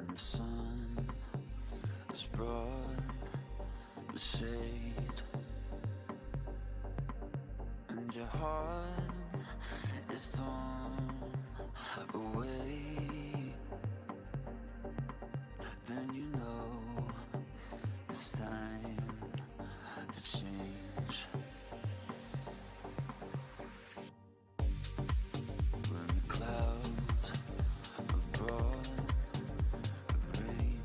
and the sun has brought the shade, and your heart is torn away. Then you know it's time to change. When the clouds are brought rain,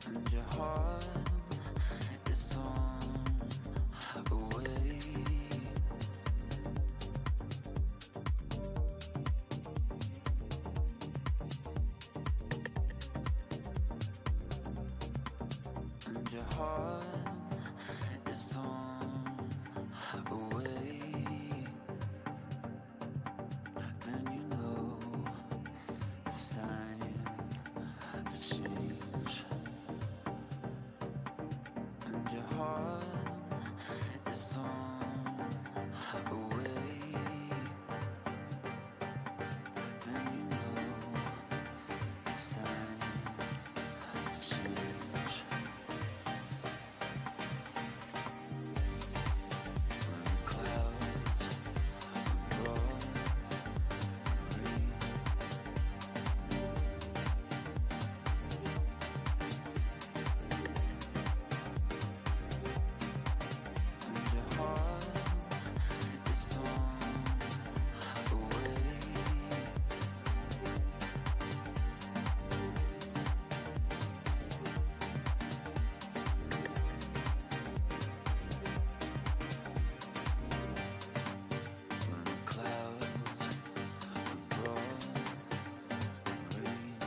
and your heart is torn away. And your heart is torn away. Then you know it's time to change. And your heart is torn away. Then you know it's time to change. When the clouds brought rain, and your heart is torn away. When the clouds brought rain,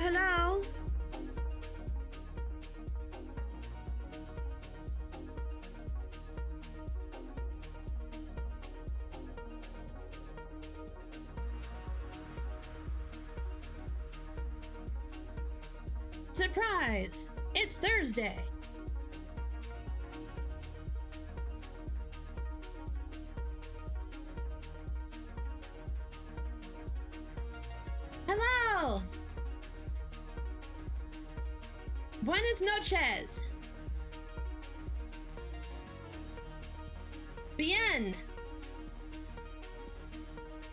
Hello. Surprise! It's Thursday! Hello! Buenas noches! Bien!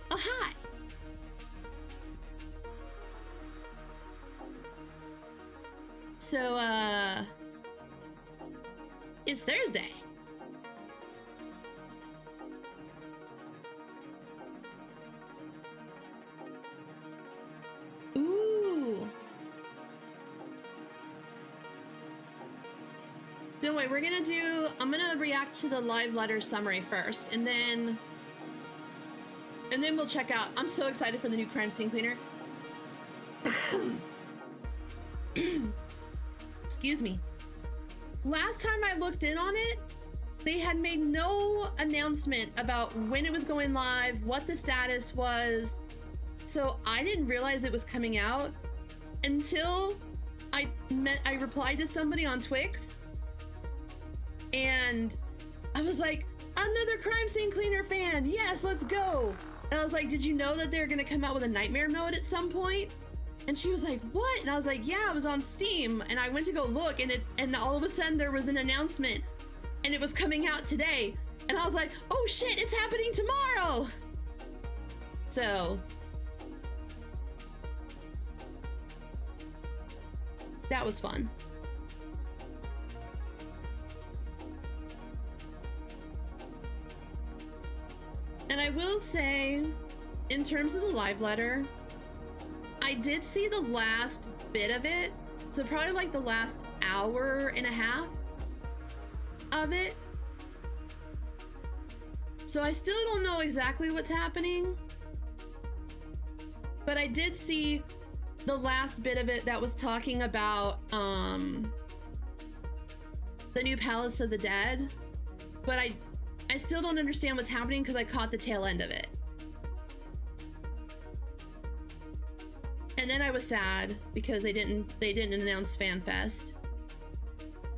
Oh, hi! So, it's Thursday. Ooh. Don't wait, I'm gonna react to the live letter summary first, and then we'll check out. I'm so excited for the new crime scene cleaner. Excuse me. Last time I looked in on it, they had made no announcement about when it was going live, what the status was. So I didn't realize it was coming out until I replied to somebody on Twix, and I was like, another crime scene cleaner fan. Yes, let's go. And I was like, did you know that they're gonna come out with a nightmare mode at some point? And she was like, what? And I was like, yeah, it was on Steam. And I went to go look, and all of a sudden there was an announcement, and it was coming out today. And I was like, oh shit, it's happening tomorrow. So that was fun. And I will say, in terms of the live letter, I did see the last bit of it. So probably like the last hour and a half of it. So I still don't know exactly what's happening, but I did see the last bit of it that was talking about the new Palace of the Dead, but I still don't understand what's happening because I caught the tail end of it. And then I was sad because they didn't announce FanFest,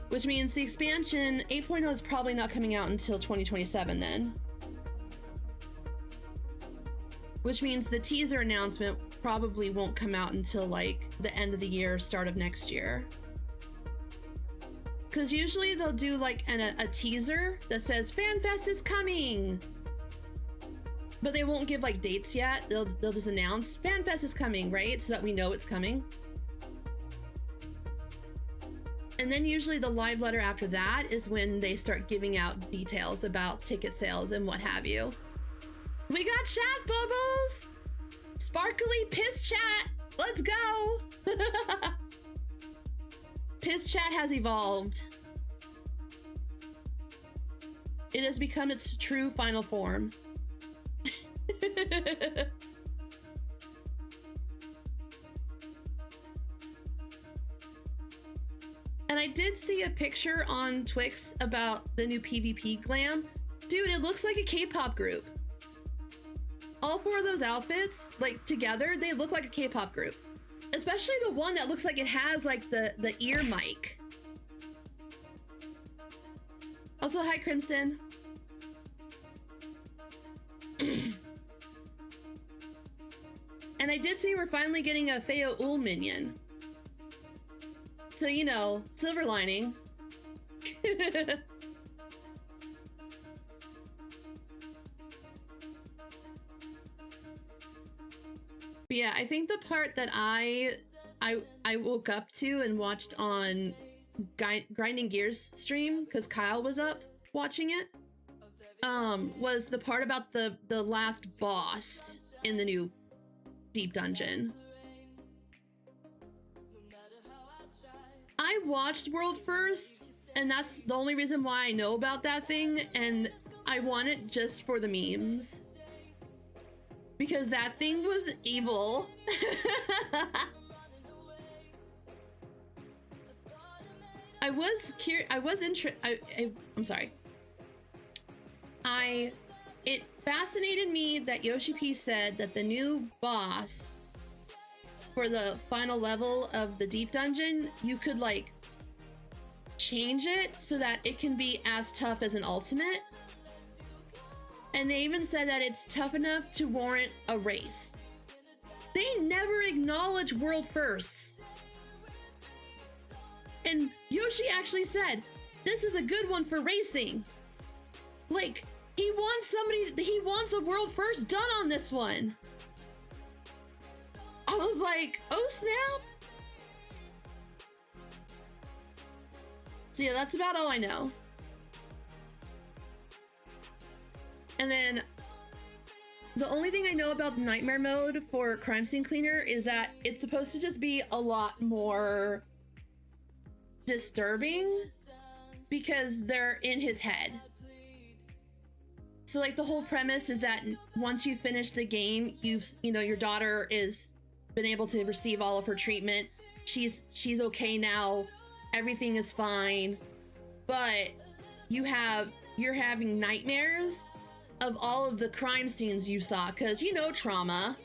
which means the expansion 8.0 is probably not coming out until 2027 then. Which means the teaser announcement probably won't come out until like the end of the year, start of next year. Because usually they'll do like a teaser that says FanFest is coming, but they won't give like dates yet. They'll just announce FanFest is coming, right? So that we know it's coming. And then usually the live letter after that is when they start giving out details about ticket sales and what have you. We got chat bubbles! Sparkly piss chat! Let's go! Piss chat has evolved. It has become its true final form. And I did see a picture on Twix about the new PvP glam. Dude, it looks like a K-pop group. All four of those outfits, like together, they look like a K-pop group. Especially the one that looks like it has like the ear mic. Also, hi Crimson. And I did see we're finally getting a Feo Ul minion. So, you know, silver lining. But yeah, I think the part that I woke up to and watched on Grinding Gears stream, because Kyle was up watching it, was the part about the last boss in the new Deep Dungeon. I watched World First, and that's the only reason why I know about that thing, and I want it just for the memes. Because that thing was evil. I'm sorry. It fascinated me that Yoshi P said that the new boss for the final level of the deep dungeon, you could like change it so that it can be as tough as an ultimate. And they even said that it's tough enough to warrant a race. They never acknowledge world firsts. And Yoshi actually said, this is a good one for racing. Like, he wants a world first done on this one. I was like, oh snap. So yeah, that's about all I know. And then the only thing I know about the nightmare mode for Crime Scene Cleaner is that it's supposed to just be a lot more disturbing because they're in his head. So like the whole premise is that once you finish the game, you know, your daughter is been able to receive all of her treatment. She's okay now. Everything is fine. But you're having nightmares of all of the crime scenes you saw, because you know trauma.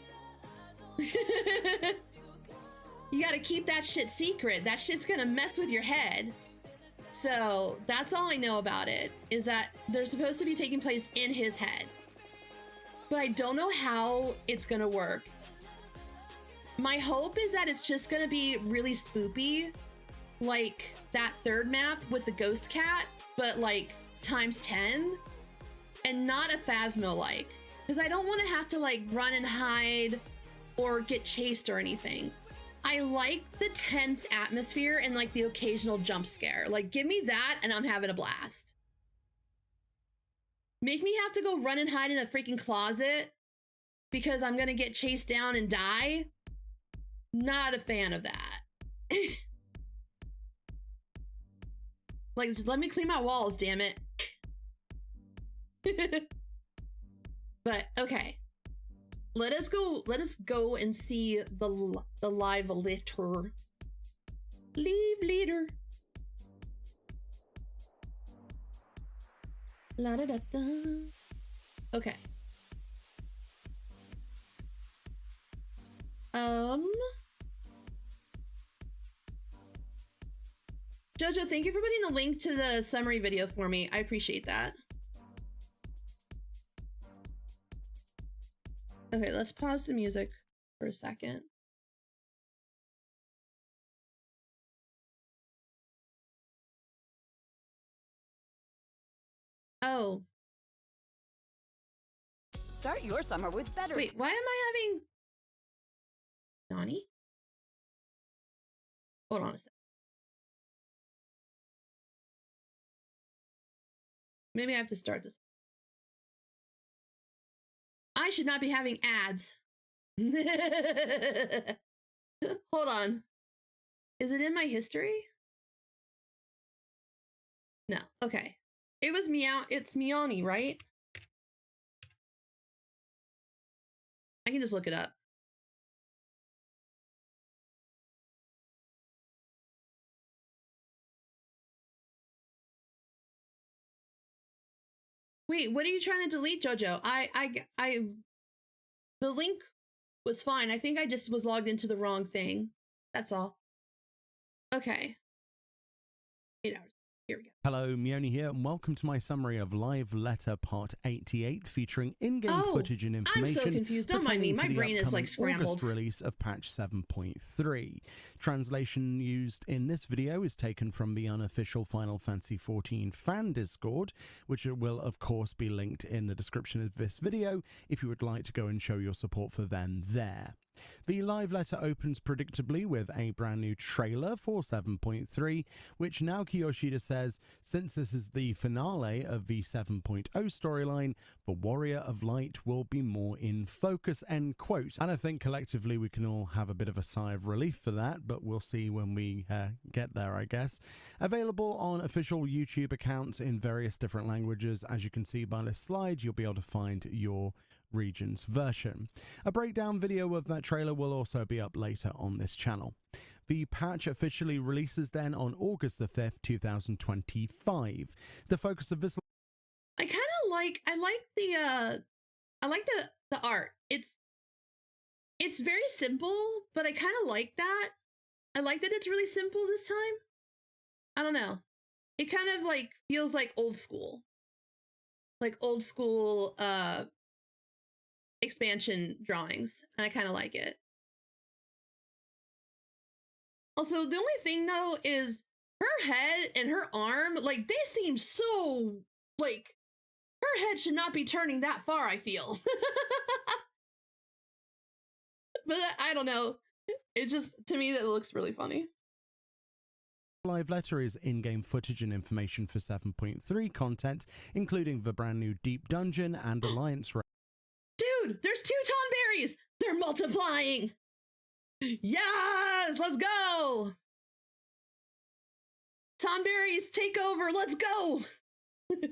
You gotta keep that shit secret. That shit's gonna mess with your head. So that's all I know about it, is that they're supposed to be taking place in his head. But I don't know how it's gonna work. My hope is that it's just gonna be really spoopy, like that third map with the ghost cat, but like times 10. And not a Phasmo-like, because I don't want to have to like run and hide or get chased or anything. I like the tense atmosphere and like the occasional jump scare. Like, give me that and I'm having a blast. Make me have to go run and hide in a freaking closet because I'm gonna get chased down and die. Not a fan of that. Like, just let me clean my walls, damn it. But okay, let us go and see the live letter. Leave leader. La da da da. Okay. Jojo, thank you for putting the link to the summary video for me. I appreciate that. Okay, let's pause the music for a second. Oh. Start your summer with better. Wait, why am I having Nani? Hold on a sec. Maybe I have to start this. I should not be having ads. Hold on. Is it in my history? No. Okay. It was it's Miani, right? I can just look it up. Wait, what are you trying to delete, Jojo? The link was fine. I think I just was logged into the wrong thing. That's all. Okay. 8 hours. Here we go. Hello, Mioni here, and welcome to my summary of Live Letter Part 88, featuring in-game footage and information. I'm so confused. Don't mind me. My brain is like scrambled. August release of patch 7.3. Translation used in this video is taken from the unofficial Final Fantasy XIV fan Discord, which will of course be linked in the description of this video if you would like to go and show your support for them there. The live letter opens predictably with a brand new trailer for 7.3, which Naoki Yoshida says, since this is the finale of the 7.0 storyline, the Warrior of Light will be more in focus, end quote. And I think collectively we can all have a bit of a sigh of relief for that, but we'll see when we get there, I guess. Available on official YouTube accounts in various different languages. As you can see by this slide, you'll be able to find your region's version. A breakdown video of that trailer will also be up later on this channel. The patch officially releases then on August the 5th, 2025. The focus of this... I kind of like, I like the art. It's It's very simple, but I kind of like that. I like that it's really simple this time. I don't know. It kind of like feels like old school. Like old school expansion drawings. I kind of like it. Also, the only thing though is her head and her arm, like they seem so like her head should not be turning that far, I feel. But I don't know. It just, to me, that looks really funny. Live Letter is in-game footage and information for 7.3 content, including the brand new Deep Dungeon and Alliance Raid. Dude, there's 2 Tonberries! They're multiplying! Yes! Let's go! Tonberries, take over! Let's go!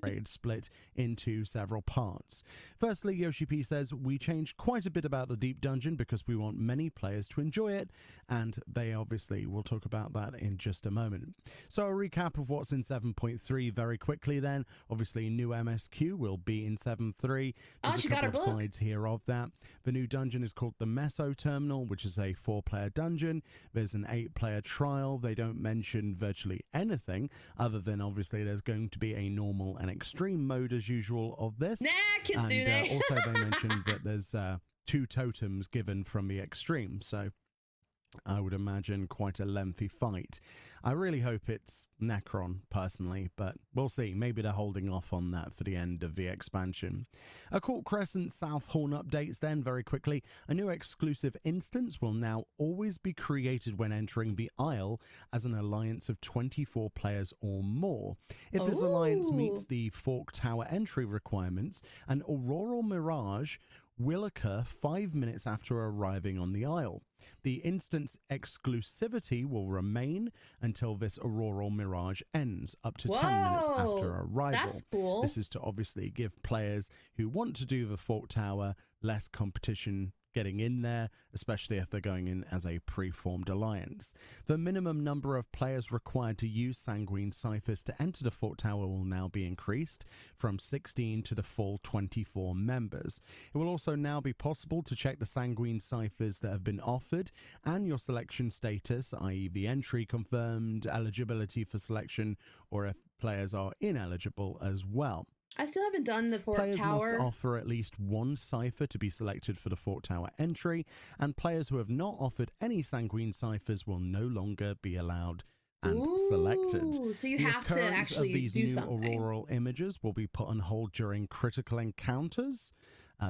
Raid split into several parts. Firstly, Yoshi P says, we changed quite a bit about the Deep Dungeon because we want many players to enjoy it, and they obviously will talk about that in just a moment. So a recap of what's in 7.3 very quickly then. Obviously, new MSQ will be in 7.3. There's a couple of sides here of that. The new dungeon is called the Meso Terminal, which is a 4-player dungeon. There's an 8-player trial. They don't mention virtually anything other than obviously there's going to be a normal and extreme mode as usual of this. Nah, Kitsune. And also they mentioned that there's 2 totems given from the extreme, so I would imagine quite a lengthy fight. I really hope it's Necron, personally, but we'll see. Maybe they're holding off on that for the end of the expansion. Court Crescent South Horn updates then, very quickly. A new exclusive instance will now always be created when entering the Isle as an alliance of 24 players or more. If this alliance meets the Fork Tower entry requirements, an Auroral Mirage will occur 5 minutes after arriving on the Isle. The instance exclusivity will remain until this Auroral Mirage ends, up to 10 minutes after arrival. That's cool. This is to obviously give players who want to do the Fork Tower less competition getting in there, especially if they're going in as a pre-formed alliance. The minimum number of players required to use Sanguine Ciphers to enter the Fork Tower will now be increased from 16 to the full 24 members. It will also now be possible to check the Sanguine Ciphers that have been offered and your selection status, i.e. the entry confirmed, eligibility for selection, or if players are ineligible as well. I still haven't done the Fork Players Tower. must offer at least 1 cipher to be selected for the Fork Tower entry, and players who have not offered any Sanguine ciphers will no longer be allowed and selected. So you the have to actually of these do new something. auroral images will be put on hold during critical encounters.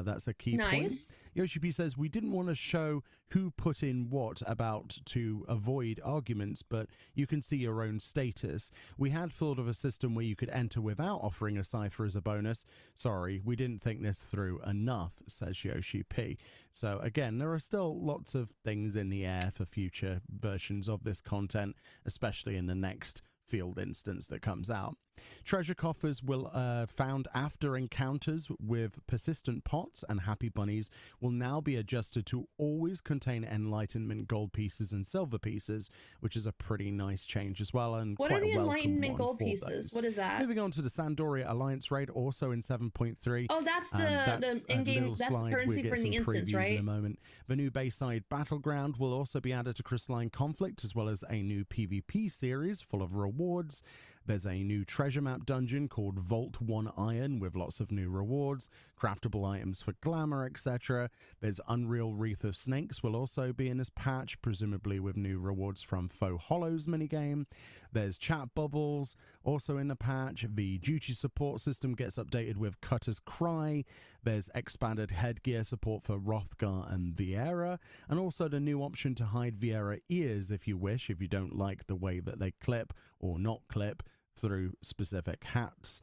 That's a key point. Yoshi P says, we didn't want to show who put in what about to avoid arguments, but you can see your own status. We had thought of a system where you could enter without offering a cipher as a bonus. Sorry, we didn't think this through enough, says Yoshi P. So again, there are still lots of things in the air for future versions of this content, especially in the next field instance that comes out. Treasure coffers will found after encounters with persistent pots and happy bunnies will now be adjusted to always contain enlightenment gold pieces and silver pieces, which is a pretty nice change as well. And what quite are the a enlightenment gold for pieces? those. What is that? Moving on to the Sandoria Alliance raid, also in 7.3. Oh, that's the in-game, that's currency for the instance, right? In a moment. The new Bayside Battleground will also be added to Crystalline Conflict, as well as a new PvP series full of rewards. There's a new treasure map dungeon called Vault 1 Iron with lots of new rewards, craftable items for glamour, etc. There's Unreal Wreath of Snakes will also be in this patch, presumably with new rewards from Faux Hollows minigame. There's chat bubbles also in the patch. The duty support system gets updated with Cutter's Cry. There's expanded headgear support for Rothgar and Viera, and also the new option to hide Viera ears if you wish, if you don't like the way that they clip or not clip through specific hats.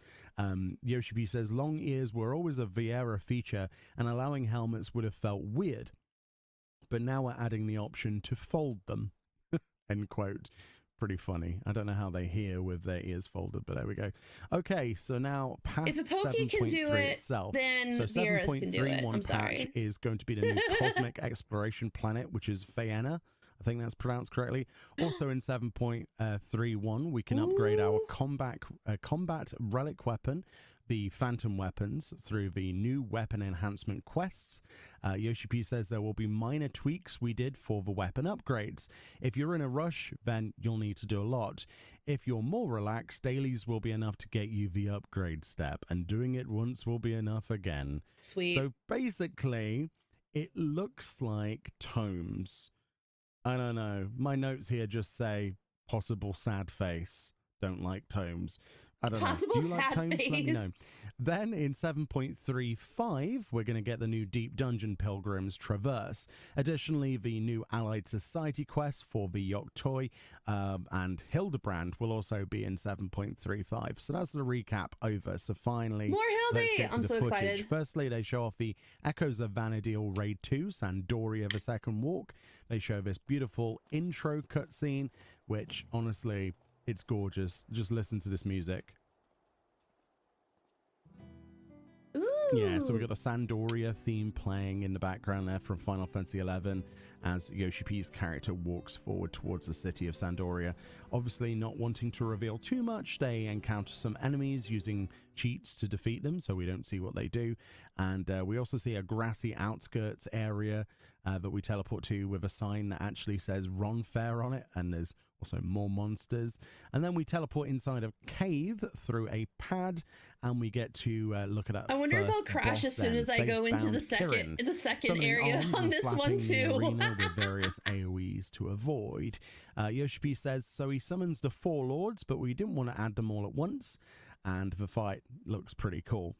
Yoshi P says, long ears were always a Viera feature and allowing helmets would have felt weird, but now we're adding the option to fold them. End quote. Pretty funny. I don't know how they hear with their ears folded, but there we go. Okay, so now past 7.3 itself. Then so Viera's can do it. I'm sorry. Patch is going to be the new Cosmic Exploration Planet, which is Faena. I think that's pronounced correctly. Also in 7.31, we can upgrade our combat relic weapon the phantom weapons through the new weapon enhancement quests. Yoshi P says there will be minor tweaks we did for the weapon upgrades. If you're in a rush, then you'll need to do a lot. If you're more relaxed, dailies will be enough to get you the upgrade step, and doing it once will be enough again. Sweet. So basically, it looks like tomes. I don't know. My notes here just say possible sad face. Don't like tomes. I don't Possible know. Do you like sad tomes? Let me face. know. Then in 7.35, we're going to get the new Deep Dungeon Pilgrim's Traverse. Additionally, the new Allied Society quest for the Yok Toy and Hildebrand will also be in 7.35. So that's the recap over. So finally, More let's Hildy! get to I'm the so footage. excited. Firstly, they show off the Echoes of Vana'diel Raid 2, Sandoria the Second Walk. They show this beautiful intro cutscene, which honestly, it's gorgeous. Just listen to this music. Ooh. Yeah, so we got the Sandoria theme playing in the background there from Final Fantasy XI as Yoshi P's character walks forward towards the city of Sandoria. Obviously, not wanting to reveal too much, they encounter some enemies using cheats to defeat them, so we don't see what they do. And we also see a grassy outskirts area that we teleport to with a sign that actually says Ron Fair on it, and there's also more monsters. And then we teleport inside a cave through a pad, and we get to look at that. I wonder if I'll first crash boss as soon then, as I go into the Faithbound second Kirin, area arms on and this one slapping the too. arena with various AoEs to avoid. Yoshi P says, so he summons the four lords, but we didn't want to add them all at once. And the fight looks pretty cool.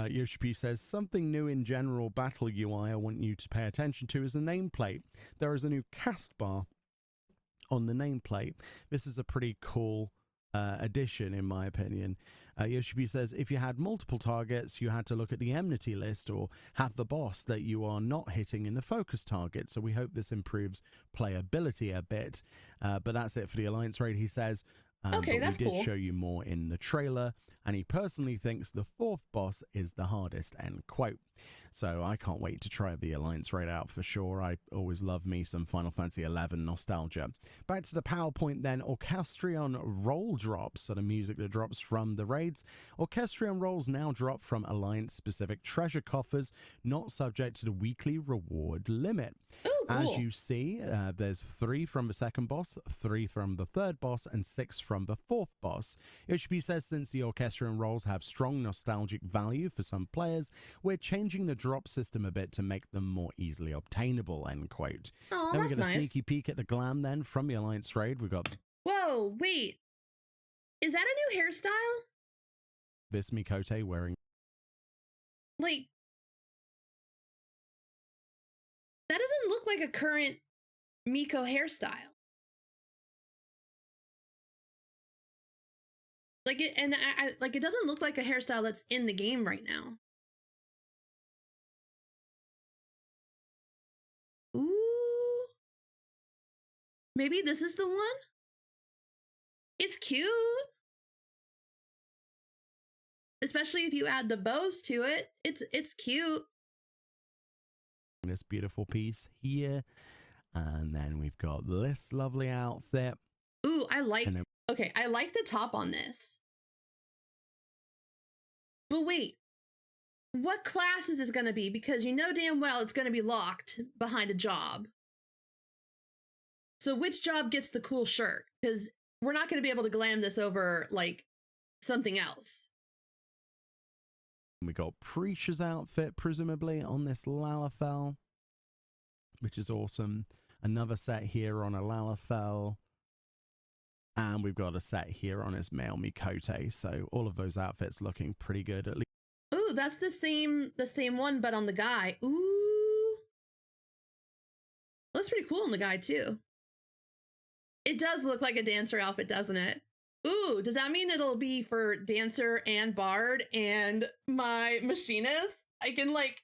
Yoshi P says, something new in general battle UI I want you to pay attention to is the nameplate. There is a new cast bar on the nameplate. This is a pretty cool addition, in my opinion. Yoshi P says, if you had multiple targets, you had to look at the enmity list or have the boss that you are not hitting in the focus target. So we hope this improves playability a bit. But that's it for the Alliance raid, he says. Okay, but that's we did cool. show you more in the trailer, and he personally thinks the fourth boss is the hardest, end quote. So I can't wait to try the Alliance raid out for sure. I always love me some Final Fantasy XI nostalgia. Back to the PowerPoint then. Orchestrion roll drops, so the music that drops from the raids. Orchestrion rolls now drop from Alliance-specific treasure coffers, not subject to the weekly reward limit. Oh, cool. As you see, there's 3 from the second boss, 3 from the third boss, and 6 from the fourth boss. Yoshi P says since the Orchestrion rolls have strong nostalgic value for some players, we're changing the drop system a bit to make them more easily obtainable, end quote. Oh, Then we that's get a nice. sneaky peek at the glam then from the Alliance raid. We got Whoa, wait. Is that a new hairstyle? this Mikote wearing Like, that doesn't look like a current Miko hairstyle. Like it, and I like it doesn't look like a hairstyle that's in the game right now. Ooh. Maybe this is the one? It's cute. Especially if you add the bows to it. It's cute. this beautiful piece here. And then we've got this lovely outfit. Ooh, I like, And then- okay, I like the top on this. But wait, what class is this going to be? Because you know damn well it's going to be locked behind a job. So which job gets the cool shirt? Because we're not going to be able to glam this over like something else. We got Preacher's outfit, presumably, on this Lalafell, which is awesome. Another set here on a Lalafell. And we've got a set here on his male Mikote. So all of those outfits looking pretty good, at least. Ooh, that's the same one, but on the guy. Ooh. Looks pretty cool on the guy, too. It does look like a dancer outfit, doesn't it? Ooh, does that mean it'll be for dancer and bard and my machinist? I can like...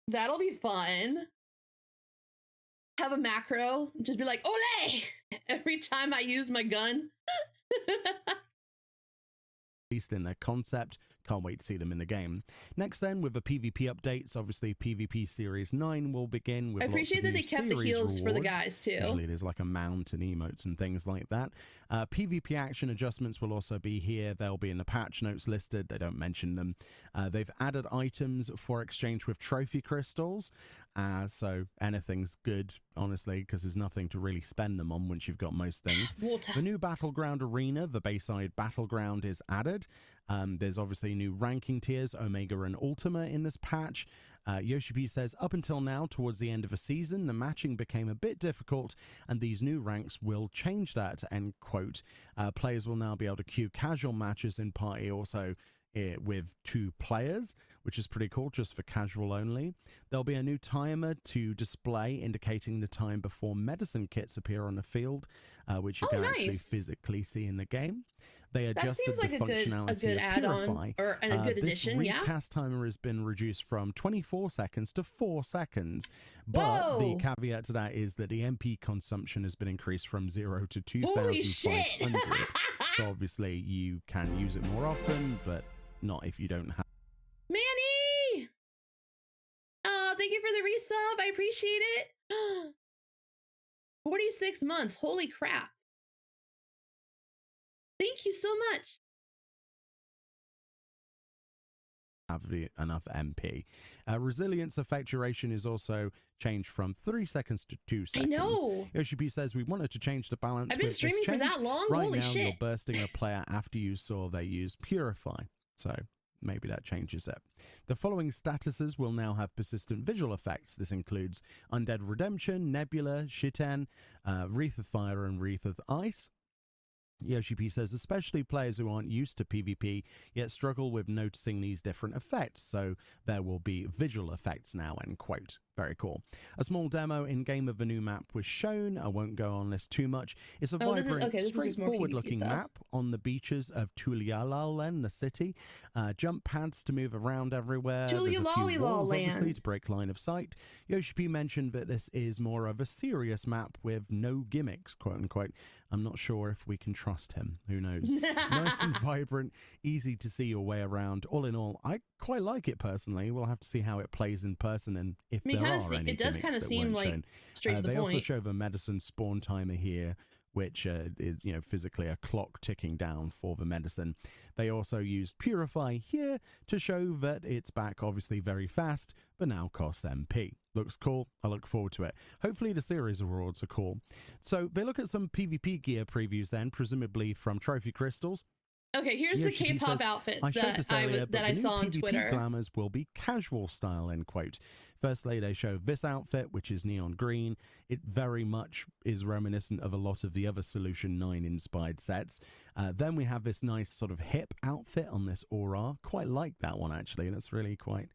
That'll be fun. Have a macro, just be like, ole! Every time I use my gun. Least in their concept. Can't wait to see them in the game. Next then, with the PvP updates, obviously PvP Series 9 will begin with I appreciate that they kept the heals for the guys too. Usually there's like a mount and emotes and things like that. PvP action adjustments will also be here. They'll be in the patch notes listed. They don't mention them. They've added items for exchange with trophy crystals. So anything's good, honestly, because there's nothing to really spend them on once you've got most things. Water. The new Battleground Arena, the Bayside Battleground, is added. There's obviously new ranking tiers, Omega and Ultima, in this patch. Yoshi P says, up until now, towards the end of the season, the matching became a bit difficult, and these new ranks will change that, end quote. Players will now be able to queue casual matches in party also with 2 players, which is pretty cool, just for casual only. There'll be a new timer to display indicating the time before medicine kits appear on the field, which you can actually physically see in the game. They adjusted the functionality of Purify. Or a good addition, this recast timer has been reduced from 24 seconds to 4 seconds. But the caveat to that is that the MP consumption has been increased from 0 to 2,500. So obviously you can use it more often, but not if you don't have. Manny! Oh, thank you for the resub. I appreciate it. 46 months. Holy crap. Thank you so much. Have enough MP. Resilience effect duration is also changed from 3 seconds to 2 seconds. I know. Yoshi P says we wanted to change the balance. I've been streaming for that long. Right Holy now, shit. you're bursting a player after you saw they use Purify. So maybe that changes it. The following statuses will now have persistent visual effects. This includes Undead Redemption, Nebula, Shiten, Wreath of Fire, and Wreath of Ice. Yoshi P says, especially players who aren't used to PvP yet struggle with noticing these different effects, so there will be visual effects now, end quote. Very cool. A small demo in-game of the new map was shown. I won't go on this too much. It's a vibrant, straightforward-looking map on the beaches of Tulialalen, the city. Jump pads to move around everywhere. There's a few walls, obviously, to break line of sight. Yoshi P mentioned that this is more of a serious map with no gimmicks, quote-unquote. I'm not sure if we can trust him. Who knows? Nice and vibrant, easy to see your way around. All in all, I quite like it personally. We'll have to see how it plays in person and if there are any. It does kind of seem like straight to the point. They point. also show the medicine spawn timer here, which is, you know, physically a clock ticking down for the medicine. They also used Purify here to show that it's back, obviously very fast, but now costs MP. Looks cool. I look forward to it. Hopefully the series rewards are cool. So they look at some PvP gear previews then, presumably from Trophy Crystals. Okay, here's the K-pop outfits that I saw on Twitter. Glamours will be casual style, end quote. Firstly, they show this outfit, which is neon green. It very much is reminiscent of a lot of the other Solution 9 inspired sets. Then we have this nice sort of hip outfit on this Aura. Quite like that one, actually. That's really quite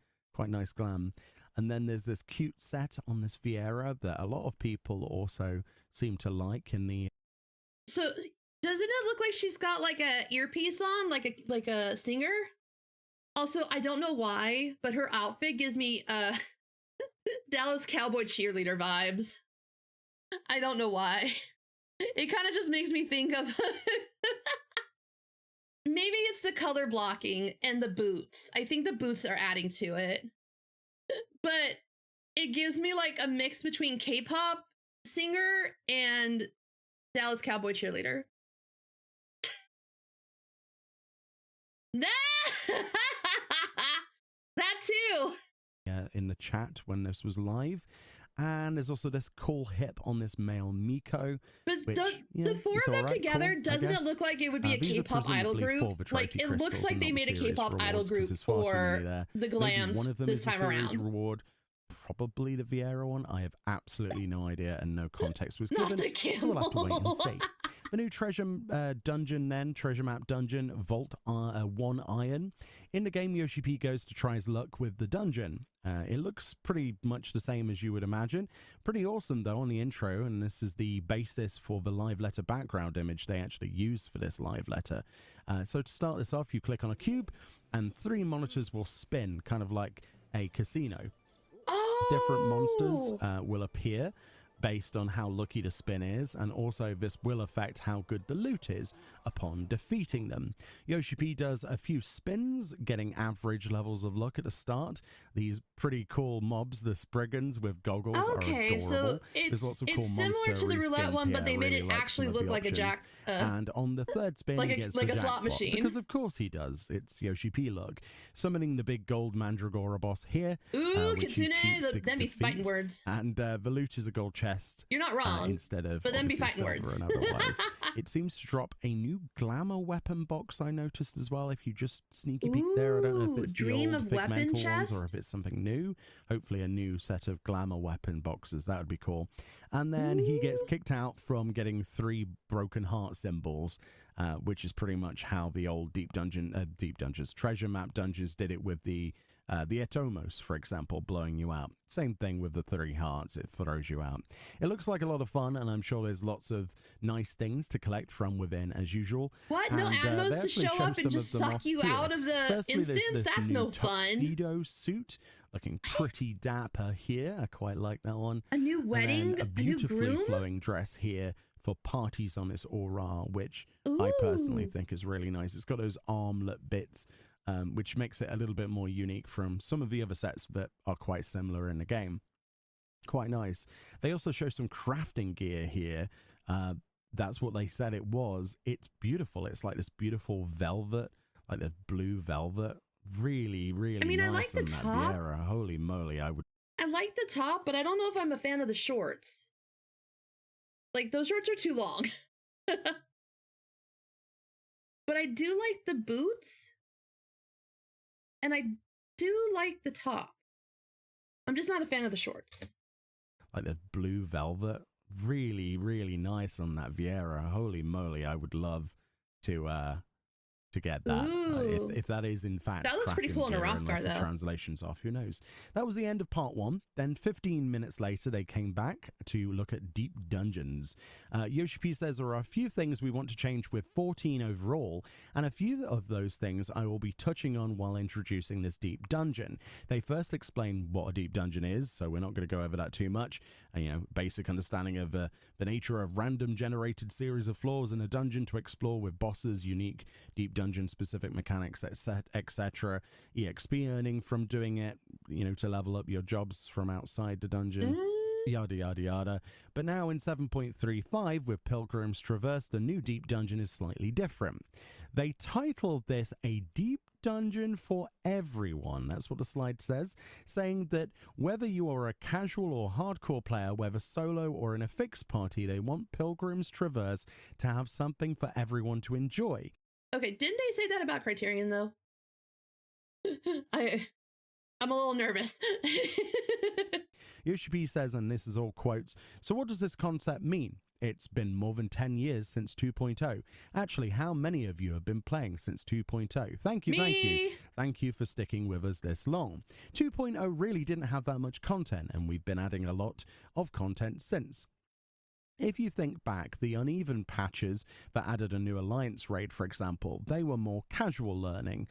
nice glam. And then there's this cute set on this Viera that a lot of people also seem to like in the... So, doesn't it look like she's got like a earpiece on, like a singer? Also, I don't know why, but her outfit gives me Dallas Cowboy cheerleader vibes. I don't know why. It kind of just makes me think of... Maybe it's the color blocking and the boots. I think the boots are adding to it. But it gives me like a mix between K-pop singer and Dallas Cowboy cheerleader. That too. Yeah, in the chat when this was live. And there's also this cool hip on this male Miko. But which, the four of them together, cool, doesn't it look like it would be a K-pop idol group? Like, it looks like they made a K-pop idol group for the Glams one of them this time around. Reward, probably the Viera one. I have absolutely no idea and no context was given. So we'll have to wait and see. The new treasure dungeon then, treasure map dungeon, Vault 1 Iron. In the game, Yoshi P goes to try his luck with the dungeon. It looks pretty much the same as you would imagine. Pretty awesome, though, on the intro, and this is the basis for the live letter background image they actually use for this live letter. So to start this off, you click on a cube, and 3 monitors will spin, kind of like a casino. Oh! Different monsters will appear. based on how lucky the spin is, and also this will affect how good the loot is upon defeating them. Yoshi P does a few spins, getting average levels of luck at the start. These pretty cool mobs, the Spriggans with goggles, are adorable. So There's lots of cool similar monster to the roulette respins one, here. but they I made really it like actually some of look the like a options. jack. And on the third spin, like he a- gets like the a slot jackpot, machine. because of course he does. It's Yoshi P luck. Summoning the big gold Mandragora boss here. Ooh, which he Kitsune, cheats to them be fighting defeat. words. And the loot is a gold chest. You're not wrong. Instead of but then be obviously fighting silver words. and otherwise. It seems to drop a new glamour weapon box, I noticed as well. If you just sneaky peek there, I don't know if it's the Dream old of Weapon Figmental ones chest? or if it's something new. Hopefully a new set of glamour weapon boxes. That would be cool. And then he gets kicked out from getting 3 broken heart symbols, which is pretty much how the old Deep Dungeons, Treasure Map Dungeons did it with the Atomos, for example, blowing you out. Same thing with the 3 hearts, it throws you out. It looks like a lot of fun, and I'm sure there's lots of nice things to collect from within as usual. What? No And, they Atmos to actually show up some and just of them suck off you here. out of the Firstly, there's instance? this That's new no fun. tuxedo suit, looking pretty dapper here. I quite like that one. A new And wedding? then a A new beautifully groom? flowing dress here for parties on this aura, which I personally Ooh. think is really nice. It's got those armlet bits, which makes it a little bit more unique from some of the other sets that are quite similar in the game. Quite nice. They also show some crafting gear here. That's what they said it was. It's beautiful. It's like this beautiful velvet, like the blue velvet. Really, really I mean, nice I like the on that top. Viera. Holy moly, I would. I like the top, but I don't know if I'm a fan of the shorts. Like, those shorts are too long. But I do like the boots. And I do like the top. I'm just not a fan of the shorts. Like the blue velvet. Really, really nice on that Viera. Holy moly, I would love to get that. Ooh. If that is in fact That looks pretty crafting cool in a gear, Rothgar, unless the though. translation's off, who knows. That was the end of part 1. Then 15 minutes later they came back to look at Deep Dungeons. Yoshi P says there are a few things we want to change with 14 overall, and a few of those things I will be touching on while introducing this Deep Dungeon. They first explain what a Deep Dungeon is, so we're not going to go over that too much. Basic understanding of the nature of random generated series of floors in a dungeon to explore with bosses, unique Deep Dungeon specific mechanics, etc. EXP earning from doing it, to level up your jobs from outside the dungeon. Yada yada yada. But now in 7.35 with Pilgrim's Traverse, the new Deep Dungeon is slightly different. They titled this a Deep Dungeon for everyone. That's what the slide says, saying that whether you are a casual or hardcore player, whether solo or in a fixed party, they want Pilgrim's Traverse to have something for everyone to enjoy. Okay, didn't they say that about Criterion, though? I'm a little nervous. Yoshi P says, and this is all quotes, so what does this concept mean? It's been more than 10 years since 2.0. Actually, how many of you have been playing since 2.0? Thank you, thank you. Me. Thank you for sticking with us this long. 2.0 really didn't have that much content, and we've been adding a lot of content since. If you think back, the uneven patches that added a new alliance raid, for example, they were more casual leaning.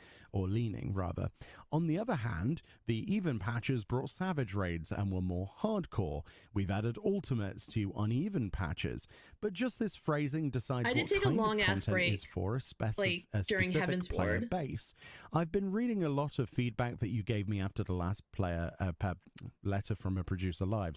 On the other hand, the even patches brought savage raids and were more hardcore. We've added ultimates to uneven patches, but just this phrasing decides I did what take a kind long of ass content break, is for a during specific Heaven's player Ward. base. I've been reading a lot of feedback that you gave me after the last letter from a producer live,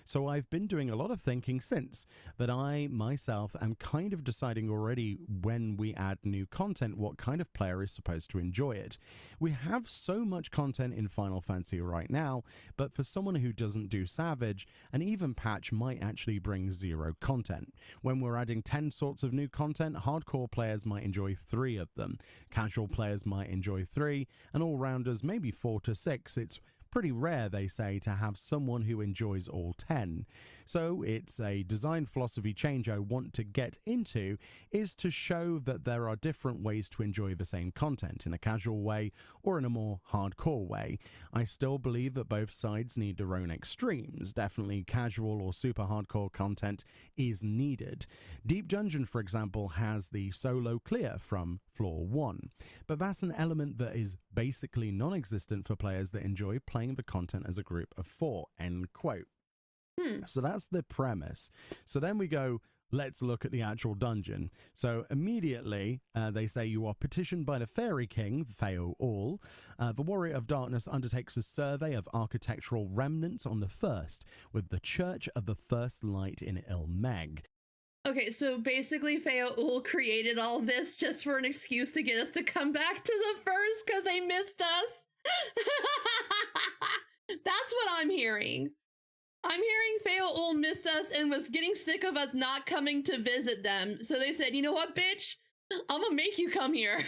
So I've been doing a lot of thinking since, but I myself am kind of deciding already when we add new content what kind of player is supposed to enjoy it. We have so much content in Final Fantasy right now, but for someone who doesn't do Savage, an even patch might actually bring 0 content. When we're adding 10 sorts of new content, hardcore players might enjoy 3 of them, casual players might enjoy 3, and all-rounders maybe 4 to 6. It's pretty rare, they say, to have someone who enjoys all 10. So it's a design philosophy change I want to get into, is to show that there are different ways to enjoy the same content, in a casual way or in a more hardcore way. I still believe that both sides need their own extremes. Definitely casual or super hardcore content is needed. Deep Dungeon, for example, has the solo clear from floor 1, but that's an element that is basically non-existent for players that enjoy playing the content as a group of 4, end quote. So that's the premise. So then we go, let's look at the actual dungeon. So immediately they say you are petitioned by the Fairy King, Feo All. The Warrior of Darkness undertakes a survey of architectural remnants on the first, with the Church of the First Light in Ilmeg. Okay, so basically Feo Ul created all this just for an excuse to get us to come back to the first because they missed us. That's what I'm hearing. I'm hearing Feo Ul missed us and was getting sick of us not coming to visit them. So they said, you know what, bitch? I'm gonna make you come here.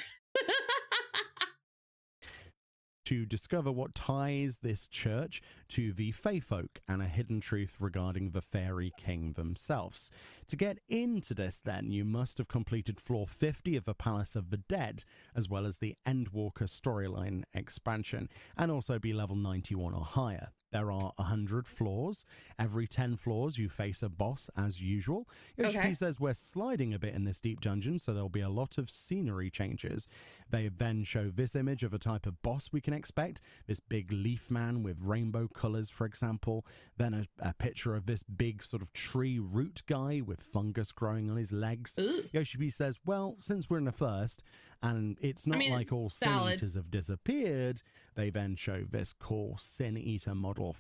To discover what ties this church to the Fey folk and a hidden truth regarding the Fairy King themselves. To get into this then, you must have completed floor 50 of the Palace of the Dead, as well as the Endwalker storyline expansion, and also be level 91 or higher. There are 100 floors. Every 10 floors you face a boss as usual. Yoshi says we're sliding a bit in this deep dungeon, so there'll be a lot of scenery changes. They then show this image of a type of boss we can expect, this big leaf man with rainbow colors, for example. Then a picture of this big sort of tree root guy with fungus growing on his legs. Yoshi says, well, since we're in the first, and it's not like all Sin Eaters have disappeared, they then show this cool Sin Eater model.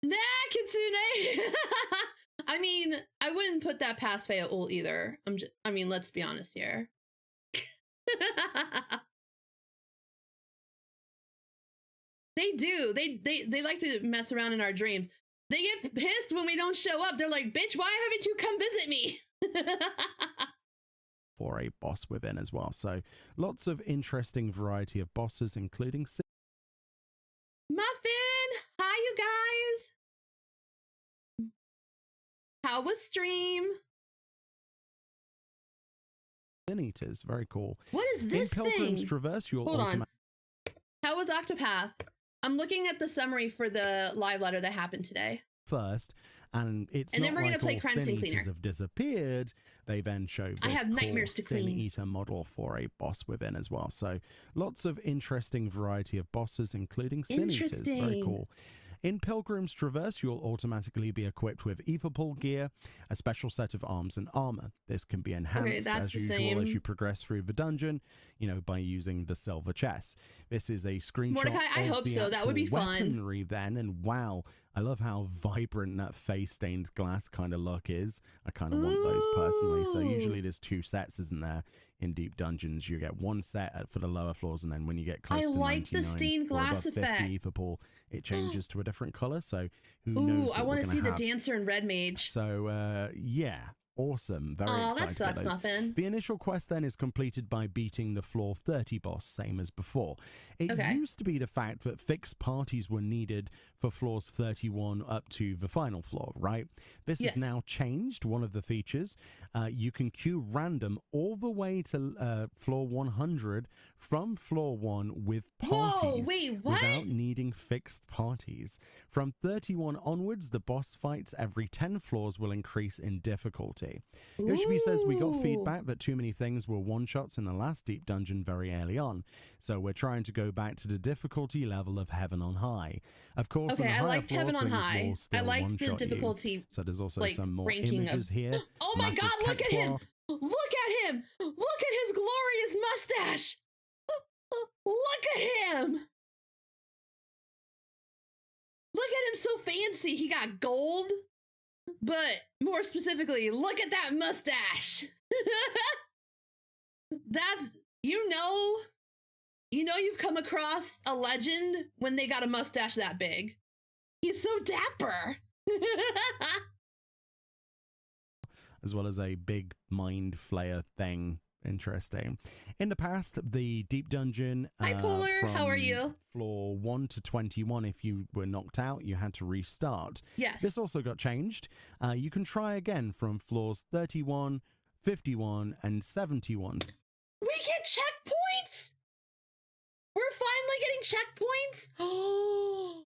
Nah, Kitsune! I mean, I wouldn't put that past Feo Ul either. I mean, let's be honest here. They do. They like to mess around in our dreams. They get pissed when we don't show up. They're like, bitch, why haven't you come visit me? For a boss within as well. So lots of interesting variety of bosses, including Muffin! Hi, you guys! How was stream? Sin Eaters. Very cool. What is this In Pilgrim's thing? Traverse, you'll Hold on. How was Octopath? I'm looking at the summary for the live letter that happened today. First, and it's and not then we're like gonna play all Crime Sin Scene Eaters Cleaner. have disappeared. They then show this I have cool nightmares to Sin clean. Eater model for a boss within as well. So lots of interesting variety of bosses, including Sin Eaters. Very cool. In Pilgrim's Traverse, you'll automatically be equipped with Everpool gear, a special set of arms and armor. This can be enhanced as usual as you progress through the dungeon, you know, by using the silver chest. This is a screenshot Mordecai, I of hope the so. That would be actual fun. weaponry then, and wow, I love how vibrant that face-stained glass kind of look is. I kind of want those personally. So usually there's two sets, isn't there? In deep dungeons, you get one set for the lower floors, and then when you get close to 99 the stained glass or above 50 effect. Everpool, it changes to a different color. So who knows? Ooh, I want to see the dancer in Red Mage. So yeah, awesome. Very excited that sucks, about those. Muffin. The initial quest then is completed by beating the floor 30 boss, same as before. It used to be the fact that fixed parties were needed for floors 31 up to the final floor, right? This is now changed. One of the features, you can queue random all the way to floor 100 from floor 1 with parties. Whoa, wait, what? Without needing fixed parties. From 31 onwards, the boss fights every 10 floors will increase in difficulty. Yoshimi says we got feedback that too many things were one-shots in the last deep dungeon very early on, so we're trying to go back to the difficulty level of Heaven on High. Of course, Okay, I liked Heaven on High. I liked the difficulty. So there's also like, some more ranking images here. Oh my Massive God! Look at him! cactuar. Look at him! Look at his glorious mustache! Look at him! Look at him, so fancy. He got gold, but more specifically, look at that mustache. That's, you know you've come across a legend when they got a mustache that big. He's so dapper. As well as a big mind flayer thing. Interesting. In the past, the deep dungeon Hi, Polar. from How are you? floor 1 to 21, if you were knocked out, you had to restart. Yes. This also got changed. You can try again from floors 31, 51, and 71. We get checkpoints? We're finally getting checkpoints? Oh,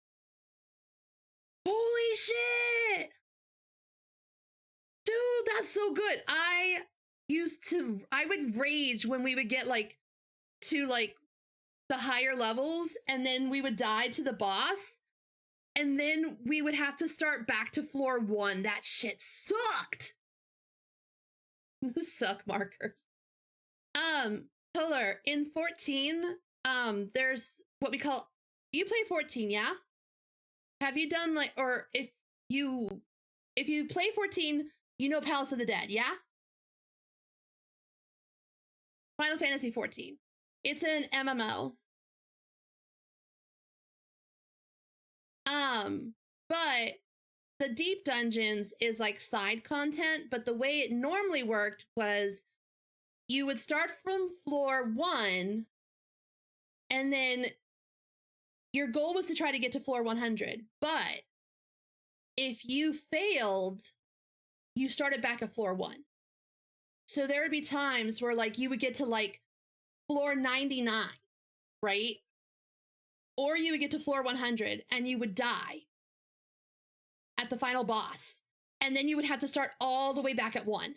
holy shit. Dude, that's so good. I would rage when we would get to the higher levels and then we would die to the boss And then we would have to start back to floor 1. That shit sucked. Suck markers. Polar, in 14, there's what we call, you play 14, yeah? Have you done like, or if you play 14, you know Palace of the Dead, yeah? Final Fantasy 14. It's an MMO. But the deep dungeons is like side content, but the way it normally worked was you would start from floor 1, and then your goal was to try to get to floor 100. But if you failed, you started back at floor 1. So there would be times where like you would get to like floor 99, right? Or you would get to floor 100 and you would die at the final boss. And then you would have to start all the way back at 1.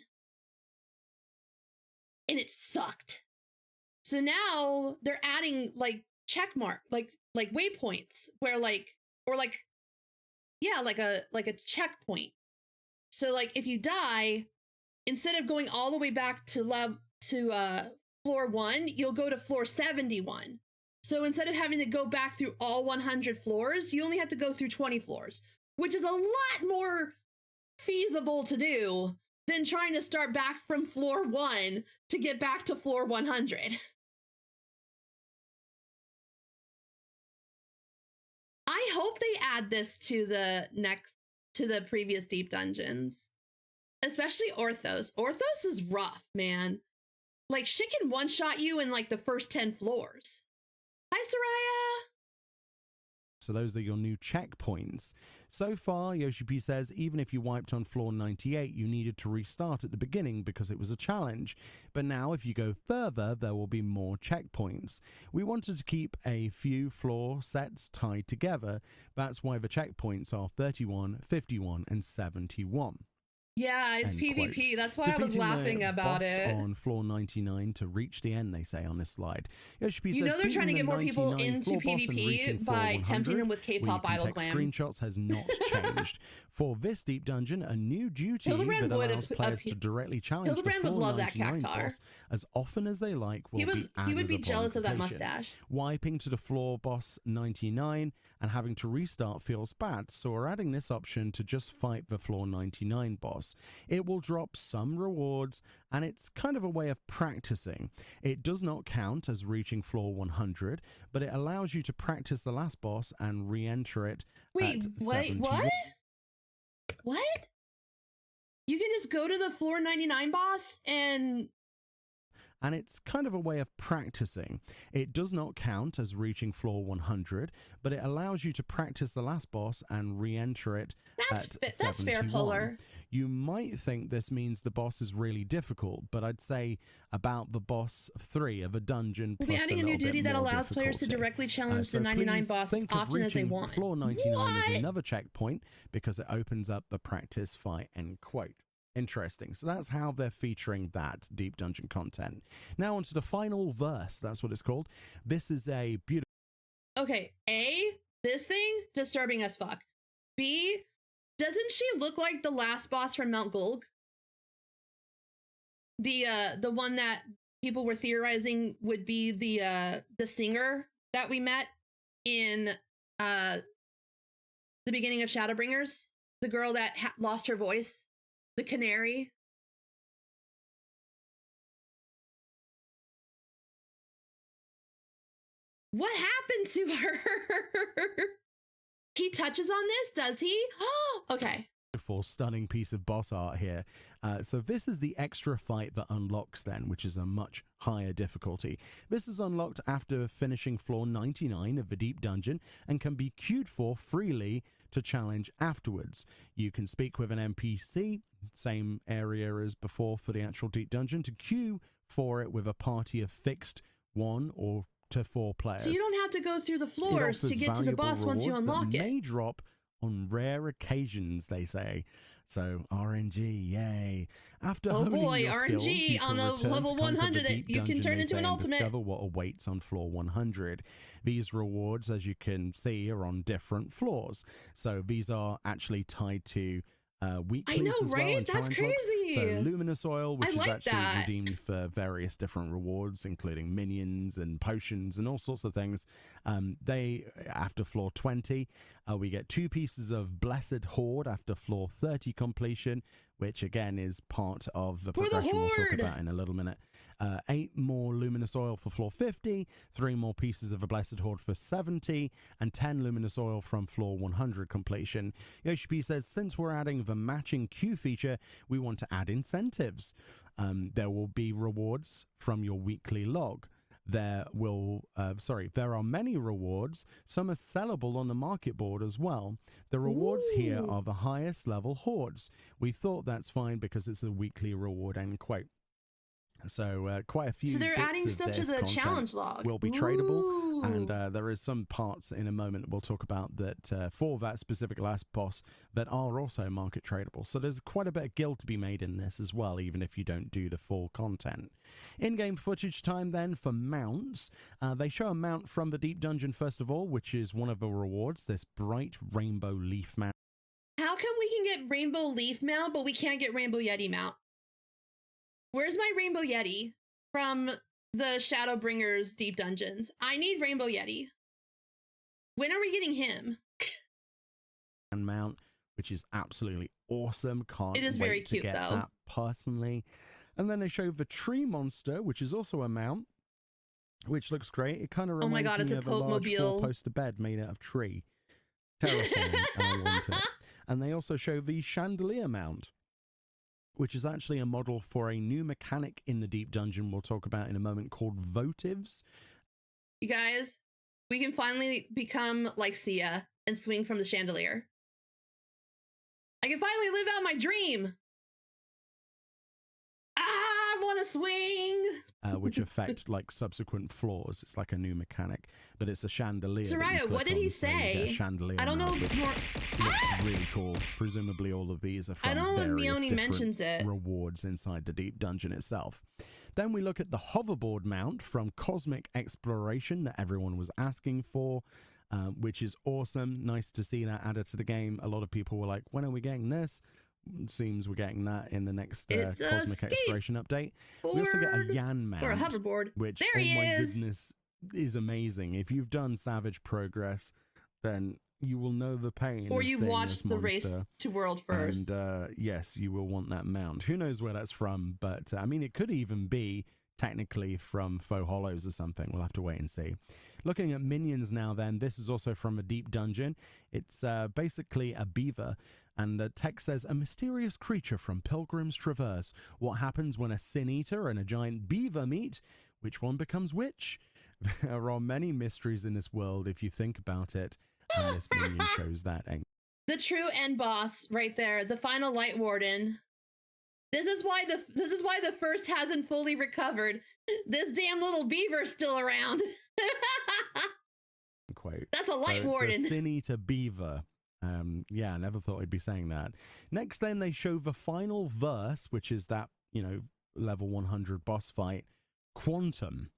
And it sucked. So now they're adding like check mark, like waypoints where like, or like, yeah, like a checkpoint. So like if you die, instead of going all the way back to floor 1, you'll go to floor 71. So instead of having to go back through all 100 floors, you only have to go through 20 floors, which is a lot more feasible to do than trying to start back from floor 1 to get back to floor 100. I hope they add this to the previous deep dungeons, especially Orthos. Orthos is rough, man. Like shit can one-shot you in like the first 10 floors. Hi, Soraya. So those are your new checkpoints. So far, Yoshi P says, even if you wiped on floor 98, you needed to restart at the beginning because it was a challenge. But now, if you go further, there will be more checkpoints. We wanted to keep a few floor sets tied together. That's why the checkpoints are 31, 51, and 71. Yeah, it's End PvP. quote. That's why I was Defeating laughing the about boss it. on floor 99 to reach the end, they say on this slide. Yoshi P You says, know they're trying to beating get the more people 99 into floor boss and reaching PvP floor by 100, tempting them with where you K-pop can idol take glam. screenshots has not changed. For this deep dungeon, a new duty Hildebrand that would allows players to directly challenge the Hildebrand would floor love that 99 cactar. boss as often as they like will be added He would be upon jealous of that completion. mustache. Wiping to the floor boss 99 and having to restart feels bad, so we're adding this option to just fight the floor 99 boss. It will drop some rewards, and it's kind of a way of practicing. It does not count as reaching floor 100, but it allows you to practice the last boss and re-enter it Wait, at wait, 71. what? What? You can just go to the floor 99 boss and it's kind of a way of practicing. It does not count as reaching floor 100, but it allows you to practice the last boss and re-enter it at 71. that's fair, Polar. You might think this means the boss is really difficult, but I'd say about the boss 3 of a dungeon We'll plus be adding a little new duty bit that more allows players to difficulty. directly challenge So the 99 please boss think as of often as they reaching want. Floor 99 What? as another checkpoint because it opens up the practice fight, end quote. Interesting. So that's how they're featuring that deep dungeon content. Now onto the final verse. That's what it's called. This is a beautiful. Okay, A, this thing, disturbing as fuck. B, doesn't she look like the last boss from Mount Gulg? The one that people were theorizing would be the singer that we met in the beginning of Shadowbringers, the girl that lost her voice, the canary. What happened to her? He touches on this, does he? Oh, okay. Beautiful, stunning piece of boss art here. So this is the extra fight that unlocks then, which is a much higher difficulty. This is unlocked after finishing floor 99 of the deep dungeon and can be queued for freely to challenge afterwards. You can speak with an NPC, same area as before for the actual deep dungeon, to queue for it with a party of fixed 1 or to 4 players. So you don't have to go through the floors It to get to the offers boss once you valuable rewards unlock that it. may drop on rare occasions, they say. So RNG, yay. After Oh honing boy, your skills, RNG you can on a return level to conquer 100 the that deep you can dungeon, turn they into say, an and ultimate. discover what awaits on floor 100. These rewards, as you can see, are on different floors. So these are actually tied to weeklies I know, as well, right? and That's challenge logs. crazy. So luminous oil, which I is like actually that. redeemed for various different rewards, including minions and potions and all sorts of things. They after floor 20, we get 2 pieces of Blessed Horde after floor 30 completion, which again is part of the For the progression we'll talk Horde! about in a little minute. 8 more luminous oil for floor 50, 3 more pieces of a Blessed Horde for 70, and 10 luminous oil from floor 100 completion. Yoshi P says, since we're adding the matching queue feature, we want to add incentives. There will be rewards from your weekly log. There are many rewards. Some are sellable on the market board as well. The rewards here Ooh. are the highest level hordes. We thought that's fine because it's a weekly reward, end quote. So quite a few So they're bits adding of stuff to this the content challenge log. will be tradable, and Ooh. there is some parts in a moment we'll talk about that for that specific last boss that are also market tradable. So there's quite a bit of guild to be made in this as well, even if you don't do the full content. In-game footage time then for mounts. They show a mount from the Deep Dungeon first of all, which is one of the rewards, this bright rainbow leaf mount. How come we can get Rainbow Leaf mount, but we can't get Rainbow Yeti mount? Where's my Rainbow Yeti from the Shadowbringers Deep Dungeons? I need Rainbow Yeti. When are we getting him? Mount, which is absolutely awesome. Can't It is wait very to cute, get though. that personally. And then they show the tree monster, which is also a mount, which looks great. It kind of Oh my reminds God, me it's a of a large Popemobile. four-poster bed made out of tree. Terrifying, and I want it. And they also show the chandelier mount, which is actually a model for a new mechanic in the Deep Dungeon we'll talk about in a moment called votives. You guys, we can finally become like Sia and swing from the chandelier. I can finally live out my dream. I want to swing. Which affect like subsequent floors. It's like a new mechanic, but it's a chandelier. Soraya, what did he say? Chandelier I don't know mount, which more. looks really cool. Presumably, all of these are from I don't know if various Mione different mentions it. rewards inside the Deep Dungeon itself. Then we look at the hoverboard mount from Cosmic Exploration that everyone was asking for, which is awesome. Nice to see that added to the game. A lot of people were like, when are we getting this? Seems we're getting that in the next Cosmic Exploration update. We also get a Yan mount, or a hoverboard, which, there oh he my is. goodness, is amazing. If you've done Savage Progress, then you will know the pain. Or of you've seeing watched this the Race monster. to World first. And yes, you will want that mount. Who knows where that's from? But I mean, it could even be technically from Faux Hollows or something. We'll have to wait and see. Looking at minions now, then, this is also from a Deep Dungeon. It's basically a beaver. And the text says, a mysterious creature from Pilgrim's Traverse. What happens when a sin eater and a giant beaver meet? Which one becomes which? There are many mysteries in this world if you think about it. And this minion shows that. The true end boss right there, the final Light Warden. This is why the first hasn't fully recovered. This damn little beaver's still around. Quote. That's a Light so Warden. It's a sin eater beaver. Yeah, I never thought I'd be saying that. Next, then they show the final verse, which is that, level 100 boss fight, Quantum.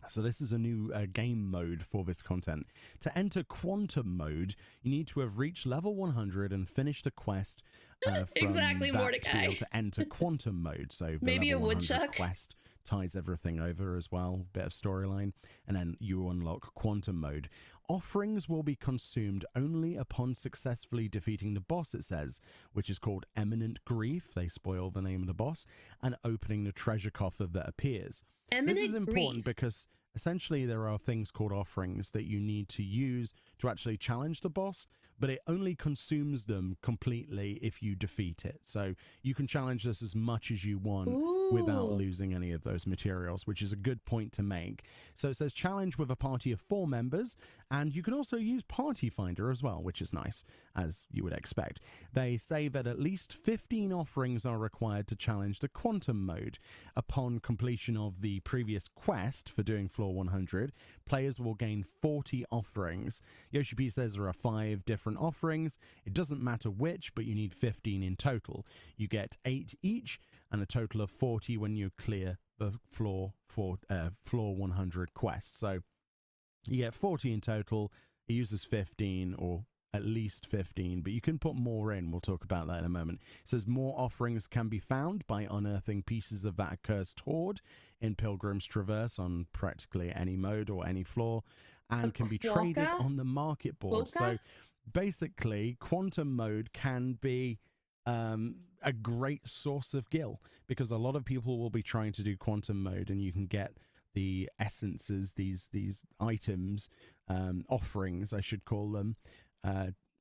So this is a new game mode for this content. To enter Quantum mode, you need to have reached level 100 and finished a quest from Exactly, that Mordecai. to be able to enter Quantum mode. So the Maybe level a 100 woodchuck? quest ties everything over as well, bit of storyline, and then you unlock Quantum mode. Offerings will be consumed only upon successfully defeating the boss, it says, which is called Eminent Grief. They spoil the name of the boss, and opening the treasure coffer that appears. Eminent This is important Grief. because essentially there are things called offerings that you need to use to actually challenge the boss, but it only consumes them completely if you defeat it. So you can challenge this as much as you want without Ooh. losing any of those materials, which is a good point to make. So it says challenge with a party of 4 members, and you can also use Party Finder as well, which is nice, as you would expect. They say that at least 15 offerings are required to challenge the Quantum mode. Upon completion of the previous quest for doing floor floor 100, players will gain 40 offerings. Yoshi P says there are 5 different offerings. It doesn't matter which, but you need 15 in total. You get 8 each and a total of 40 when you clear the floor 100 quest. So you get 40 in total. It uses 15 or at least 15, but you can put more in. We'll talk about that in a moment. It says more offerings can be found by unearthing pieces of that accursed hoard in Pilgrim's Traverse on practically any mode or any floor, and can be traded on the market board. So basically, quantum mode can be a great source of gil, because a lot of people will be trying to do quantum mode, and you can get the essences, these items, offerings I should call them,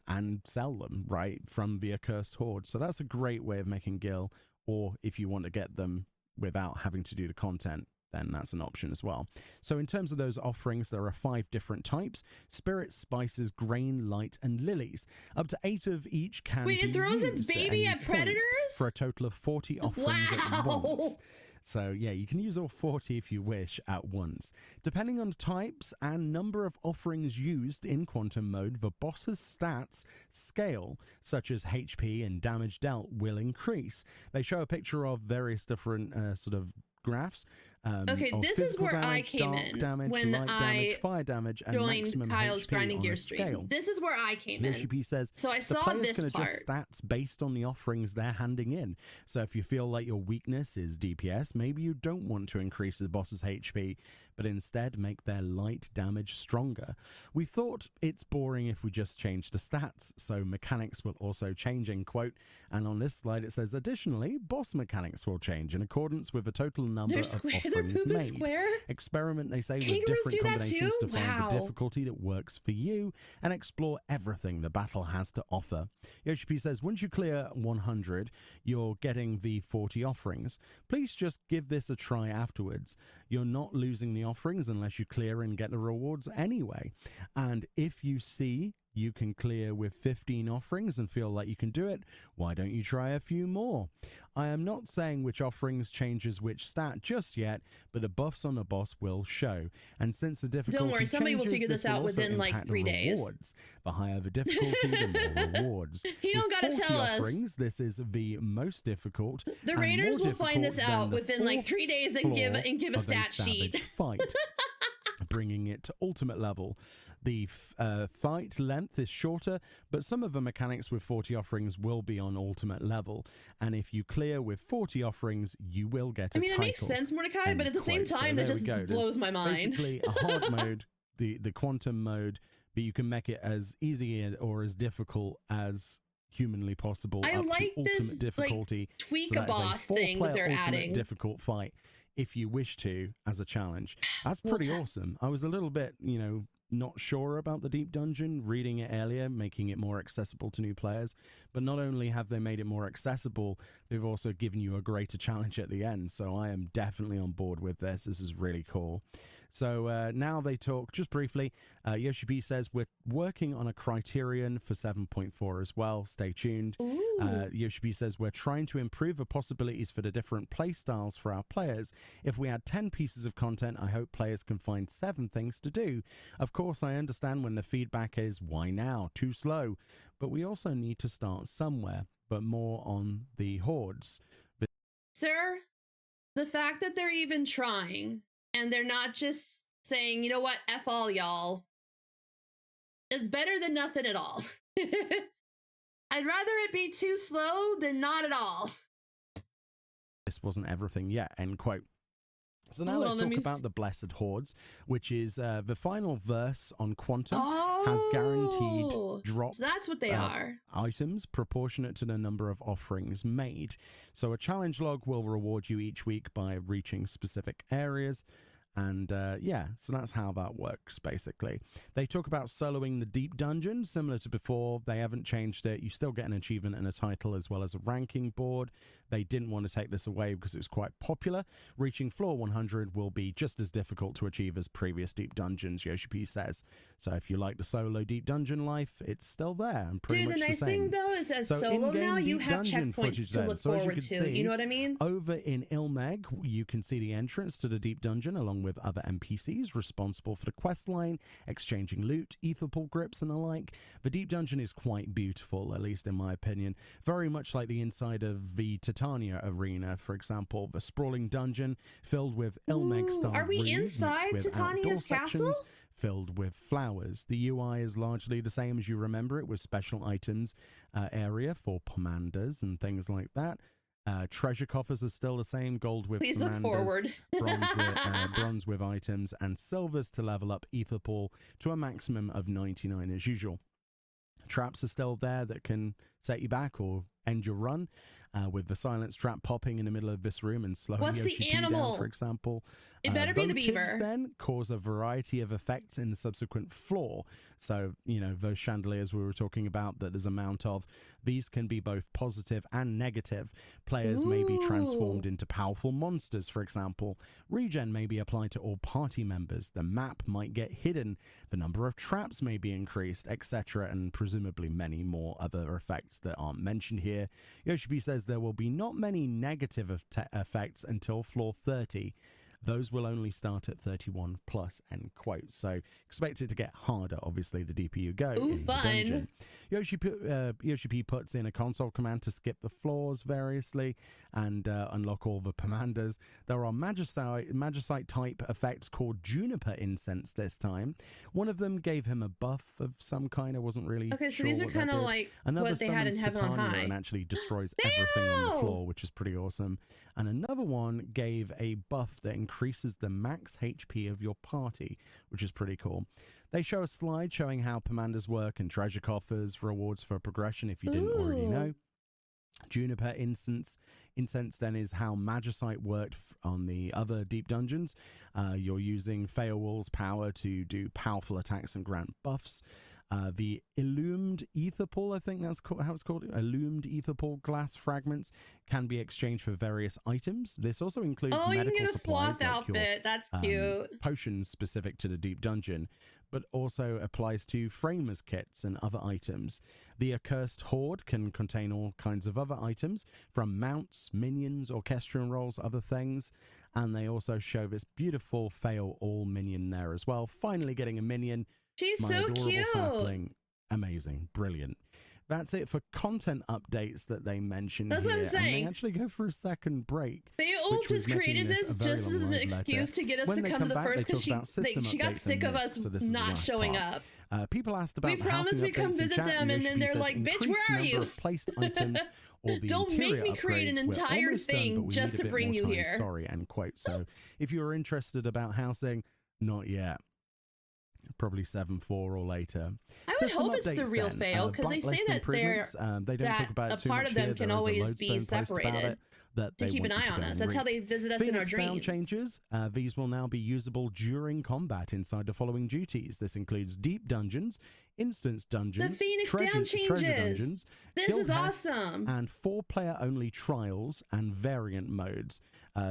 and sell them right from the accursed hoard. So that's a great way of making gil, or if you want to get them without having to do the content, then that's an option as well. So in terms of those offerings, there are 5 different types: spirit, spices, grain, light, and lilies. Up to 8 of each can be it throws its used baby at at predators? for a total of 40 offerings at once. So yeah, you can use all 40 if you wish at once. Depending on the types and number of offerings used in quantum mode, the boss's stats scale, such as HP and damage dealt, will increase. They show a picture of various different sort of graphs. Okay, this is where damage, I came dark in damage, when light I damage, fire damage, and joined maximum Kyle's HP grinding on gear a stream. scale. This is where I came in. Yoshi says, So I the saw players this can part. adjust stats based on the offerings they're handing in. So if you feel like your weakness is DPS, maybe you don't want to increase the boss's HP, but instead make their light damage stronger. We thought it's boring if we just change the stats, so mechanics will also change, end quote. And on this slide it says, additionally, boss mechanics will change in accordance with a total number of offerings made. Experiment, they say, with Kangaroos different do that combinations too? to find Wow. the difficulty that works for you, and explore everything the battle has to offer. Yoshi P says, once you clear 100, you're getting the 40 offerings. Please just give this a try afterwards. You're not losing the offerings unless you clear and get the rewards anyway. And if you see you can clear with 15 offerings and feel like you can do it, why don't you try a few more? I am not saying which offerings changes which stat just yet, but the buffs on the boss will show. And since the difficulty Don't worry, somebody will changes, figure this will out also within like impact 3 days. rewards. The higher the difficulty, the more rewards. You don't With gotta 40 tell us. offerings, this is the most difficult. The and raiders more will find this difficult out than the within like 3 days and give a of stat sheet. savage fight, bringing it to ultimate level. The fight length is shorter, but some of the mechanics with 40 offerings will be on ultimate level. And if you clear with 40 offerings, you will get a I mean, title. it makes sense, Mordecai, End but at the same quote. So time, that there we just go. There's blows my mind. Basically, a hard mode, the quantum mode, but you can make it as easy or as difficult as humanly possible. I up like to this, ultimate difficulty. tweak So a that is boss thing that 4-player they're ultimate adding. difficult fight, if you wish to, as a challenge. That's Well, pretty awesome. I was a little bit, not sure about the deep dungeon, reading it earlier, making it more accessible to new players. But not only have they made it more accessible, they've also given you a greater challenge at the end. So I am definitely on board with this. This is really cool. So now they talk just briefly. Yoshi P says we're working on a criterion for 7.4 as well. Stay tuned. Yoshi P says we're trying to improve the possibilities for the different play styles for our players. If we add 10 pieces of content, I hope players can find 7 things to do. Of course, I understand when the feedback is, why now? Too slow. But we also need to start somewhere, but more on the hordes. Sir, the fact that they're even trying and they're not just saying, you know what, F all y'all, is better than nothing at all. I'd rather it be too slow than not at all. This wasn't everything yet, end quote. So now Hold let's on, let talk me about the Blessed Hordes, which is the final verse on Quantum Oh, has guaranteed dropped so that's what they are. items proportionate to the number of offerings made. So a challenge log will reward you each week by reaching specific areas. And yeah, so that's how that works, basically. They talk about soloing the deep dungeon, similar to before. They haven't changed it. You still get an achievement and a title as well as a ranking board. They didn't want to take this away because it was quite popular. Reaching floor 100 will be just as difficult to achieve as previous deep dungeons, Yoshi P says. So if you like the solo deep dungeon life, it's still there and pretty Dude, much the nice the same. thing though is as So solo in-game now, you deep have dungeon checkpoints footage to then. look So as you forward can to. see, You know what I mean? Over in Ilmeg, you can see the entrance to the deep dungeon along along with other NPCs responsible for the quest line, exchanging loot, ether pool grips, and the like. The Deep Dungeon is quite beautiful, at least in my opinion, very much like the inside of the Titania arena, for example. The sprawling dungeon filled with Ilmeg-style are we rooms inside mixed with Titania's outdoor castle? sections filled with flowers. The UI is largely the same as you remember it, with special items area for commanders and things like that. Treasure coffers are still the same, gold with Please look commanders, forward. bronze with items, and silvers to level up ether pool to a maximum of 99 as usual. Traps are still there that can set you back or end your run, with the silence trap popping in the middle of this room and slowing What's Yoshi the P down, animal? for example. It better be the Votives beaver. then cause a variety of effects in the subsequent floor. So, you know, those chandeliers we were talking about that there's a amount of, these can be both positive and negative. Players may be transformed into powerful monsters, for example. Regen may be applied to all party members. The map might get hidden. The number of traps may be increased, etc. And presumably many more other effects that aren't mentioned here. Yoshi says there will be not many negative effects until floor 30. Those will only start at 31 plus, end quote. So expect it to get harder, obviously, the deeper you go in the dungeon. Yoshi P puts in a console command to skip the floors variously and unlock all the commanders. There are Magicite type effects called Juniper Incense this time. One of them gave him a buff of some kind. I wasn't really Okay, so sure these are what that kind of did. like Another what they had in summons Heaven on Titania High. and actually destroys everything on the floor, which is pretty awesome. And another one gave a buff that increases the max HP of your party, which is pretty cool. They show a slide showing how commanders work and treasure coffers, rewards for progression if you didn't already know. Juniper Incense then is how Magicite worked on the other deep dungeons. You're using Feowul's power to do powerful attacks and grant buffs. The illumined ether pool, I think that's how it's called. Illumined ether pool glass fragments can be exchanged for various items. This also includes Oh, you medical can get a supplies sloth like your outfit. That's cute. potions specific to the deep dungeon, but also applies to framers kits and other items. The accursed horde can contain all kinds of other items, from mounts, minions, orchestrion rolls, other things. And they also show this beautiful fail all minion there as well. Finally getting a minion. She's My so adorable cute. sapling. Amazing. Brilliant. That's it for content updates that they mention That's here. what I'm saying. And they actually go for a second break. They all which was just making created this this a very just long as an live excuse letter. to get us When to they come come to the back, first they because talk about system she got updates sick and of lists, us so this is the not last showing part. up. People asked about We the promised housing we'd come updates in visit chat, them, and Yoshi then they're says like, "Bitch, increased where are number you?" of placed items or the Don't make interior me create an upgrades. We're entire almost done, thing but we just need a to bit bring more you time. here. Sorry, end quote. So if you are interested about housing, not yet. Probably 7.4 or later. I would System hope it's the updates real then. fail because they say blacklist that they're improvements, they don't that talk about a it too part much of them here. can There is a always be lodestone post about separated it that to they keep an want you eye to on go us. and That's how read. they visit us in our Phoenix Down dreams. changes. These will now be usable during combat inside the following duties. This includes deep dungeons, instance dungeons, The Phoenix treasure Down changes. dungeons, This guild is hests, awesome. and 4-player only trials and variant modes.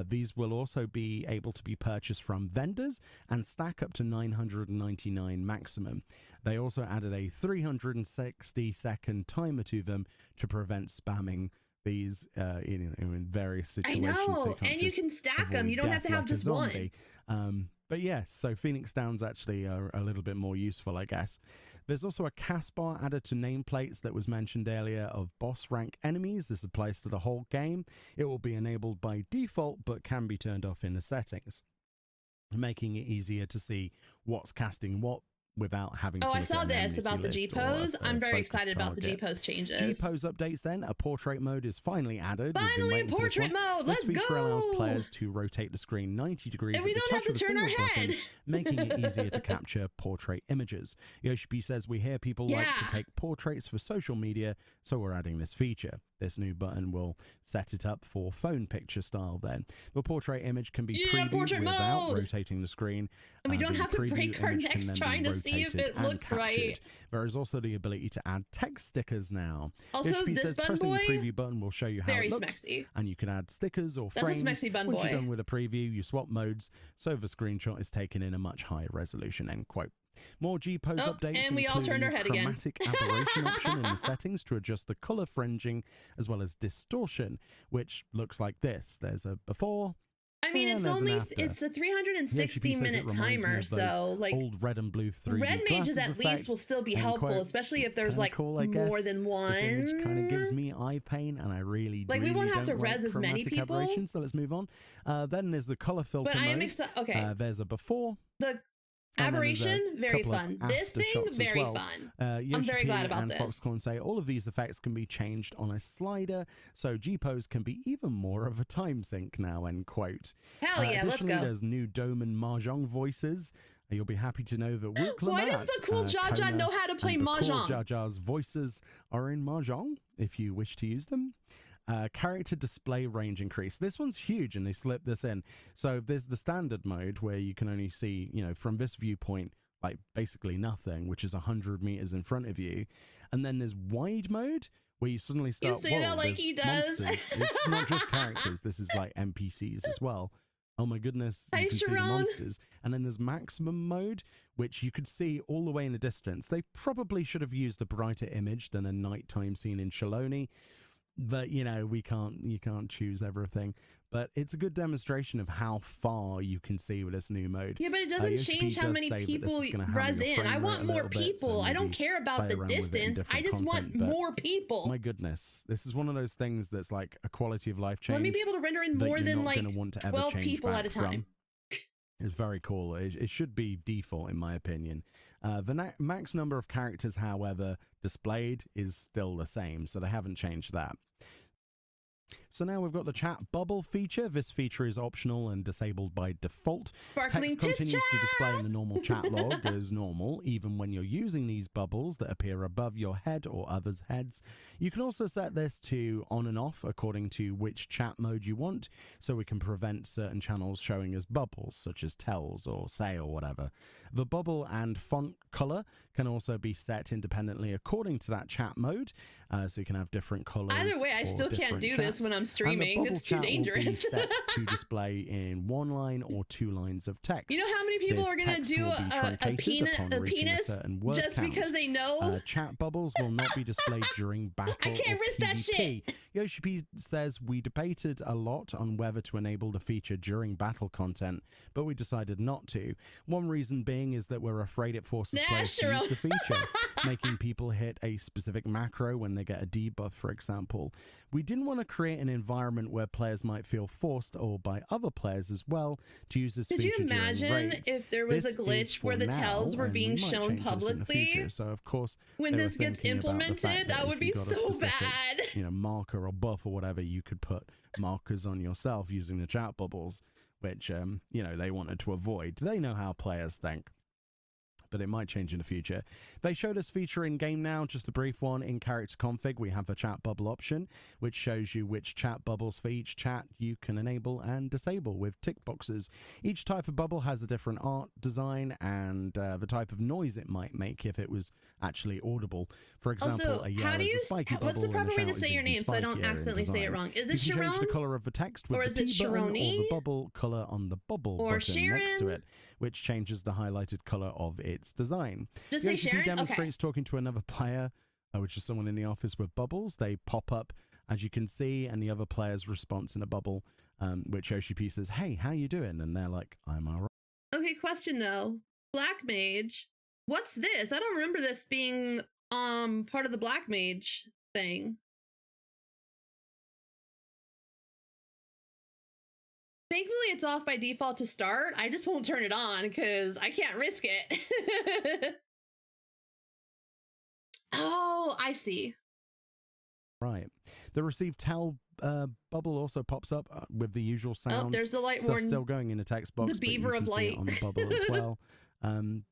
These will also be able to be purchased from vendors and stack up to 999 maximum. They also added a 360-second timer to them to prevent spamming these in various I situations. so know, can't and you just can stack them. avoid You don't have death to have like a just one. zombie. But yes, so Phoenix Downs actually are a little bit more useful, I guess. There's also a cast bar added to nameplates that was mentioned earlier of boss rank enemies. This applies to the whole game. It will be enabled by default, but can be turned off in the settings, making it easier to see what's casting what without having to Oh, I look saw at an this enmity about the list or G-pose. a I'm very focus excited about the target. G-pose changes. G-pose updates then. A portrait mode is finally added. We've been Finally, waiting for this portrait one. mode. This Let's feature allows go. players to rotate the screen 90 degrees And at we the don't touch have of to a turn our single button, head. making it easier to capture portrait images. Yoshi says we hear people like to Yeah. take portraits for social media, so we're adding this feature. This new button will set it up for phone picture style then. The portrait image can be Yeah, previewed portrait without mode. rotating the screen. And we don't the have to preview break our image can necks then be trying to see if rotated it and looks captured. right. There is also the ability to add text stickers now. Also, HP this says bun pressing boy, the preview button will show you how very it looks, smexy. and you can add stickers or That's a frames. smexy bun Once boy. you're done with a preview, you swap modes, so the screenshot is taken in a much higher resolution, end quote. More G-pose Oh, updates and we all include turned a our head again. chromatic aberration option in the settings to adjust the color fringing, as well as distortion, which looks like this. There's a before I mean, And it's there's an only after. it's a The 360 HGP says it minute reminds me timer, of those so like old red and blue 3D red mages glasses at least effect, will still be end helpful, quote. especially if It's there's kinda like cool, I more guess. than one. This image kind of gives me eye pain, and I really, Like, we really won't have to don't like res as many chromatic people. aberration, so let's move on. Then there's the color filter But I am mode. excited. Okay, There's a before. the And then there's a aberration, very couple of fun. This thing, aftershots as very well. fun. Yoshi I'm very P glad about and this. Foxcorn say all of these effects can be changed on a slider, so G-pose can be even more of a time sink now, end quote. Hell yeah, let's Additionally, go. there's new Dome and Mahjong voices. You'll be happy to know that Wook Why does Lamat, the cool Jaja Kona, know how to play and Bakul Mahjong? Jaja's voices are in Mahjong, if you wish to use them. Character display range increase. This one's huge, and they slipped this in. So there's the standard mode where you can only see, from this viewpoint, like basically nothing, which is 100 meters in front of you. And then there's wide mode where you suddenly start. You say that like there's he does. monsters. It's not just characters. This is like NPCs as well. Oh my goodness, Hi, you can see the Sharon. monsters. And then there's maximum mode, which you could see all the way in the distance. They probably should have used a brighter image than a nighttime scene in Shaloni. But you can't choose everything. But it's a good demonstration of how far you can see with this new mode. Yeah, but it doesn't Yoshi P change how does many say that this people is gonna hammer res your in. frame I rate want a more little bit, so people. I don't maybe care about play the around with it in distance. I different just want content, but more people. My goodness, this is one of those things that's like a quality of life change. Let me be able to render in that more you're than not like gonna want to ever 12 change people at a back from. time. It's very cool. It should be default, in my opinion. The max number of characters, however, displayed is still the same, so they haven't changed that. So now we've got the chat bubble feature. This feature is optional and disabled by default. Sparkling Text piss continues to display in chat! the normal chat log as normal, even when you're using these bubbles that appear above your head or others' heads. You can also set this to on and off according to which chat mode you want, so we can prevent certain channels showing as bubbles, such as tells or say or whatever. The bubble and font color can also be set independently according to that chat mode, so you can have different colors. Either way, I still can't do this when I'm streaming. It's too dangerous. Will be set to display in one line or 2 lines of text. You know how many people This are going to text do will be a truncated upon reaching penis certain word just count. because they know? Chat bubbles will not be displayed during battle I can't or risk that PvP. shit. Yoshi P says, we debated a lot on whether to enable the feature during battle content, but we decided not to. One reason being is that we're afraid it forces players to use the feature, making people hit a specific macro when they get a debuff, for example. We didn't want to create an environment where players might feel forced, or by other players as well, to use this Could feature you during imagine raids. if there was This a glitch is where for the now, tells were and being we might shown change this in the publicly? future. So of course, When they were this gets thinking about the fact implemented, that if would you be got a so specific, bad. Marker or buff or whatever, you could put markers on yourself using the chat bubbles, which they wanted to avoid. They know how players think, but it might change in the future. They showed us feature in game now, just a brief one. In character config, we have a chat bubble option, which shows you which chat bubbles for each chat you can enable and disable with tick boxes. Each type of bubble has a different art design and the type of noise it might make if it was actually audible. For example, Also, a yell how do is you? a spiky bubble. What's the proper way and a to shout say your is even name so I don't spikier in accidentally say it design. wrong? Is You it can change the Sharon? color of the text with Or the is it T button or Sharoni? the bubble color on the bubble Or button next to Sharon? it, which changes the highlighted color of its design. Just say Yoshi P Sharon? Okay. demonstrates talking to another player, which is someone in the office with bubbles. They pop up, as you can see, and the other player's response in a bubble, which Yoshi P says, "Hey, how you doing?" And they're like, "I'm all right." Okay, question though. Black Mage. What's this? I don't remember this being part of the Black Mage thing. Thankfully, it's off by default to start. I just won't turn it on because I can't risk it. Oh, I see. Right. The received tell bubble also pops up with the usual sound. Oh, there's the light Stuff's warden. still going in the text box. The beaver but you of can see it light. on the bubble as well.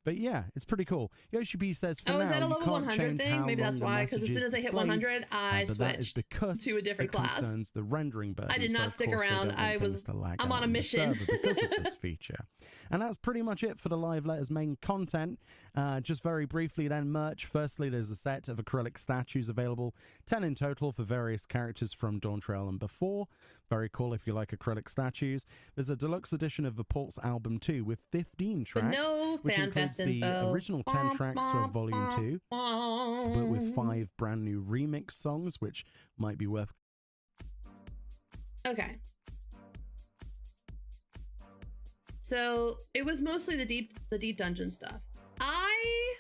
But yeah, it's pretty cool. Yoshi B says, for Oh, now, is that a you level can't 100 change thing? how Maybe that's long the why, because as message soon is as I hit displayed, 100, I but that is switched because to a different it class. concerns the rendering burden. I did so not of stick course they around. don't want I things was- to lag I'm out on a the mission. server because of this feature. And that's pretty much it for the Live Letters main content. Just very briefly then, merch. Firstly, there's a set of acrylic statues available, 10 in total for various characters from Dawn Trail and before. Very cool if you like acrylic statues. There's a deluxe edition of the Pulse album 2 with 15 tracks, But no which fan includes fest the info. original 10 tracks of Volume 2, but with 5 brand new remix songs, which might be worth. Okay. So it was mostly the deep dungeon stuff. Hi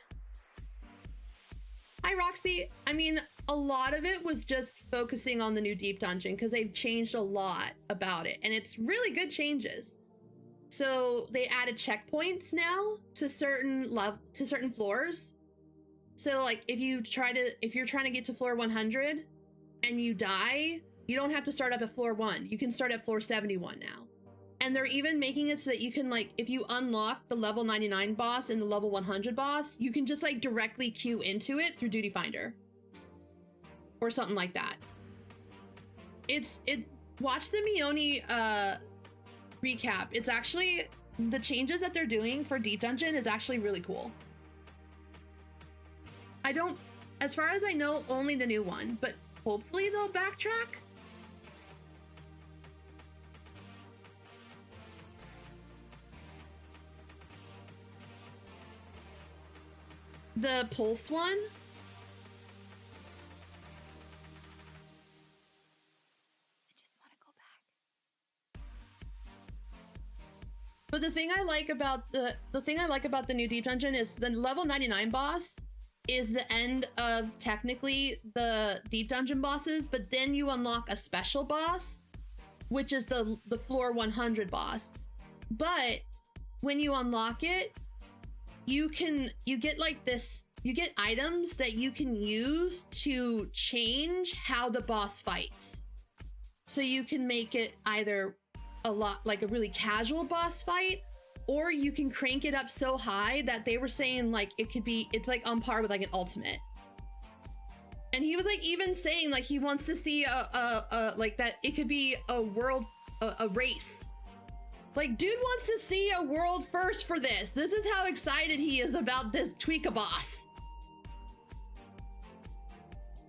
Roxy. I mean, a lot of it was just focusing on the new deep dungeon because they've changed a lot about it, and it's really good changes. So they added checkpoints now to certain floors. So like if you're trying to get to floor 100 and you die, you don't have to start up at floor 1. You can start at floor 71 now. And they're even making it so that you can, like, if you unlock the level 99 boss and the level 100 boss, you can just like directly queue into it through Duty Finder or something like that. Watch the Mione recap. It's actually, the changes that they're doing for Deep Dungeon is actually really cool. As far as I know, only the new one, but hopefully they'll backtrack. The Pulse one? I just want to go back. But the thing I like about the new Deep Dungeon is the level 99 boss is the end of technically the Deep Dungeon bosses, but then you unlock a special boss, which is the floor 100 boss. But when you unlock it, you get items that you can use to change how the boss fights. So you can make it either a lot like a really casual boss fight, or you can crank it up so high that they were saying like it's like on par with like an ultimate. And he was like even saying like he wants to see a like that it could be a race. Like, dude wants to see a world first for this. This is how excited he is about this Tweaka boss.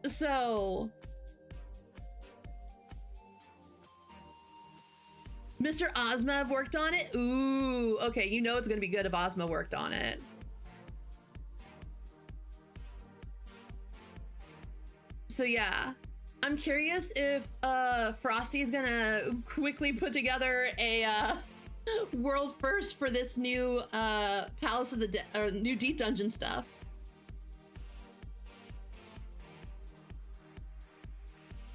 So, Mr. Ozma worked on it? Ooh, okay, you know it's gonna be good if Ozma worked on it. So yeah, I'm curious if Frosty's gonna quickly put together a world first for this new Palace of the or new Deep Dungeon stuff.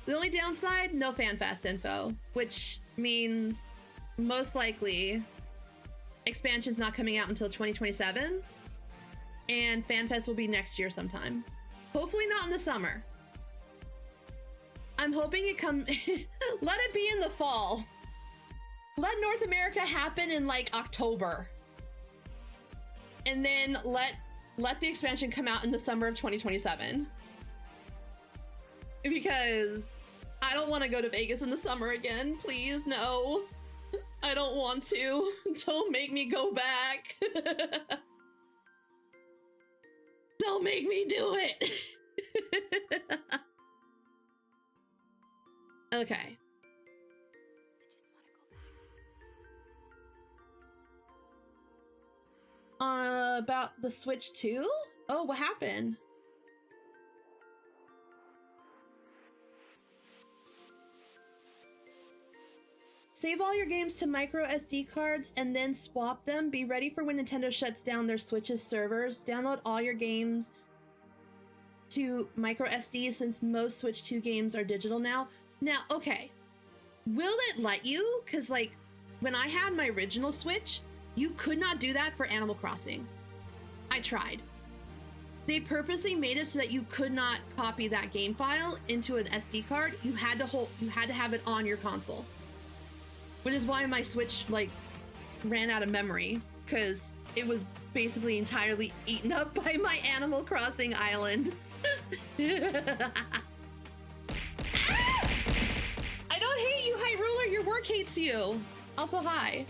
The only downside, no FanFast info, which means most likely expansion's not coming out until 2027, and FanFest will be next year sometime. Hopefully not in the summer. I'm hoping it let it be in the fall. Let North America happen in like October. And then let the expansion come out in the summer of 2027. Because I don't want to go to Vegas in the summer again. Please, no. I don't want to. Don't make me go back. Don't make me do it. Okay. About the Switch 2? Oh, what happened? Save all your games to micro SD cards and then swap them. Be ready for when Nintendo shuts down their Switch's servers. Download all your games to micro SD since most Switch 2 games are digital now. Now, okay. Will it let you? Because, like, when I had my original Switch, you could not do that for Animal Crossing. I tried. They purposely made it so that you could not copy that game file into an SD card. You had to have it on your console. Which is why my Switch, like, ran out of memory, because it was basically entirely eaten up by my Animal Crossing island. I don't hate you, High Ruler. Your work hates you. Also, hi.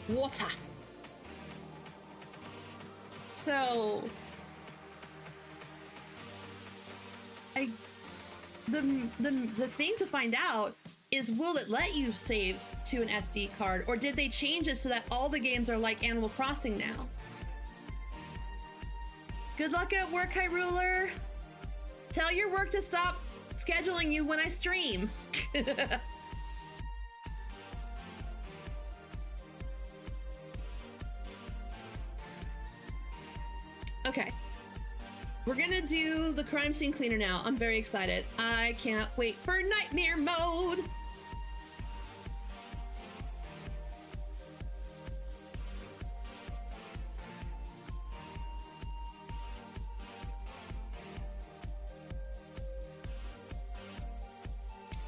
Water. So, the thing to find out is, will it let you save to an SD card, or did they change it so that all the games are like Animal Crossing now? Good luck at work, High Ruler. Tell your work to stop scheduling you when I stream. Okay. We're gonna do the crime scene cleaner now. I'm very excited. I can't wait for nightmare mode.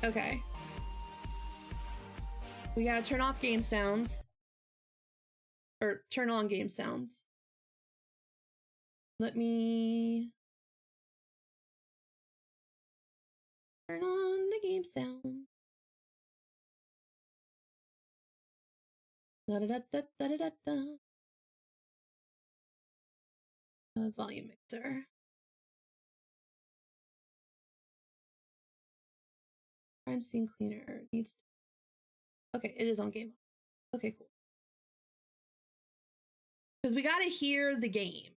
Okay. We gotta turn off game sounds. Or turn on game sounds. Let me turn on the game sound. Da da da da da da da. Volume mixer. Crime scene cleaner needs to... Okay, it is on game. Okay, cool. Because we gotta hear the game.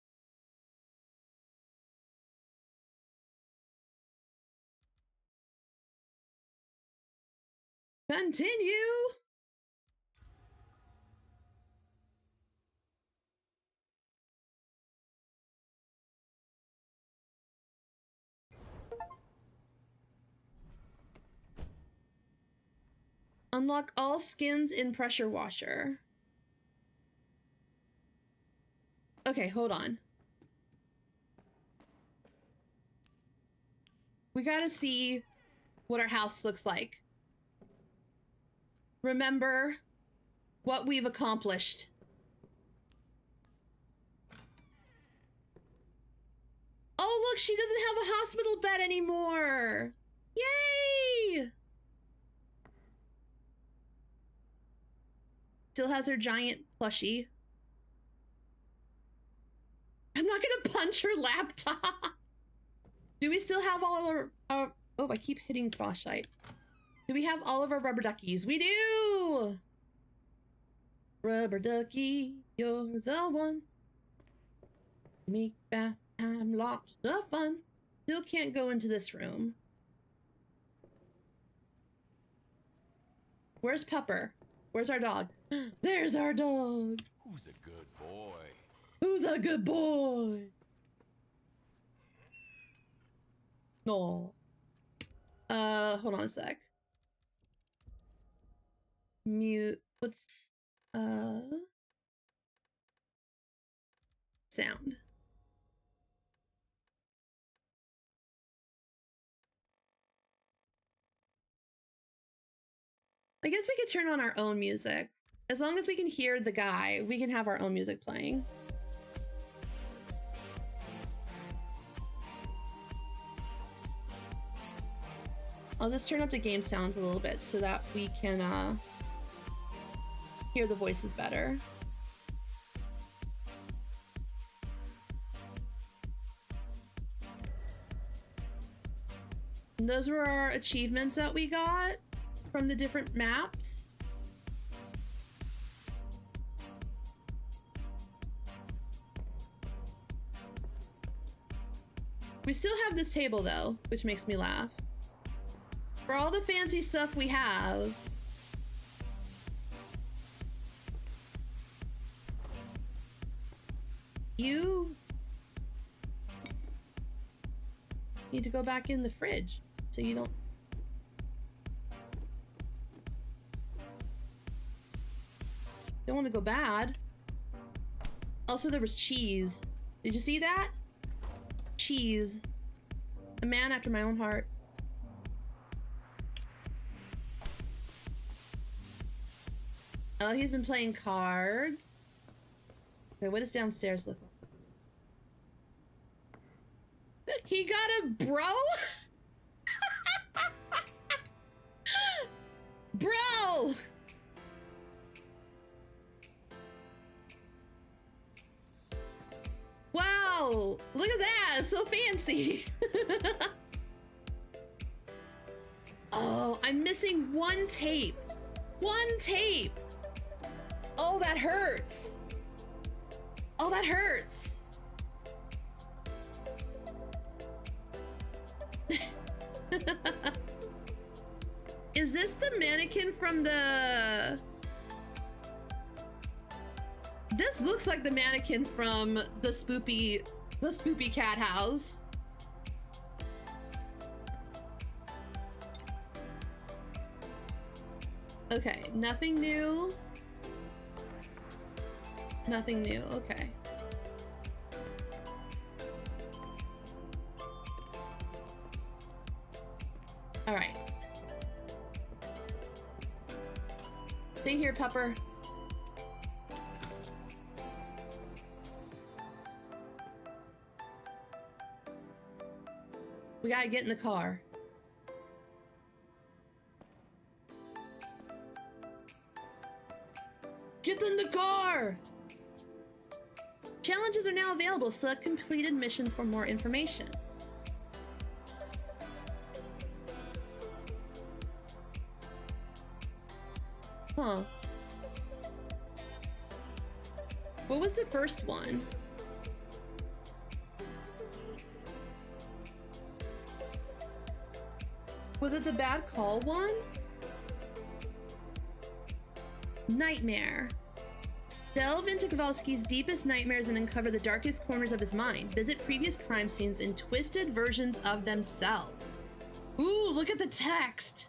Continue. Unlock all skins in pressure washer. Okay, hold on. We gotta see what our house looks like. Remember what we've accomplished. Oh, look, she doesn't have a hospital bed anymore. Yay! Still has her giant plushie. I'm not gonna punch her laptop. Do we still have all our... oh, I keep hitting flashlight. Do we have all of our rubber duckies? We do! Rubber ducky, you're the one. Make bath time lots of fun. Still can't go into this room. Where's Pepper? Where's our dog? There's our dog. Who's a good boy? Who's a good boy? No. Hold on a sec. Mute. What's sound? I guess we could turn on our own music. As long as we can hear the guy, we can have our own music playing. I'll just turn up the game sounds a little bit so that we can hear the voices better. And those were our achievements that we got from the different maps. We still have this table though, which makes me laugh. For all the fancy stuff we have, you need to go back in the fridge so you don't want to go bad. Also, there was cheese. Did you see that? Cheese. A man after my own heart. Oh, he's been playing cards. Okay, what does downstairs look like? He got a bro? Bro! Wow, look at that, so fancy. Oh, I'm missing one tape. One tape. Oh, that hurts. Oh, that hurts. Is this the mannequin from the... This looks like the mannequin from the Spoopy The spoopy cat house. Okay, nothing new. Nothing new, okay. All right. Stay here, pupper. We gotta get in the car. Get in the car! Challenges are now available. Select completed mission for more information. Huh. What was the first one? Was it the bad call one? Nightmare. Delve into Kowalski's deepest nightmares and uncover the darkest corners of his mind. Visit previous crime scenes in twisted versions of themselves. Ooh, look at the text.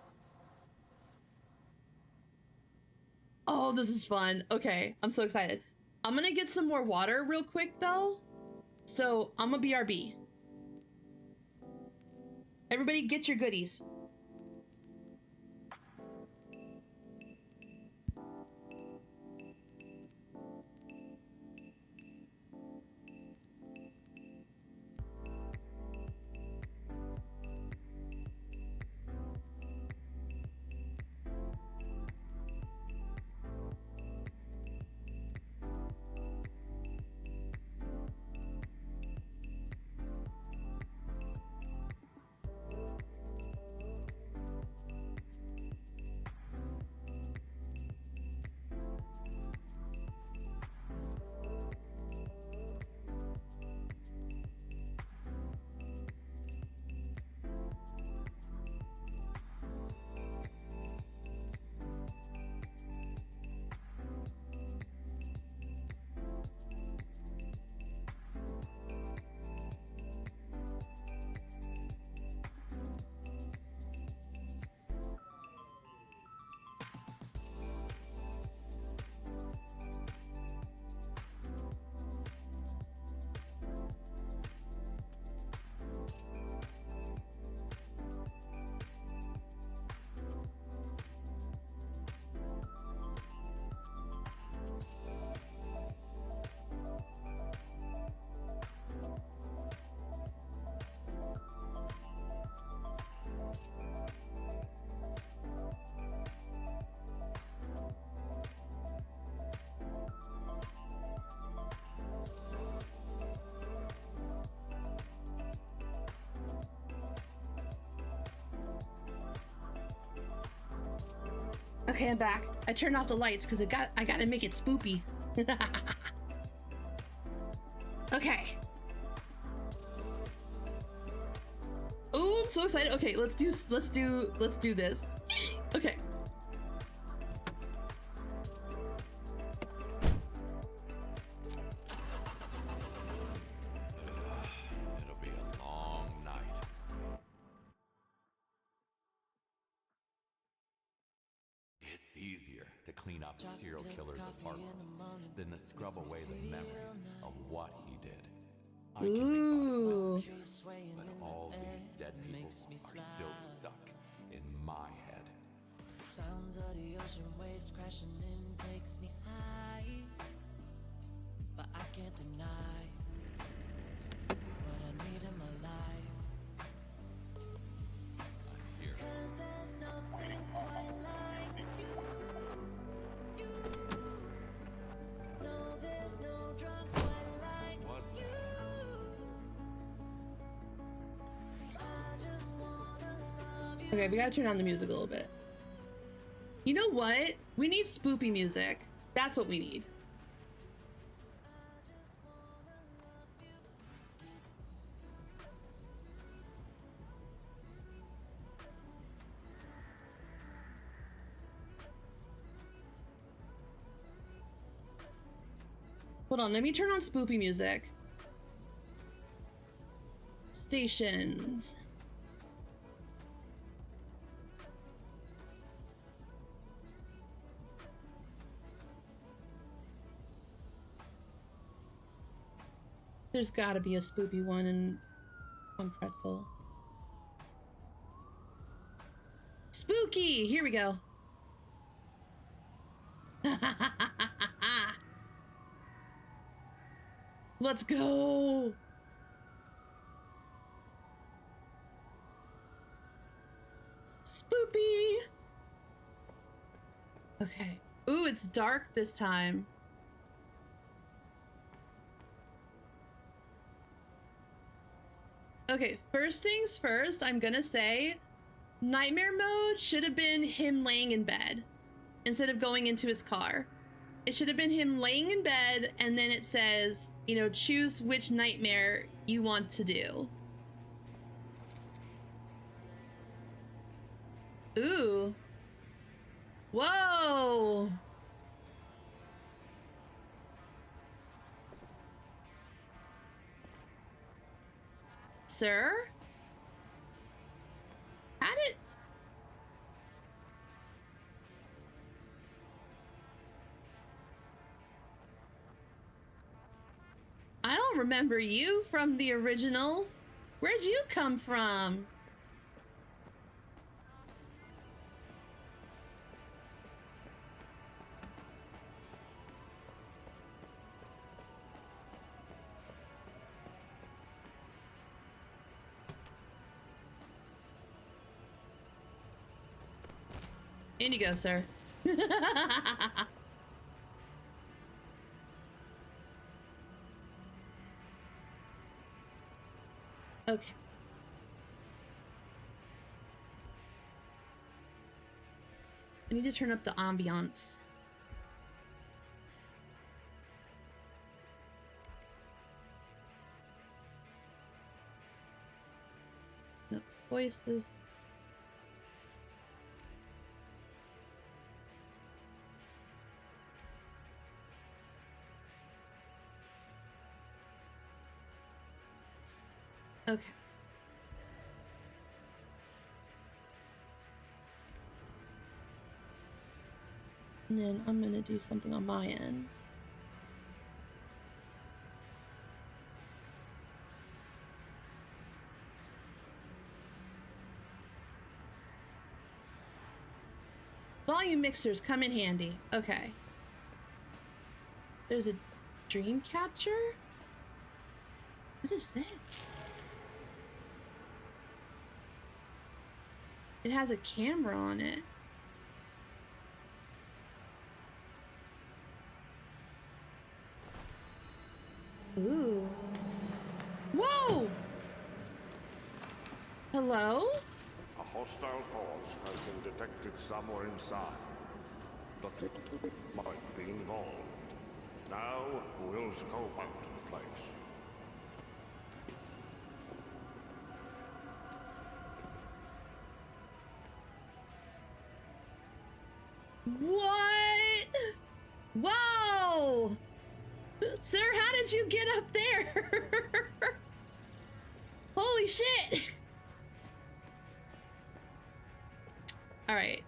Oh, this is fun. Okay, I'm so excited. I'm gonna get some more water real quick though. So I'm a BRB. Everybody get your goodies. Okay, I'm back. I turned off the lights because I gotta make it spoopy. Okay. Ooh, I'm so excited. Okay, let's do this. Okay. It'll be a long night. It's easier to clean up a serial killer's apartment than to scrub away the memories of what he did. I can Ooh. make my decisions, but all these dead people are still stuck in my head. Sounds of the ocean waves crashing in takes me high, but I can't deny what I need in my life. I'm here. 'Cause there's nothing quite like you. No, there's no drug quite like Was you. I just wanna love you. Okay, we gotta turn on the music a little bit. You know what? We need spoopy music. That's what we need. Hold on, let me turn on spoopy music. stations. There's gotta be a spoopy one on Pretzel. Spooky! Here we go. Let's go! Spoopy! Okay. Ooh, it's dark this time. Okay, first things first, I'm gonna say nightmare mode should have been him laying in bed instead of going into his car. It should have been him laying in bed, and then it says, you know, choose which nightmare you want to do. Ooh. Whoa. Sir? How did... I don't remember you from the original. Where'd you come from? In you go, sir. Okay. I need to turn up the ambiance. No voices. Okay. And then I'm gonna do something on my end. Volume mixers come in handy. Okay. There's a dream catcher? What is that? It has a camera on it. Ooh. Whoa! Hello? A hostile force has been detected somewhere inside. The might be involved. Now we'll scope out the place. What? Whoa! Sir, how did you get up there? Holy shit! All right.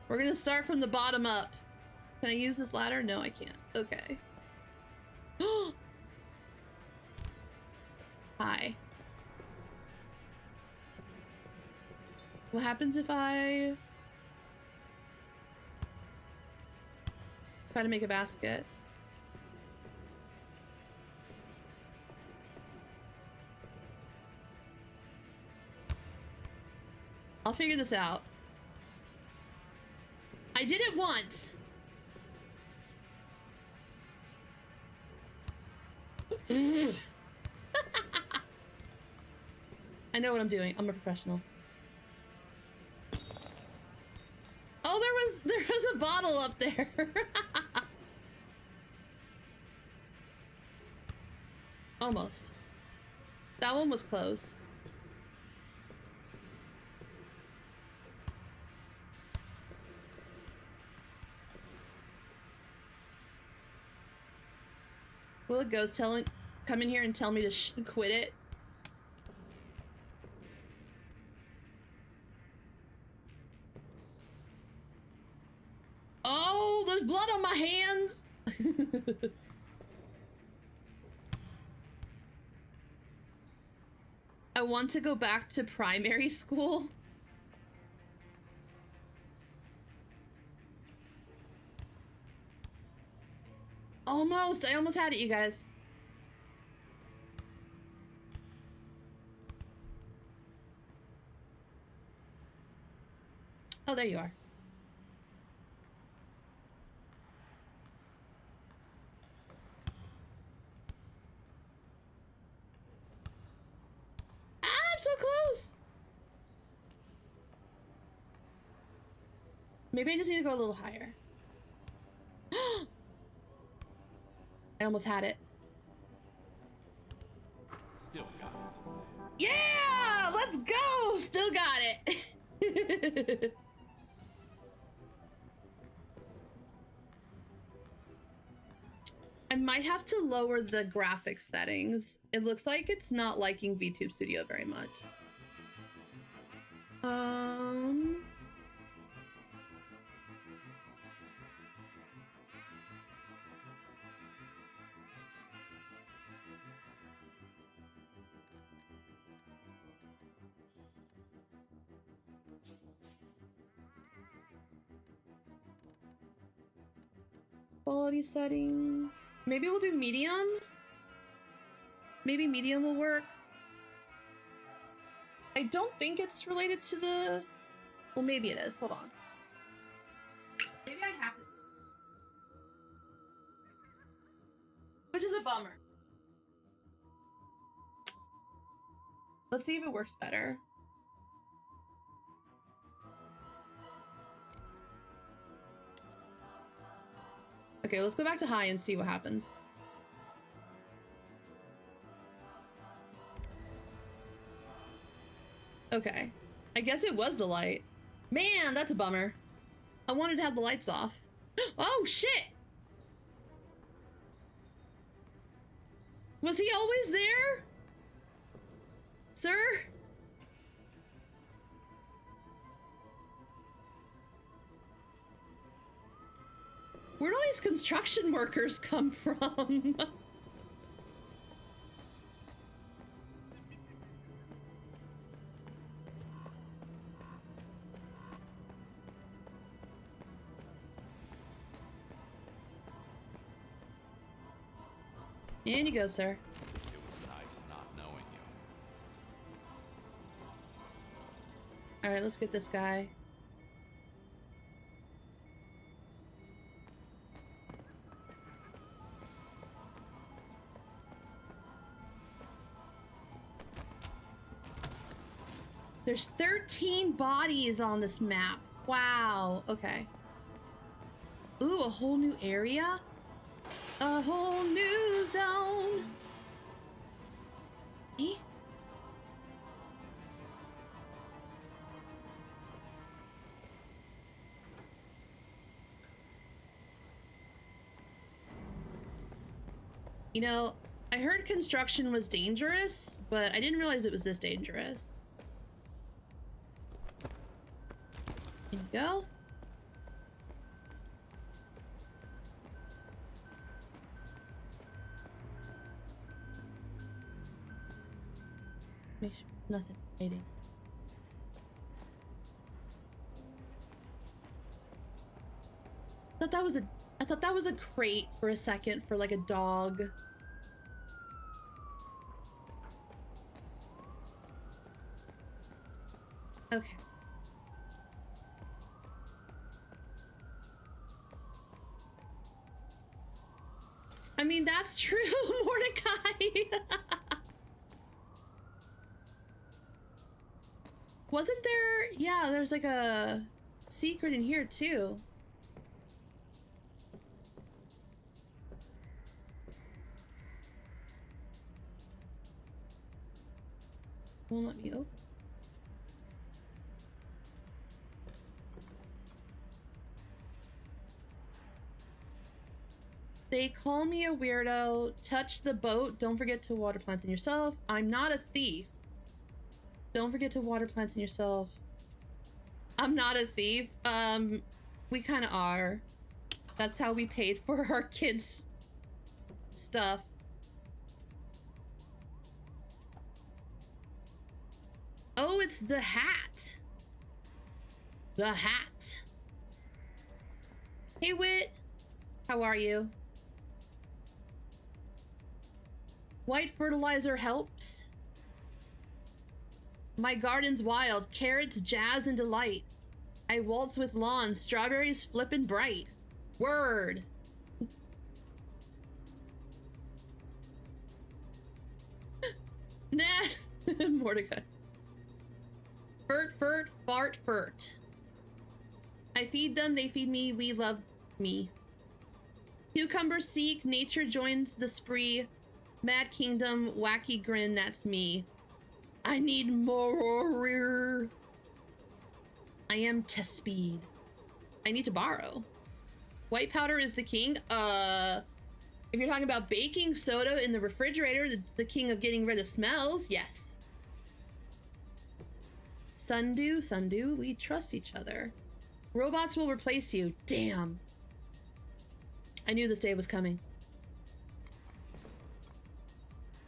We're gonna start from the bottom up. Can I use this ladder? No, I can't. Okay. Hi. What happens if I try to make a basket? I'll figure this out. I did it once. I know what I'm doing. I'm a professional. Oh, there was a bottle up there. Almost. That one was close. Will a ghost come in here and tell me to quit it? Oh, there's blood on my hands. I want to go back to primary school. Almost. I almost had it, you guys. Oh, there you are. Ah, I'm so close. Maybe I just need to go a little higher. I almost had it. Still got it. Yeah! Let's go! Still got it. I might have to lower the graphics settings. It looks like it's not liking VTube Studio very much. Quality setting. Maybe we'll do medium. Maybe medium will work. I don't think it's related to the... Well, maybe it is. Hold on. Maybe I have to. Which is a bummer. Let's see if it works better. Okay, let's go back to high and see what happens. Okay. I guess it was the light. Man, that's a bummer. I wanted to have the lights off. Oh, shit! Was he always there? Sir? Where do all these construction workers come from? In you go, sir. It was nice not knowing you. All right, let's get this guy. There's 13 bodies on this map. Wow. Okay. Ooh, a whole new area? A whole new zone. Eh? You know, I heard construction was dangerous, but I didn't realize it was this dangerous. Here you go. Make sure nothing waiting. I thought that was a crate for a second for like a dog. Okay. I mean, that's true, Mordecai. Wasn't there? Yeah, there's like a secret in here too. Won't let me open. They call me a weirdo. Touch the boat. Don't forget to water plants in yourself. I'm not a thief. Don't forget to water plants in yourself. I'm not a thief. We kind of are. That's how we paid for our kids' stuff. Oh, it's the hat. The hat. Hey, Wit. How are you? White fertilizer helps. My garden's wild. Carrots, jazz, and delight. I waltz with lawns. Strawberries flippin' bright. Word. Nah. Mordecai. Furt, fart, furt. I feed them, they feed me, we love me. Cucumber seek, nature joins the spree. Mad kingdom, wacky grin, that's me. I need more. I am to speed. I need to borrow. White powder is the king. If you're talking about baking soda in the refrigerator, it's the king of getting rid of smells. Yes. Sundew, we trust each other. Robots will replace you. Damn. I knew this day was coming.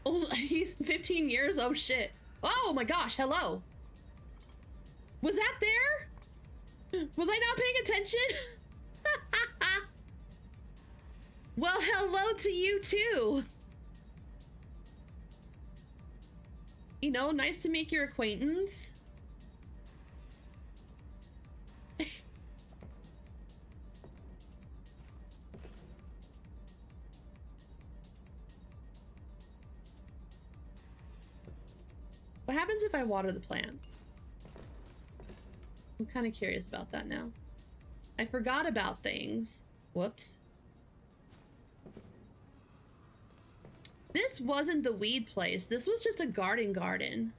Oh, he's 15 years? Oh shit. Oh my gosh, hello. Was that there? Was I not paying attention? Well, hello to you too. You know, nice to make your acquaintance. What happens if I water the plants? I'm kind of curious about that now. I forgot about things. Whoops. This wasn't the weed place. This was just a garden.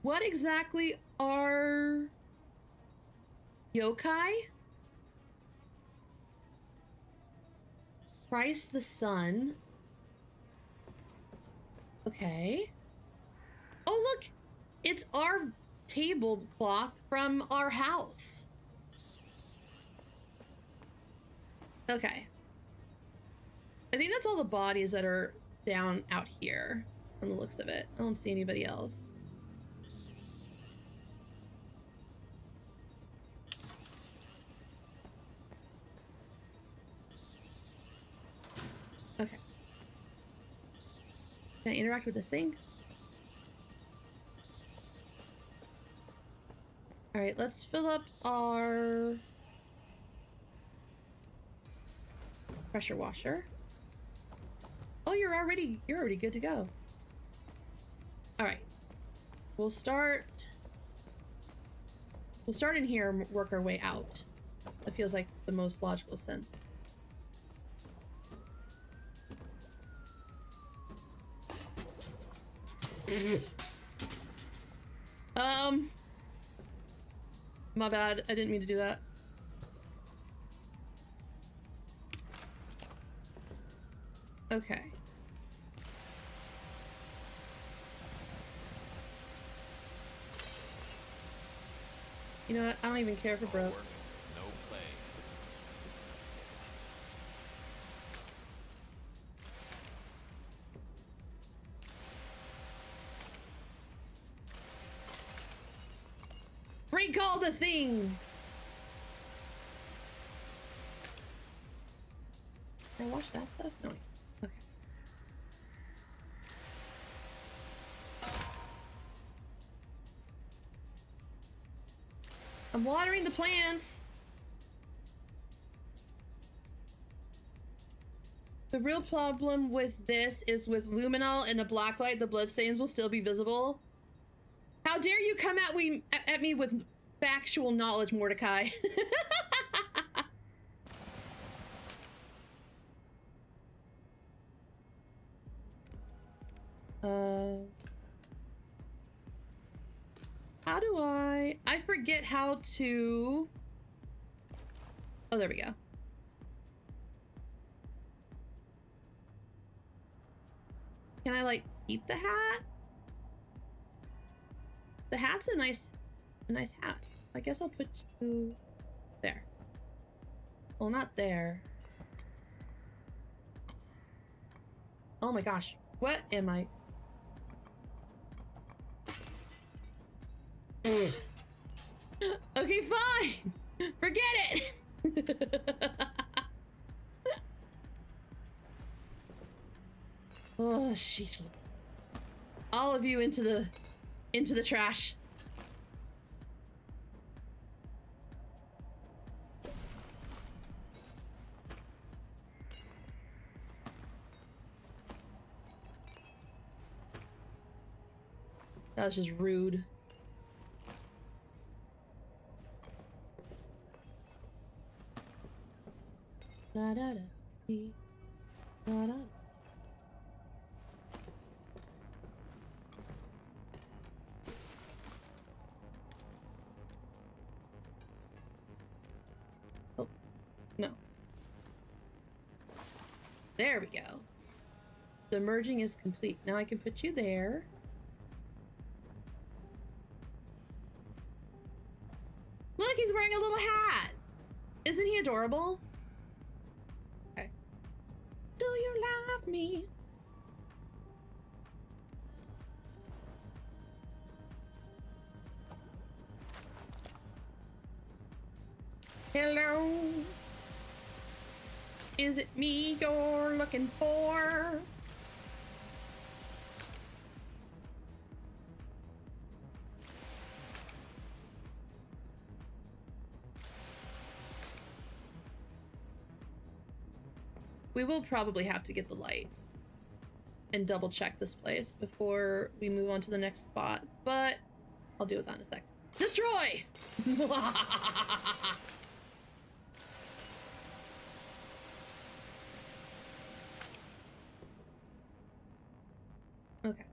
What exactly are yokai? Christ the Sun. Okay. Oh, look! It's our tablecloth from our house. Okay. I think that's all the bodies that are down out here from the looks of it. I don't see anybody else. Okay. Can I interact with this thing? All right, let's fill up our pressure washer. Oh, you're already good to go. All right. We'll start in here and work our way out. That feels like the most logical sense. My bad. I didn't mean to do that. Okay. You know what? I don't even care if it broke. No play. Break all the things! Can I wash that stuff? No. Okay. I'm watering the plants. The real problem with this is with luminol and a black light, the bloodstains will still be visible. How dare you come at me with factual knowledge, Mordecai? How do I forget how to... Oh, there we go. Can I like keep the hat? The hat's a nice hat. I guess I'll put you there. Well, not there. Oh my gosh. What am I? Okay, fine. Forget it. Oh, sheesh. All of you into the trash. That was just rude. Da da da dee, da da. Oh, no. There we go. The merging is complete. Now I can put you there. Look, he's wearing a little hat. Isn't he adorable? Okay. Do you love me? Hello? Is it me you're looking for? We will probably have to get the light and double check this place before we move on to the next spot, but I'll deal with that in a sec. Destroy! Okay.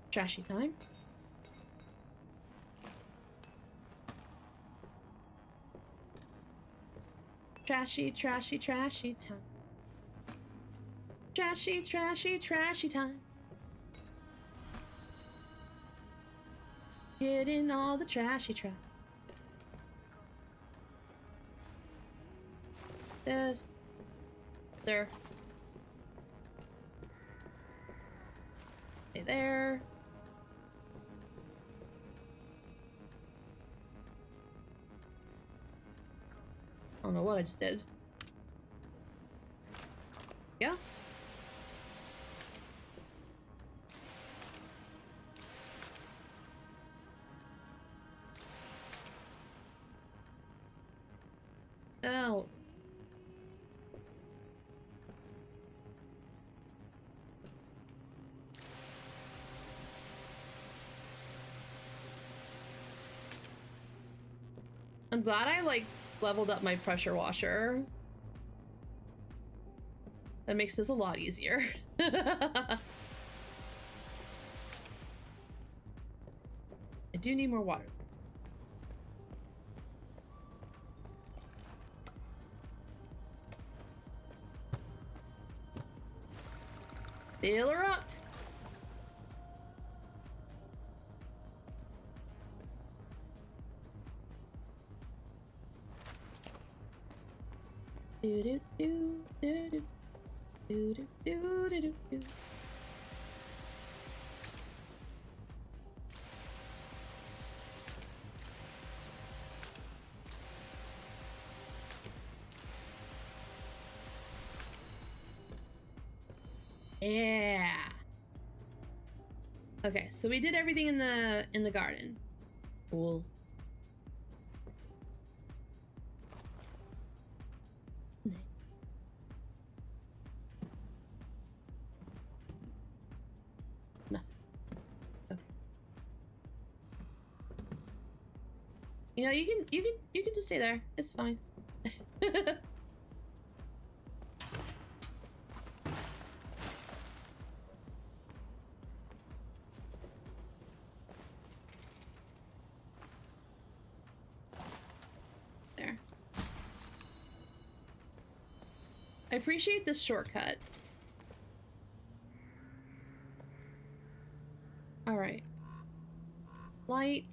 Trashy time. Trashy, trashy, trashy time. Trashy, trashy, trashy time. Get in all the trashy trash. This. There. Stay there. I don't know what I just did. Yeah. Oh. I'm glad I like leveled up my pressure washer. That makes this a lot easier. I do need more water. Fill her up. Do do do do do do do do do do. Yeah. Okay, so we did everything in the garden. Cool. Nothing. Okay. You know, you can just stay there. It's fine. There. I appreciate this shortcut. All right. Light.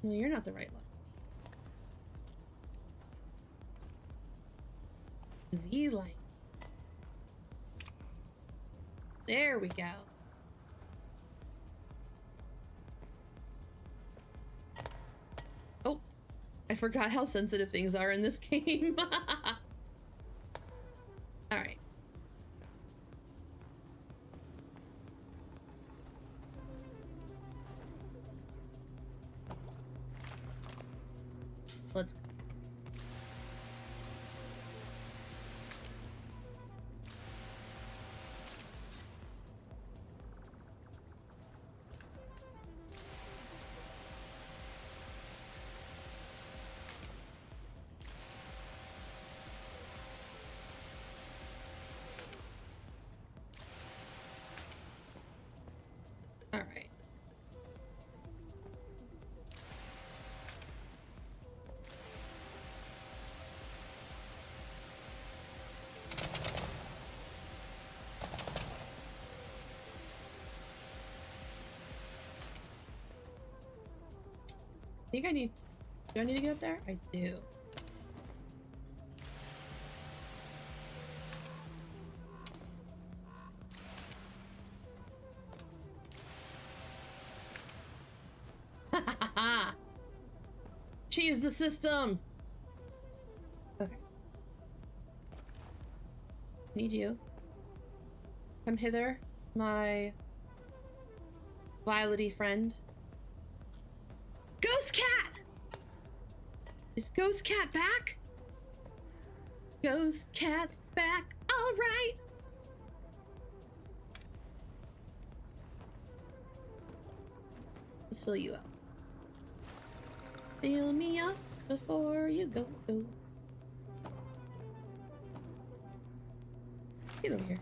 No, you're not the right light. V light. There we go. Oh, I forgot how sensitive things are in this game. All right. Let's go. All right. I think I need... Do I need to get up there? I do. Cheese the system! Okay. Need you. Come hither, my violety friend. Ghost Cat! Is Ghost Cat back? Ghost Cat's back. All right. Let's fill you up. Fill me up before you go. Get over here.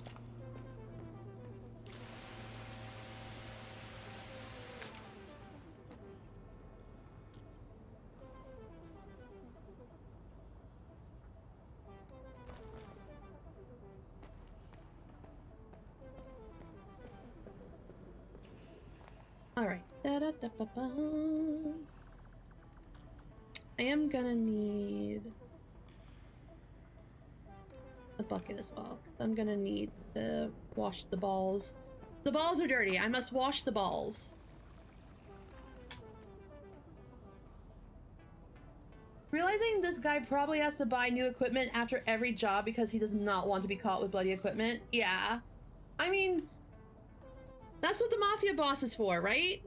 All right. Da-da-da-ba-ba. I am gonna need a bucket as well. I'm gonna need to wash the balls. The balls are dirty. I must wash the balls. Realizing this guy probably has to buy new equipment after every job because he does not want to be caught with bloody equipment. Yeah. I mean, that's what the mafia boss is for, right?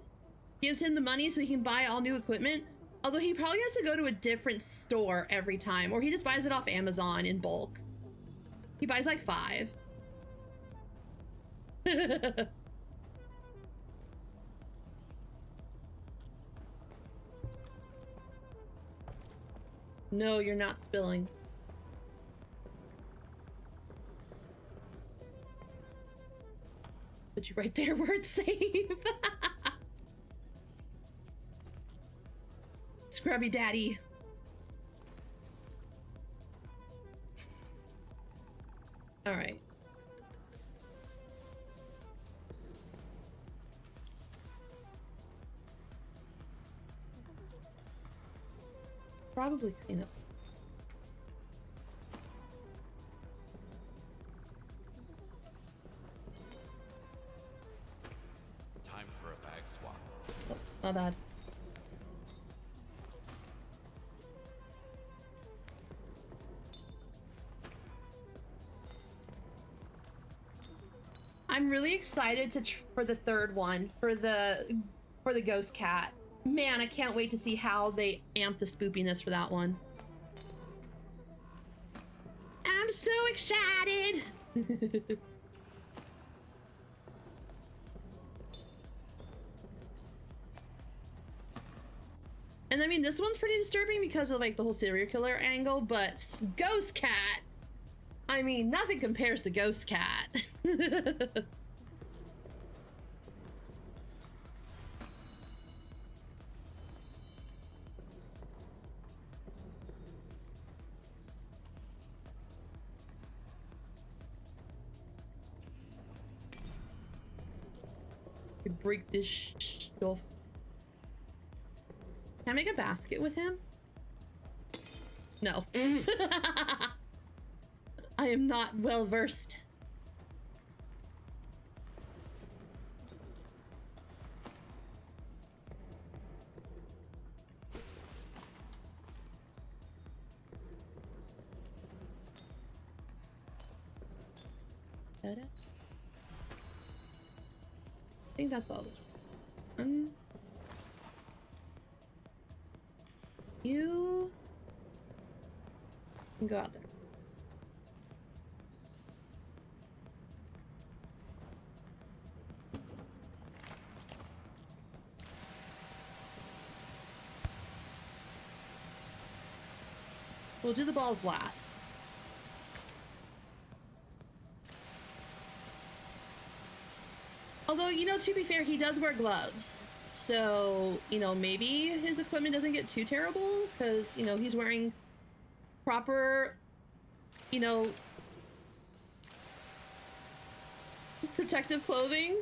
Gives him the money so he can buy all new equipment. Although he probably has to go to a different store every time, or he just buys it off Amazon in bulk. He buys like 5. No, you're not spilling. Put you right there where it's safe. Scrubby daddy. All right. Probably clean up. Time for a bag swap. Oh, my bad. I'm really excited for the third one, for the ghost cat. Man, I can't wait to see how they amp the spoopiness for that one. I'm so excited. And I mean, this one's pretty disturbing because of like the whole serial killer angle, but ghost cat, I mean, nothing compares to ghost cat. break this stuff. Can I make a basket with him? No. I am not well versed. I think that's all. You can go out there. We'll do the balls last. Although, you know, to be fair, he does wear gloves. So, you know, maybe his equipment doesn't get too terrible because, you know, he's wearing proper, you know, protective clothing.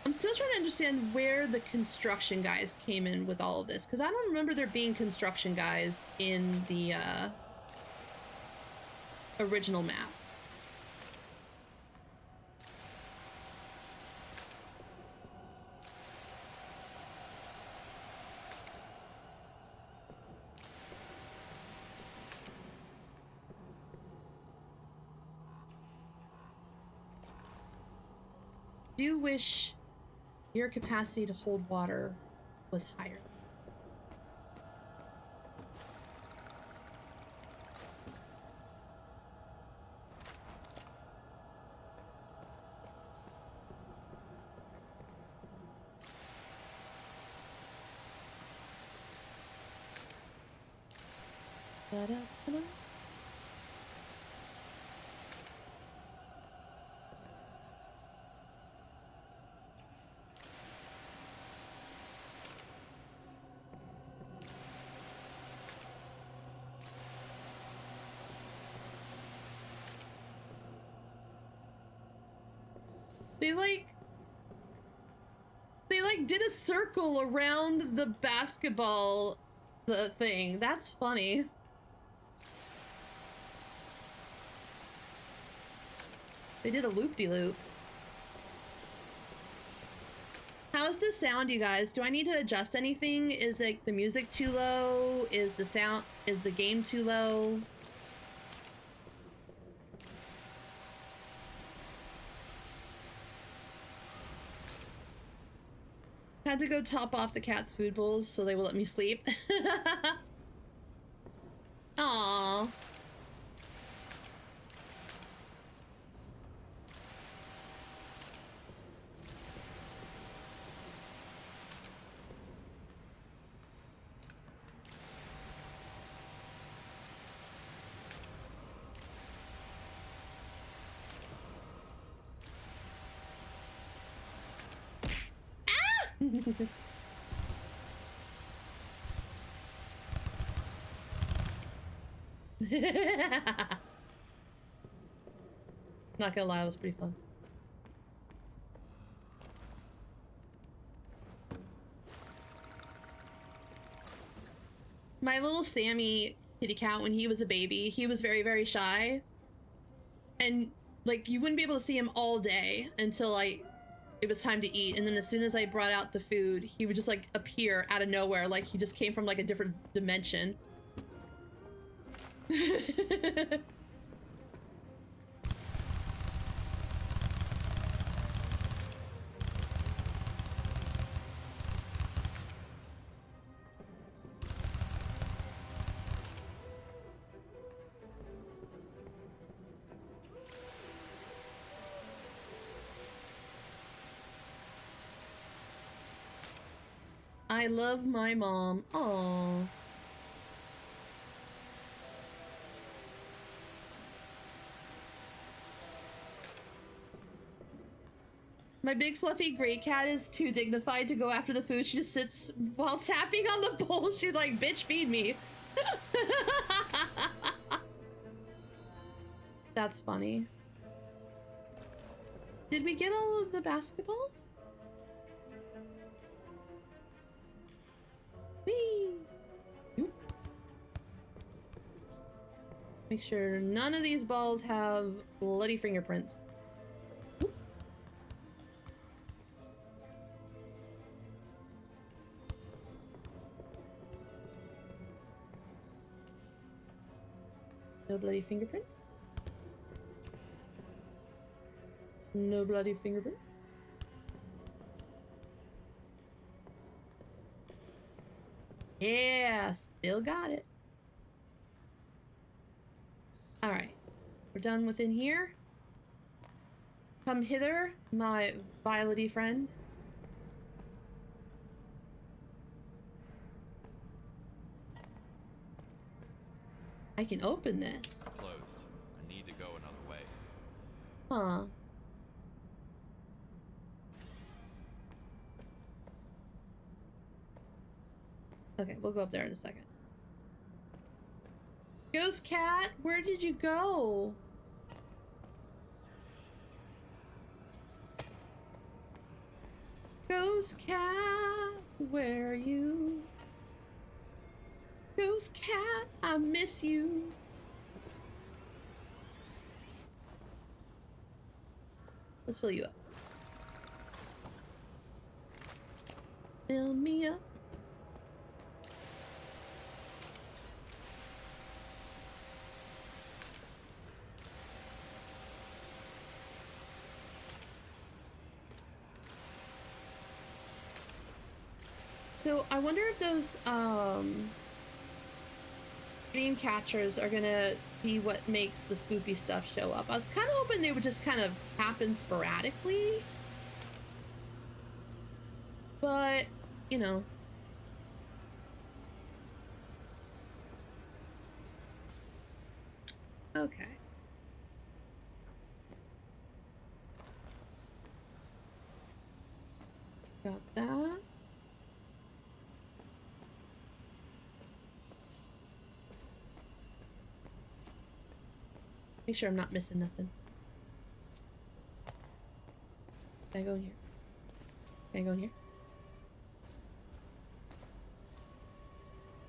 I'm still trying to understand where the construction guys came in with all of this, because I don't remember there being construction guys in the original map. Do wish your capacity to hold water was higher. Da-da-da-da. They like did a circle around the basketball thing. That's funny. They did a loop-de-loop. How's the sound, you guys? Do I need to adjust anything? Is like the music too low? Is the game too low? Had to go top off the cat's food bowls so they will let me sleep. Aww. Not gonna lie, it was pretty fun. My little Sammy kitty cat, when he was a baby, he was very, very shy. And like you wouldn't be able to see him all day until it was time to eat, and then as soon as I brought out the food, he would just like appear out of nowhere, like he just came from like a different dimension. I love my mom. Aww. My big fluffy gray cat is too dignified to go after the food. She just sits while tapping on the bowl. She's like, bitch, feed me. That's funny. Did we get all of the basketballs? Whee! Oop. Make sure none of these balls have bloody fingerprints. Oop. No bloody fingerprints? No bloody fingerprints? Yeah, still got it. All right, we're done within here. Come hither, my violety friend. I can open this. Closed. I need to go another way. Huh. Okay, we'll go up there in a second. Ghost cat, where did you go? Ghost cat, where are you? Ghost cat, I miss you. Let's fill you up. Fill me up. So I wonder if those dream catchers are gonna be what makes the spoopy stuff show up. I was kind of hoping they would just kind of happen sporadically, but you know. Okay. Got that. Make sure I'm not missing nothing. Can I go in here? Can I go in here?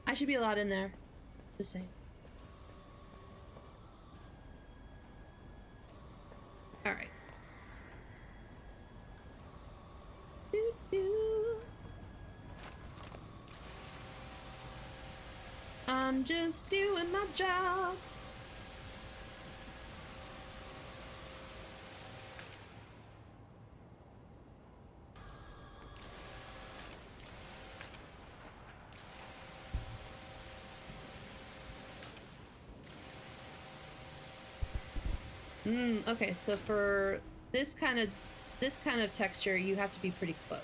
I should be allowed in there. Just saying. Alright. I'm just doing my job. Okay, so for this kind of texture, you have to be pretty close.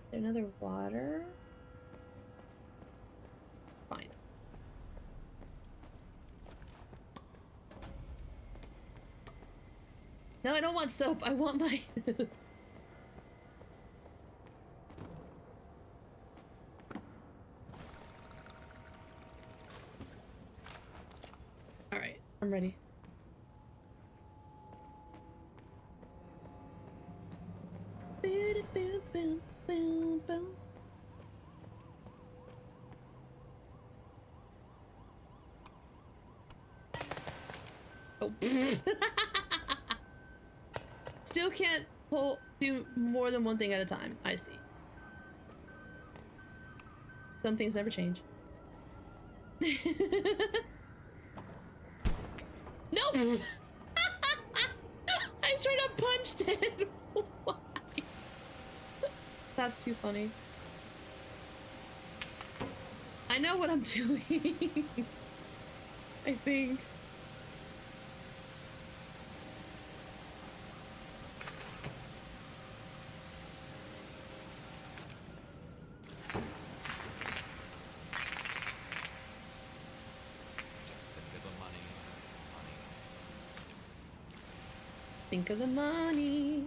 Is there another water? Fine. No, I don't want soap. I want my... Alright, I'm ready. Oh. Still can't do more than one thing at a time. I see. Some things never change. Nope! I straight up punched it! Why? That's too funny. I know what I'm doing. I think. Think of the money.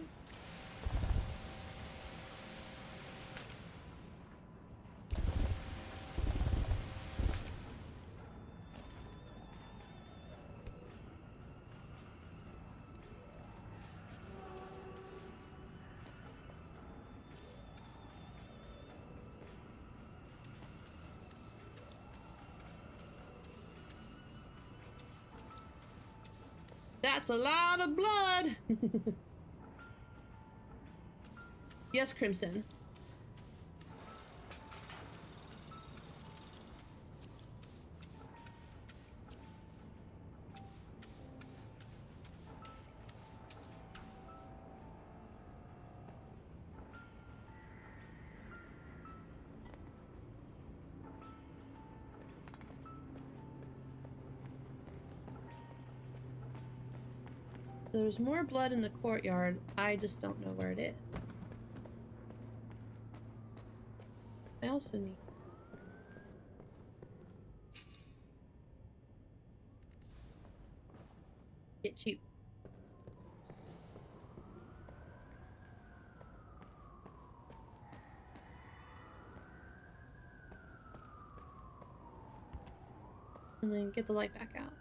That's a lot of blood. Yes, Crimson. There's more blood in the courtyard. I just don't know where it is. I also need... Get you. And then get the light back out.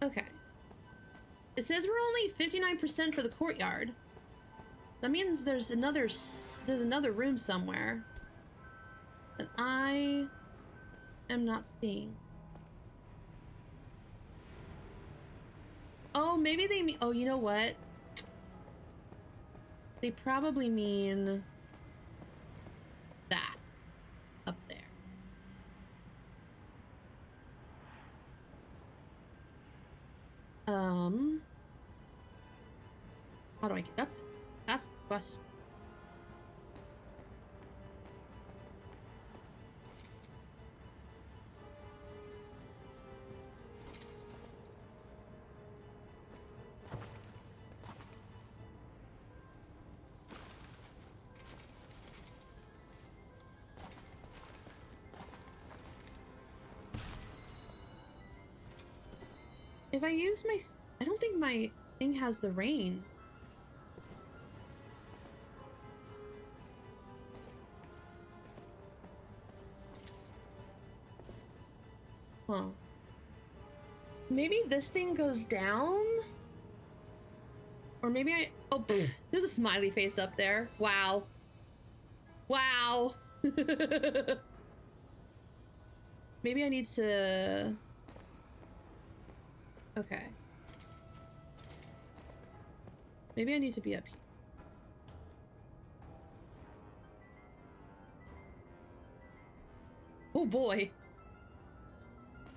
Okay. It says we're only 59% for the courtyard. That means there's another room somewhere that I am not seeing. Oh, maybe they mean... Oh, you know what? They probably mean that up there. How do I get up? That's the question. If I use my... I don't think my thing has the rain. Huh. Maybe this thing goes down? Or maybe I... Oh, there's a smiley face up there. Wow. Wow. Maybe I need to... Okay. Maybe I need to be up here. Oh boy.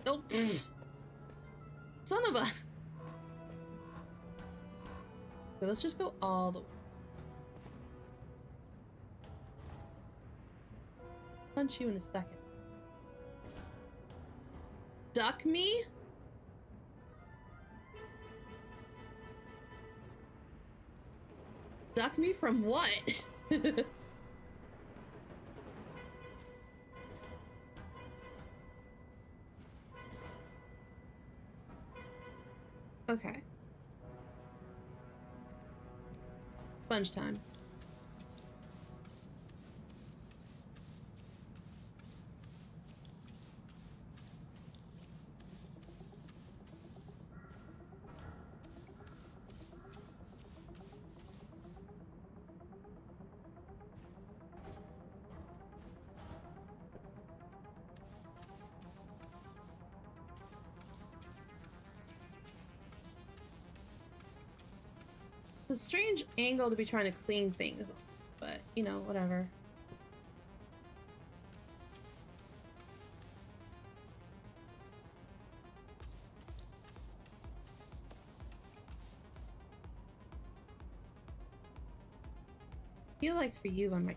Oh. Son of a... Okay, let's just go all the way. Punch you in a second. Duck me? Duck me from what? Okay. Sponge time. It's a strange angle to be trying to clean things, but you know, whatever. I feel like for you, I might.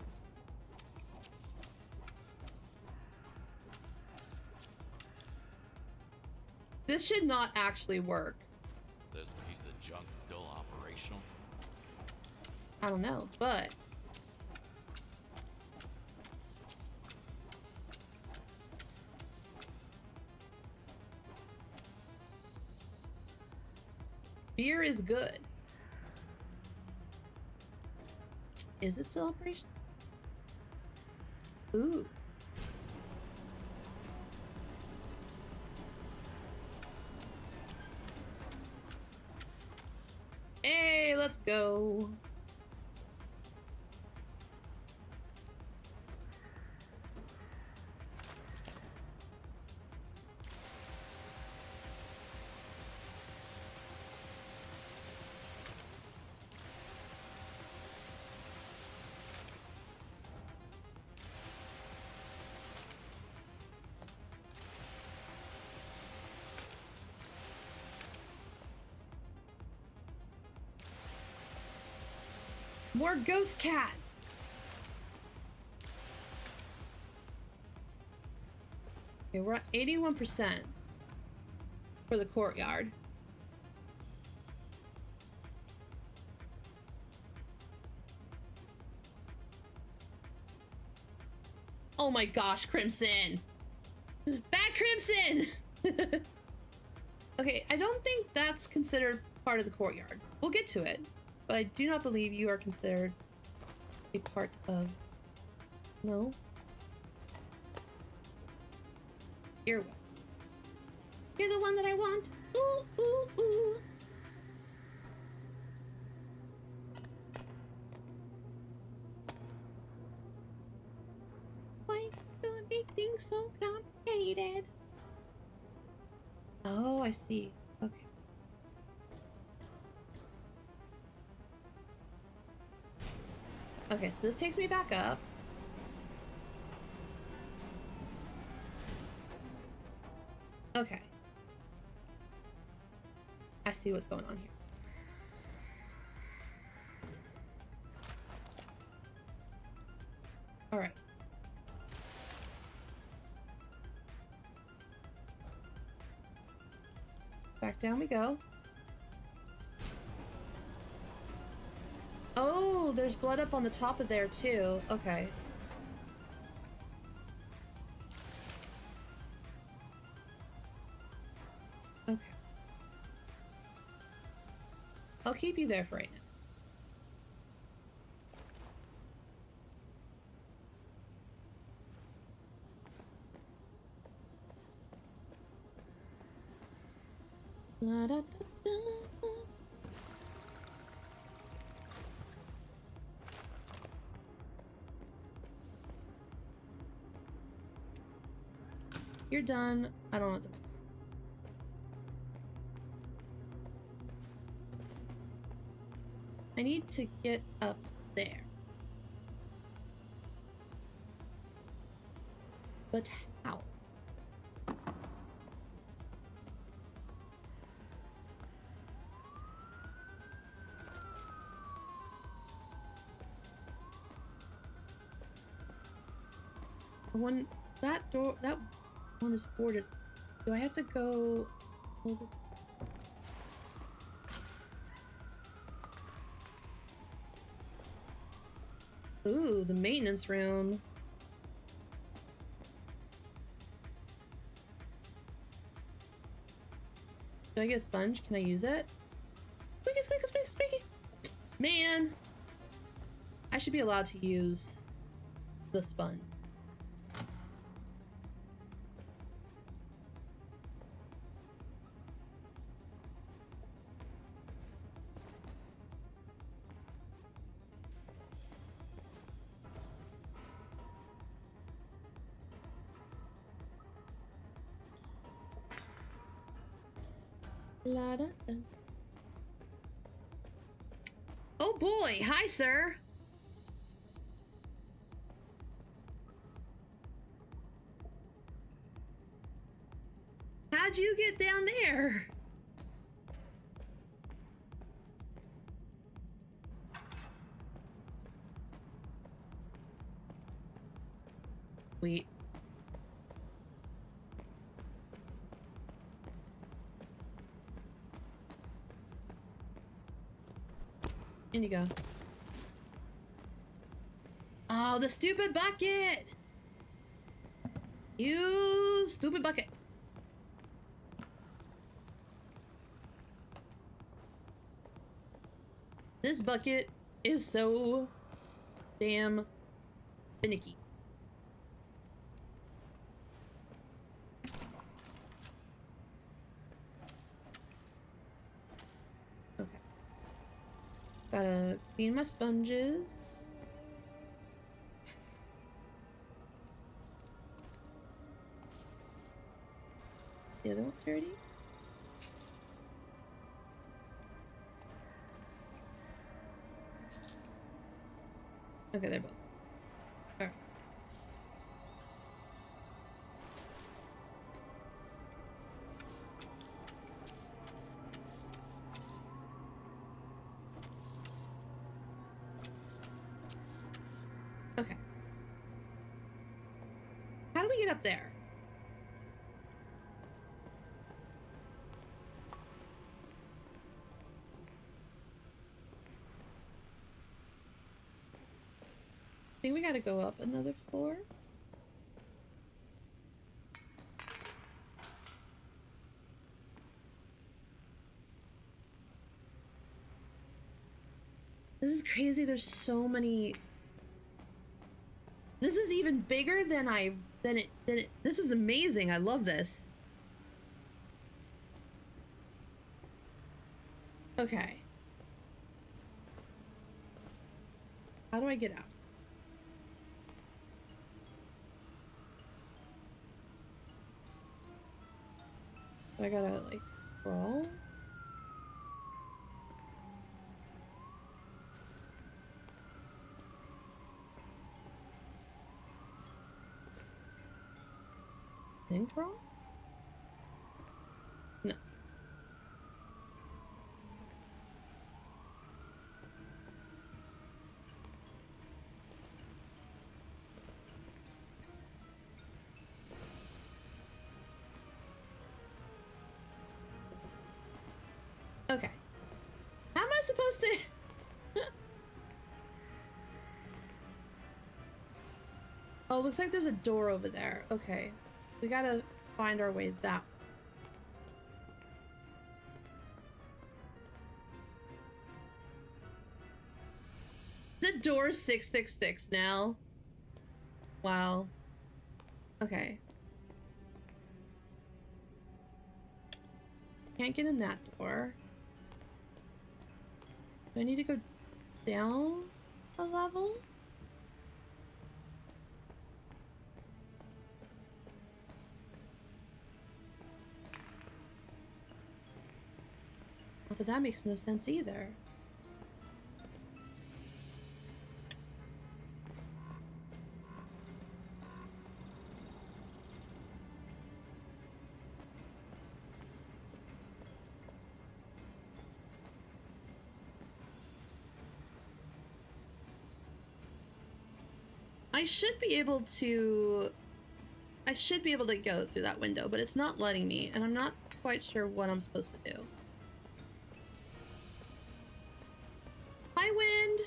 This should not actually work. This piece of junk still operational? I don't know, but Beer is good. Is it still operation? Ooh. Hey, let's go. More ghost cat. Okay, we're at 81% for the courtyard. Oh my gosh, Crimson. Bad Crimson. Okay, I don't think that's considered part of the courtyard. We'll get to it. But I do not believe you are considered a part of... No? You're one. You're the one that I want. Ooh, ooh, ooh. Why do I make things so complicated? Oh, I see. Okay. Okay, so this takes me back up. Okay. I see what's going on here. All right. Back down we go. Oh, there's blood up on the top of there too. Okay. Okay. I'll keep you there for right now. La, da, da, da. You're done. I don't want to. I need to get up there. But how? One that door that one is boarded. Do I have to go over? Ooh, the maintenance room. Do I get a sponge? Can I use it? Squeaky, squeaky, squeaky, squeaky. Man, I should be allowed to use the sponge. La da da. Oh boy, hi sir. How'd you get down there? Sweet. In you go. Oh, the stupid bucket! You stupid bucket. This bucket is so damn finicky. Okay. Gotta clean my sponges. The other one's dirty. Okay, they're both. Alright. Okay. How do we get up there? I think we gotta go up another floor. This is crazy. There's so many. This is even bigger than this is amazing. I love this. Okay. How do I get out? I gotta like crawl. Then crawl? No. Okay. How am I supposed to? Oh, looks like there's a door over there. Okay. We gotta find our way that way. The door's 666 now. Wow. Okay. Can't get in that door. Do I need to go down a level? Oh, but that makes no sense either. I should be able to go through that window, but it's not letting me, and I'm not quite sure what I'm supposed to do. Hi, wind.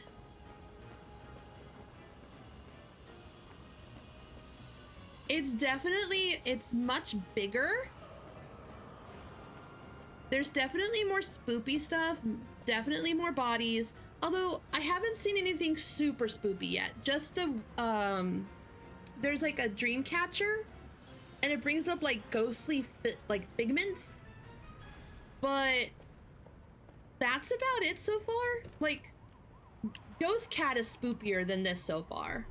It's much bigger. There's definitely more spoopy stuff, definitely more bodies. Although I haven't seen anything super spoopy yet. Just the there's like a dream catcher, and it brings up like ghostly figments. But that's about it so far. Like, Ghost Cat is spoopier than this so far.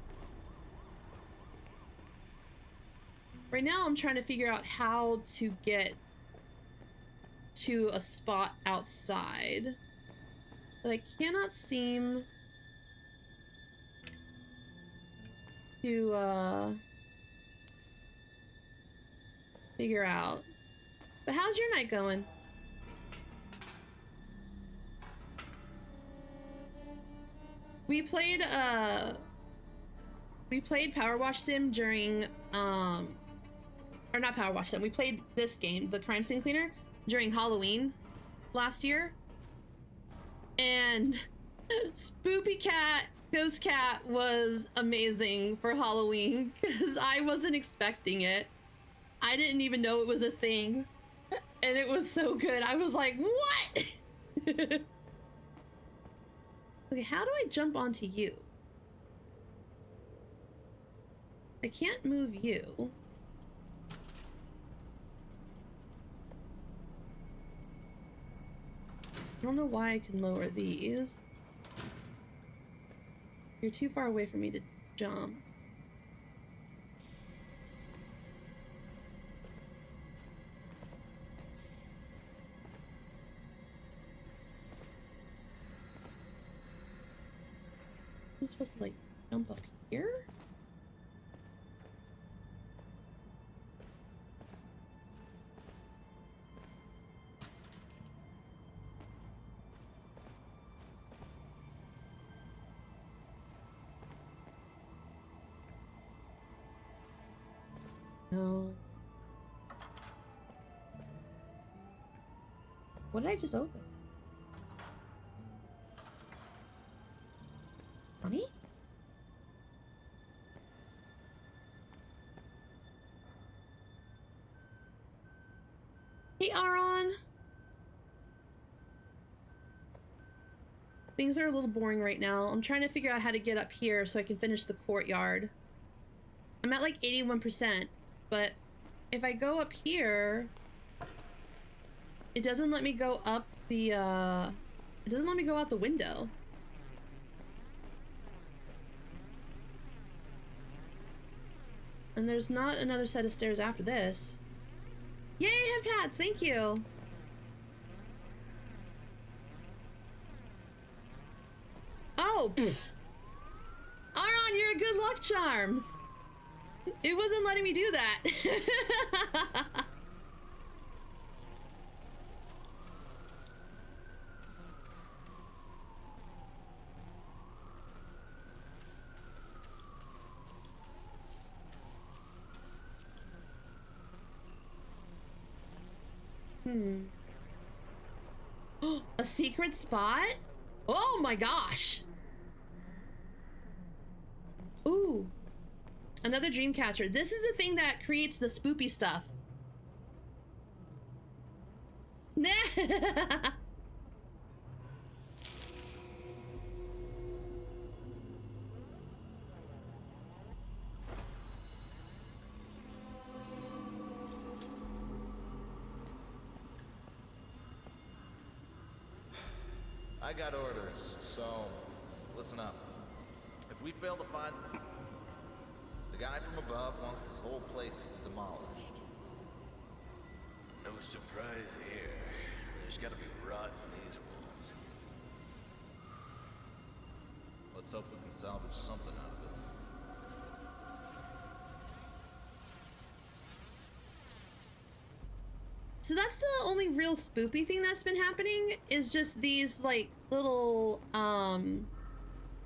Right now I'm trying to figure out how to get to a spot outside. But I cannot seem to figure out. But how's your night going? We played Power Wash Sim during or not Power Wash Sim. We played this game, the Crime Scene Cleaner, during Halloween last year. And Spoopy Cat, Ghost Cat was amazing for Halloween because I wasn't expecting it. I didn't even know it was a thing. And it was so good. I was like, what? Okay, how do I jump onto you? I can't move you. I don't know why I can lower these. You're too far away for me to jump. I'm supposed to like jump up here? No. What did I just open? Money? Hey, Aaron. Things are a little boring right now. I'm trying to figure out how to get up here so I can finish the courtyard. I'm at like 81%, but if I go up here, it doesn't let me go up the, it doesn't let me go out the window. And there's not another set of stairs after this. Yay, hip hats, thank you. Oh, pfft. Aron, you're a good luck charm. It wasn't letting me do that. A secret spot? Oh my gosh. Ooh. Another dream catcher. This is the thing that creates the spoopy stuff. I got orders, so listen up. If we fail to find... The guy from above wants this whole place demolished. No surprise here. There's gotta be rot in these woods. Let's hope we can salvage something out of it. So that's the only real spoopy thing that's been happening, is just these like little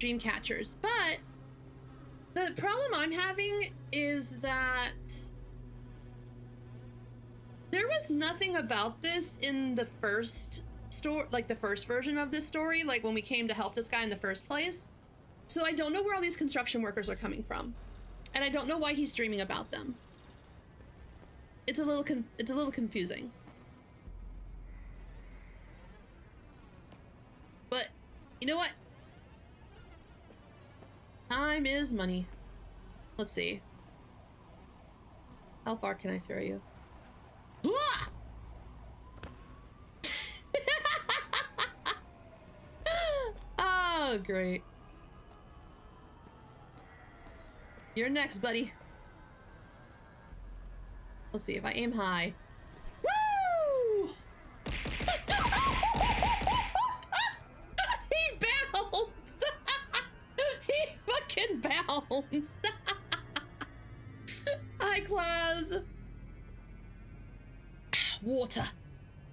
dream catchers. But the problem I'm having is that there was nothing about this in the first story, like the first version of this story, like when we came to help this guy in the first place. So I don't know where all these construction workers are coming from, and I don't know why he's dreaming about them. It's a little confusing. But you know what? Time is money. Let's see. How far can I throw you? Ah! Oh, great. You're next, buddy. Let's see if I aim high. Woo! He bounced! He fucking bounced! Hi, Claus! Water.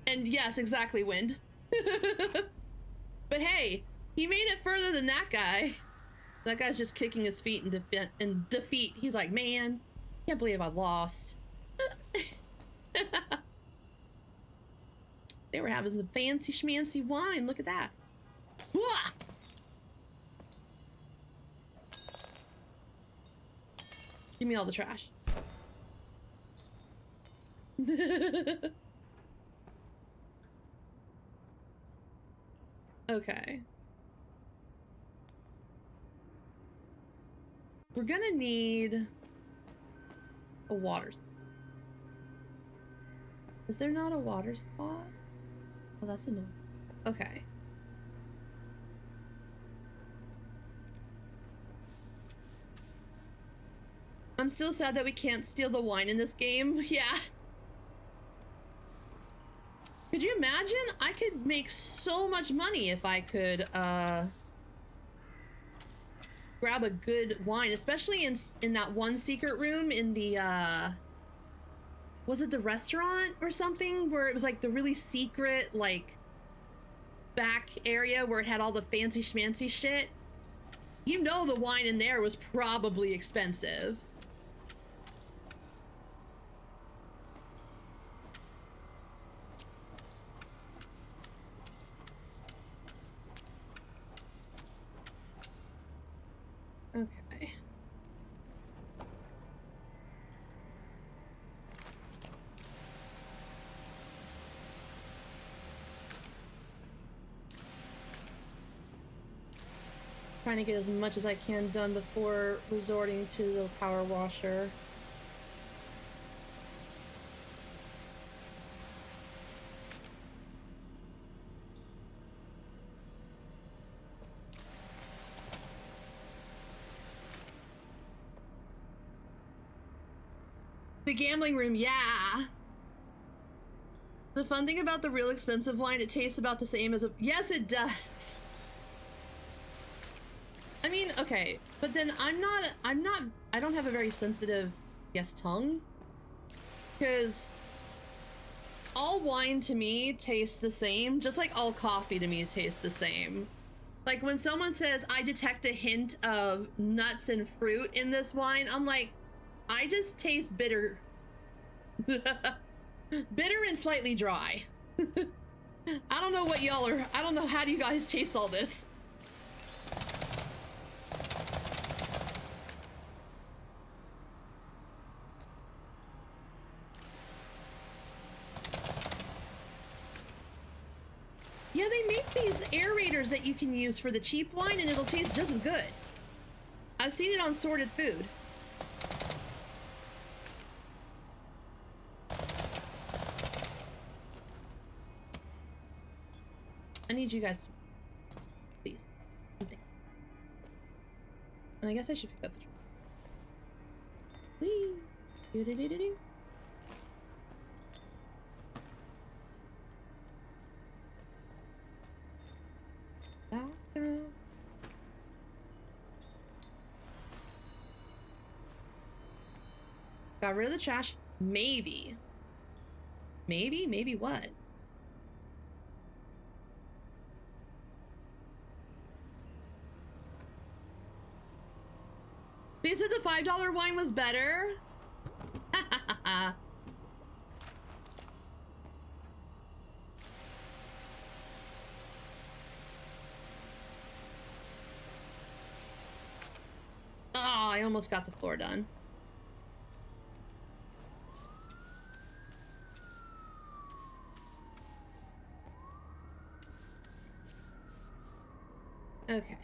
And yes, exactly, wind. But hey, he made it further than that guy. That guy's just kicking his feet in defeat. He's like, man, can't believe I lost. They were having some fancy schmancy wine. Look at that. Wah! Give me all the trash. Okay. We're gonna need a water spot. Is there not a water spot? Oh, that's annoying. Okay. I'm still sad that we can't steal the wine in this game. Yeah. Could you imagine? I could make so much money if I could grab a good wine, especially in that one secret room in the was it the restaurant or something, where it was like the really secret like back area where it had all the fancy schmancy shit. You know, the wine in there was probably expensive. Okay. Trying to get as much as I can done before resorting to the power washer. The gambling room, yeah. The fun thing about the real expensive wine, it tastes about the same as a... Yes, it does. I mean, okay, but then I don't have a very sensitive, yes, tongue. Because all wine to me tastes the same, just like all coffee to me tastes the same. Like when someone says, I detect a hint of nuts and fruit in this wine, I'm like, I just taste bitter. Bitter and slightly dry. I don't know what y'all are, I don't know, how do you guys taste all this? Yeah, they make these aerators that you can use for the cheap wine and it'll taste just as good. I've seen it on Sorted Food. I need you guys to, please. And I guess I should pick up the Whee! Do-do-do-do-do. Got rid of the trash. Maybe. Maybe what? They said the $5 wine was better. Oh, I almost got the floor done. Okay.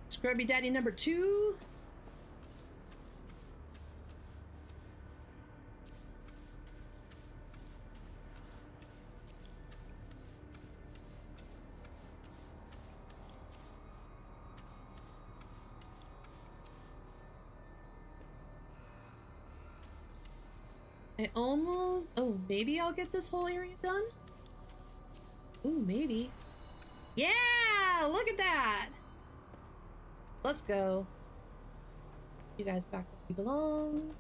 Scrubby Daddy number 2. I almost... Oh, maybe I'll get this whole area done? Ooh, maybe. Yeah! Look at that! Let's go. You guys back where you belong.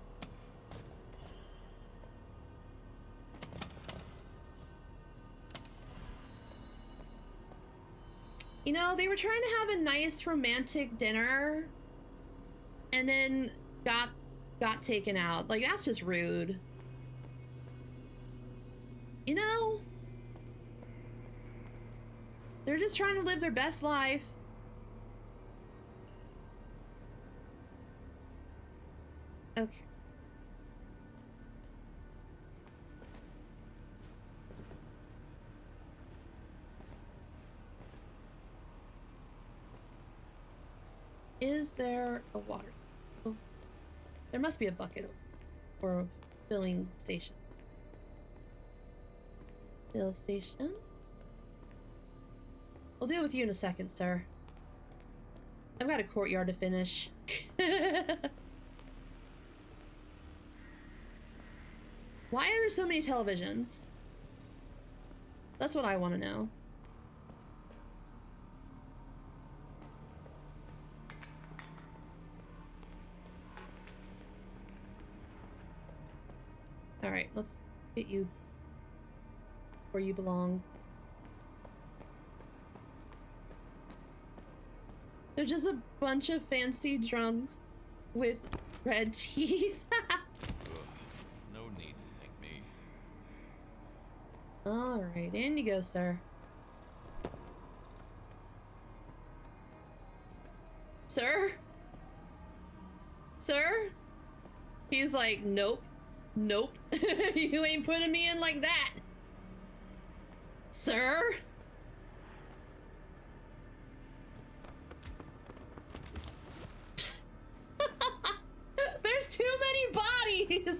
You know, they were trying to have a nice romantic dinner and then got taken out. Like, that's just rude. You know? They're just trying to live their best life. Okay. Is there a water? Oh, there must be a bucket or a filling station. Fill station. I'll deal with you in a second, sir. I've got a courtyard to finish. Why are there so many televisions? That's what I want to know. All right, let's get you where you belong. They're just a bunch of fancy drunks with red teeth. Ugh, no need to thank me. All right, in you go, sir. Sir? Sir? He's like, nope. Nope. You ain't putting me in like that. Sir? There's too many bodies.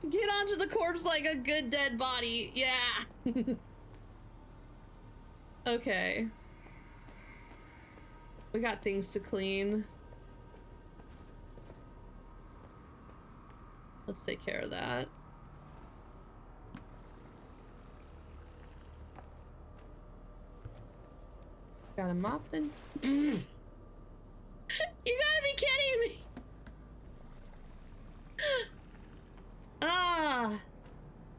Get onto the corpse like a good dead body. Yeah. Okay. We got things to clean. Let's take care of that. Got a mop then? You gotta be kidding me! Ah!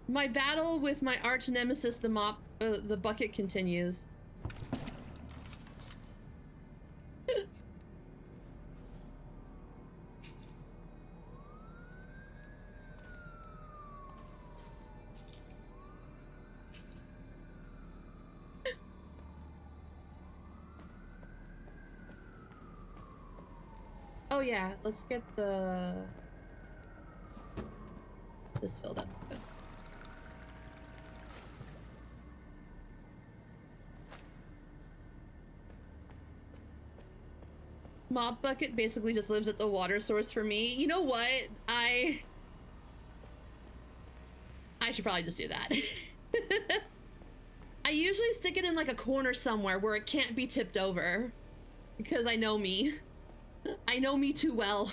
My battle with my arch nemesis, the mop, the bucket continues. Oh yeah, let's get this filled up. Good. Mop bucket basically just lives at the water source for me. You know what? I should probably just do that. I usually stick it in like a corner somewhere where it can't be tipped over. Because I know me. I know me too well.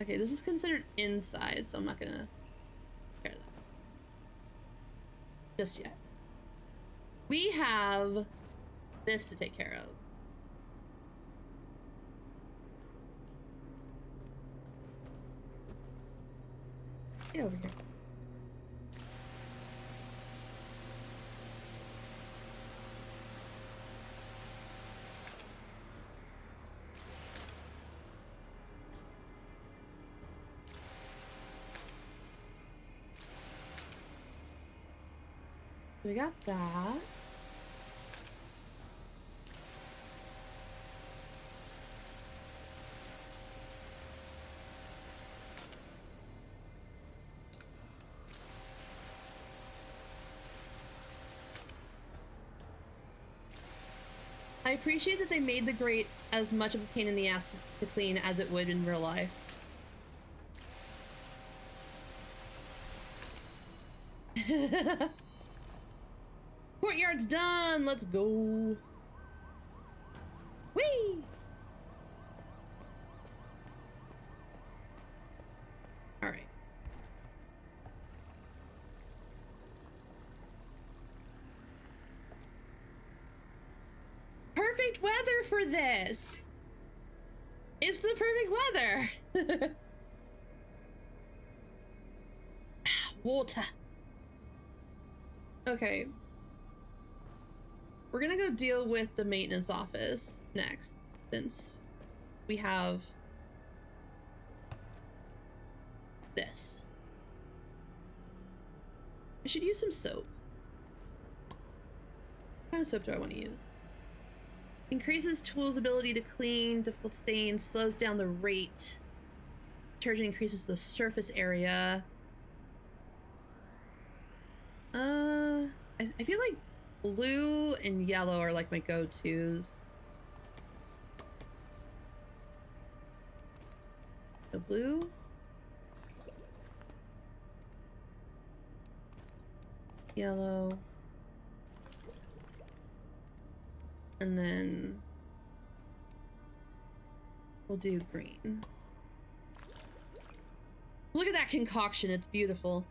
Okay, this is considered inside, so I'm not gonna care that just yet. We have this to take care of. Get over here. We got that. I appreciate that they made the grate as much of a pain in the ass to clean as it would in real life. Courtyard's done. Let's go. Whee! All right. Perfect weather for this. It's the perfect weather. Water. Okay. We're gonna go deal with the maintenance office next, since we have this. I should use some soap. What kind of soap do I want to use? Increases tools' ability to clean, difficult stain, slows down the rate. Detergent increases the surface area. I feel like blue and yellow are like my go-tos. The blue. Yellow. And then we'll do green. Look at that concoction, it's beautiful.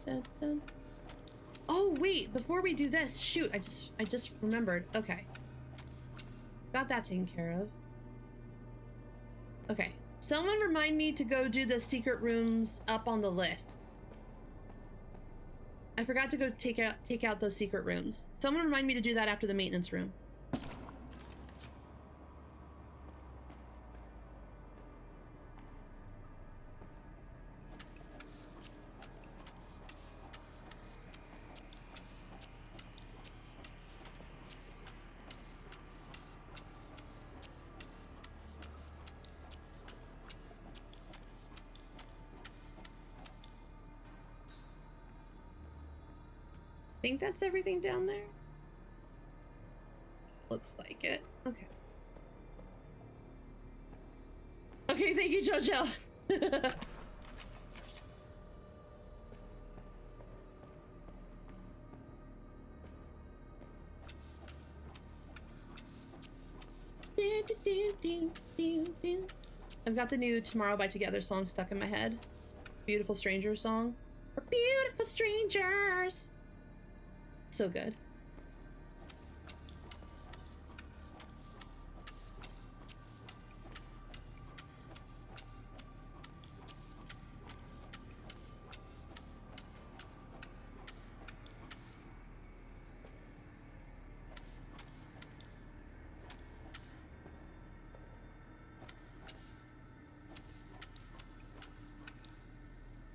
Dun, dun. Oh wait, before we do this, shoot, I just remembered. Okay. Got that taken care of. Okay. Someone remind me to go do the secret rooms up on the lift. I forgot to go take out those secret rooms. Someone remind me to do that after the maintenance room. Think that's everything down there? Looks like it. Okay. Okay, thank you, Jojo. I've got the new Tomorrow by Together song stuck in my head. Beautiful Strangers song. We're beautiful strangers. So good.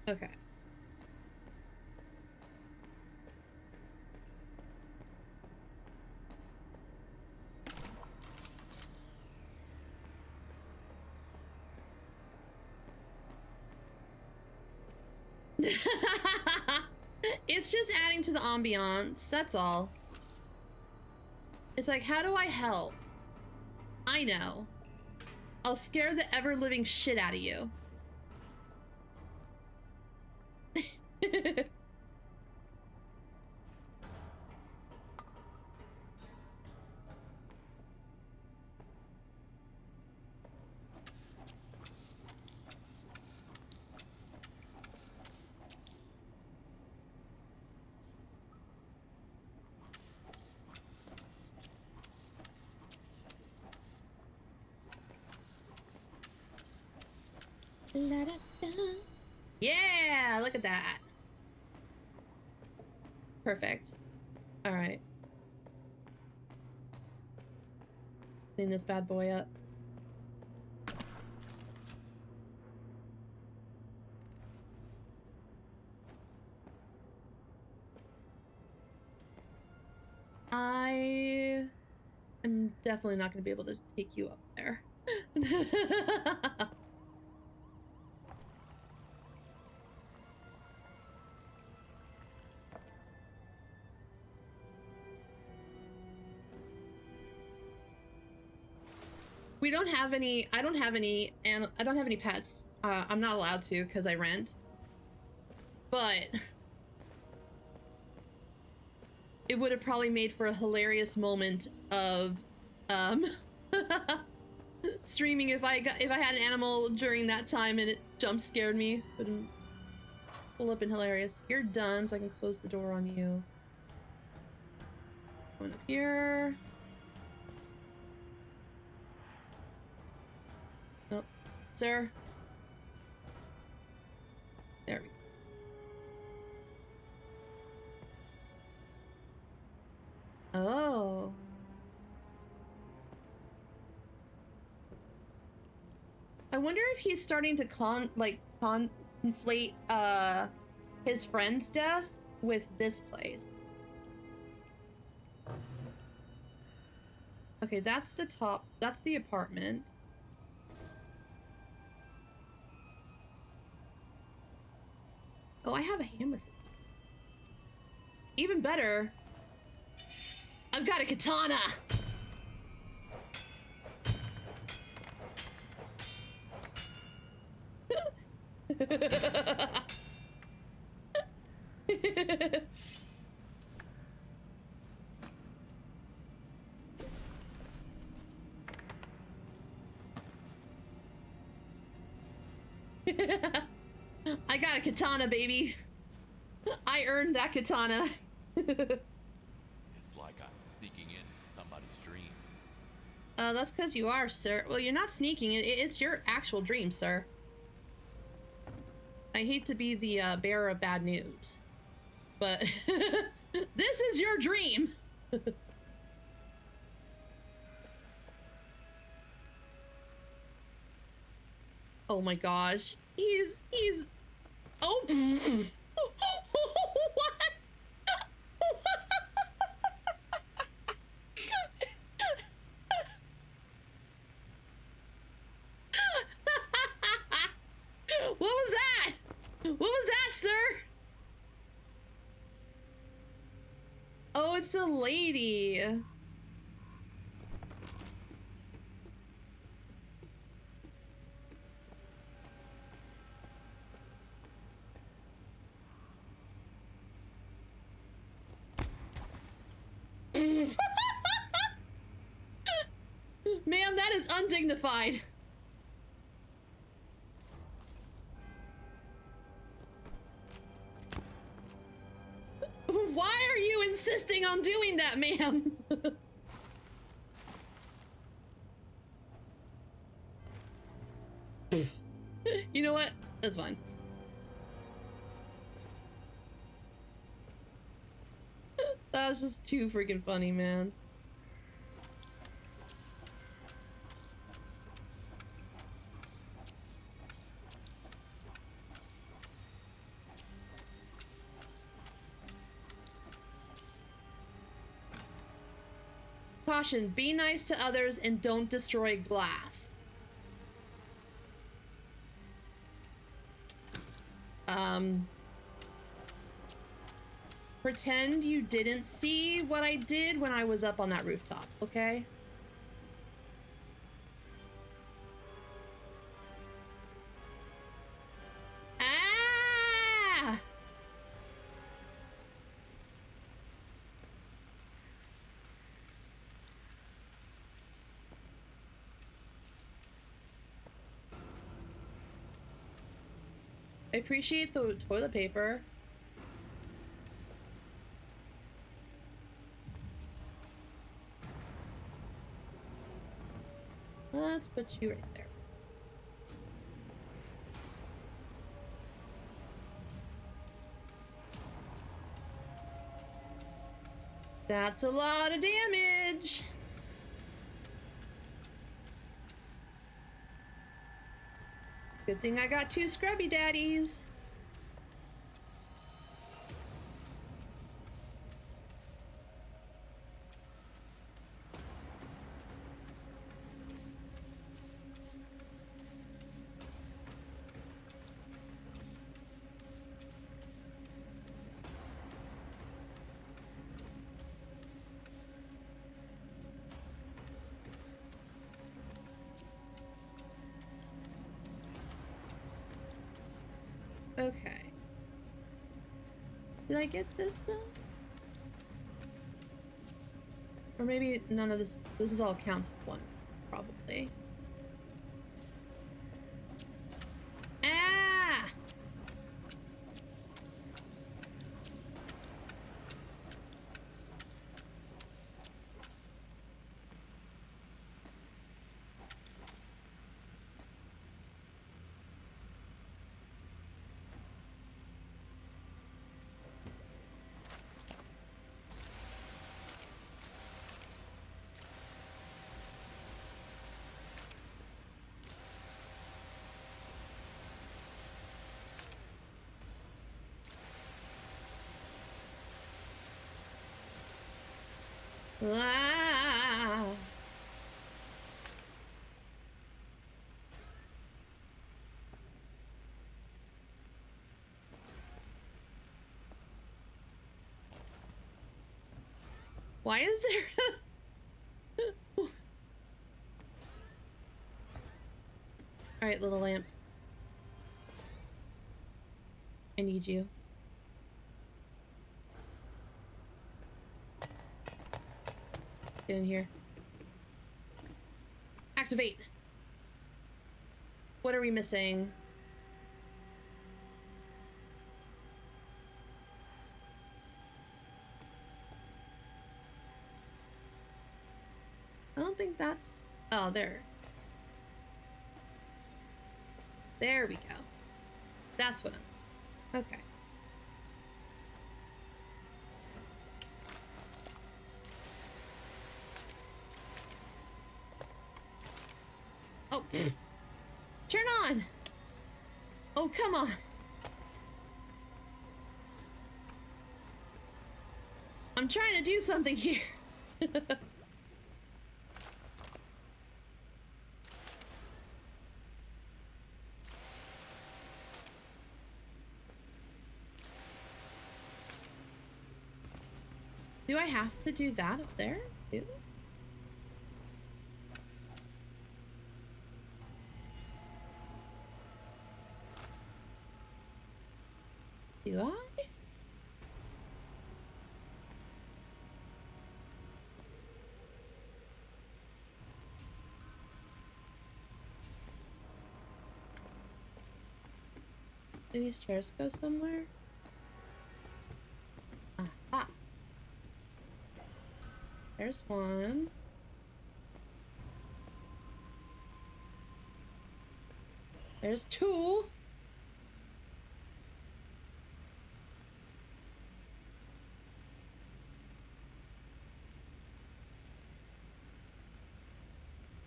Okay. It's just adding to the ambiance, that's all. It's like, how do I help? I know. I'll scare the ever-living shit out of you. Yeah, look at that. Perfect. All right. Clean this bad boy up. I am definitely not going to be able to take you up there. We don't have any, I don't have any pets. I'm not allowed to because I rent. But it would have probably made for a hilarious moment of streaming if I had an animal during that time and it jump scared me. Would have pull up and hilarious. You're done, so I can close the door on you. Going up here. Oh, sir. There we go. Oh. I wonder if he's starting to conflate his friend's death with this place. Okay, that's the top. That's the apartment. Oh, I have a hammer. Even better, I've got a katana. I got a katana, baby. I earned that katana. It's like I'm sneaking into somebody's dream. That's because you are, sir. Well, you're not sneaking. It's your actual dream, sir. I hate to be the bearer of bad news, but this is your dream. Oh my gosh. He's oh what? What was that? What was that, sir? Oh, it's a lady. Ma'am, that is undignified. Why are you insisting on doing that, ma'am? You know what? That's fine. That was just too freaking funny, man. Caution, be nice to others and don't destroy glass. Pretend you didn't see what I did when I was up on that rooftop, okay? Ah! I appreciate the toilet paper. Let's put you right there. That's a lot of damage. Good thing I got 2 scrubby daddies. Okay. Did I get this though? Or maybe none of this. This is all counts as one, probably. Ah! Ah. Why is there All right, little lamp. I need you. Get in here. Activate. What are we missing? I don't think that's... Oh, there. There we go. That's what I'm... Okay. Oh. Turn on! Oh, come on! I'm trying to do something here. Do I have to do that up there too? Do I? Do these chairs go somewhere? Aha. There's one. There's two.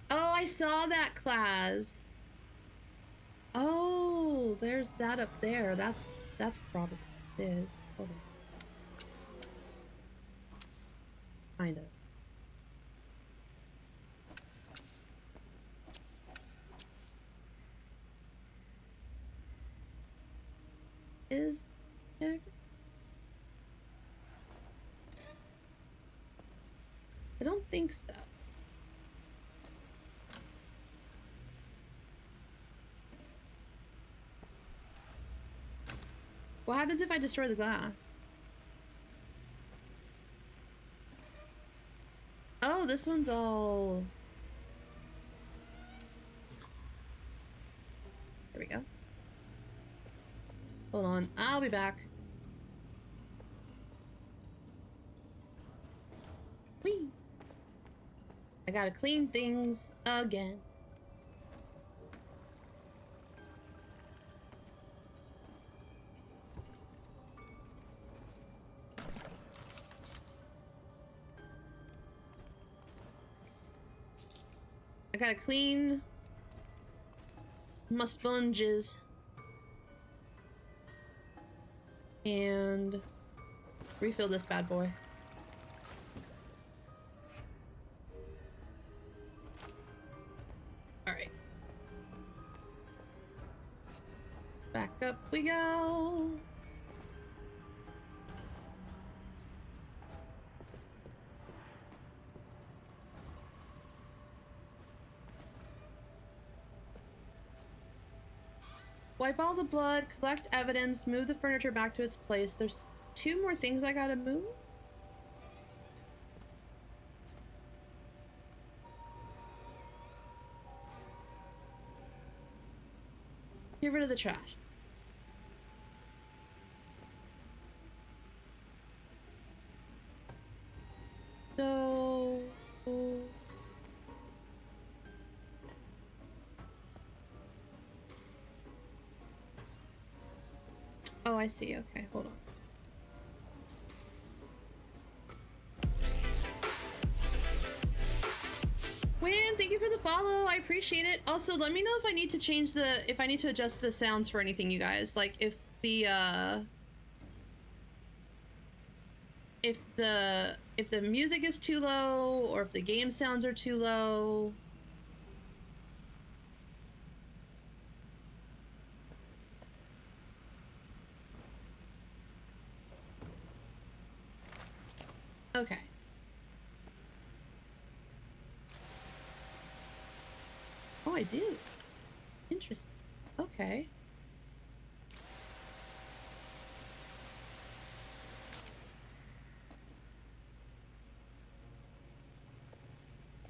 Oh, I saw that class. Oh, there's that up there. That's probably what it is. Hold on. Kind of. Is there... I don't think so. What happens if I destroy the glass? Oh, this one's all... There we go. Hold on, I'll be back. Whee! I gotta clean things again. I gotta clean my sponges and refill this bad boy. All right. Back up we go. Wipe all the blood, collect evidence, move the furniture back to its place. There's 2 more things I gotta move. Get rid of the trash. So... Oh, I see. Okay, hold on. Win, thank you for the follow. I appreciate it. Also, let me know if I need to change the, if I need to adjust the sounds for anything, you guys. Like, if the, if the music is too low or if the game sounds are too low. Okay. Oh, I do. Interesting. Okay.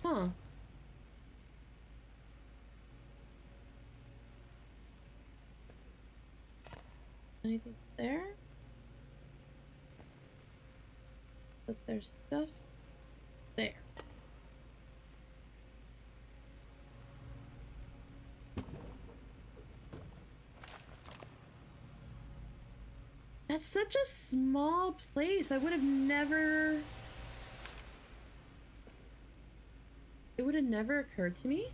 Huh. Anything there? But there's stuff there. That's such a small place. I would have never... It would have never occurred to me.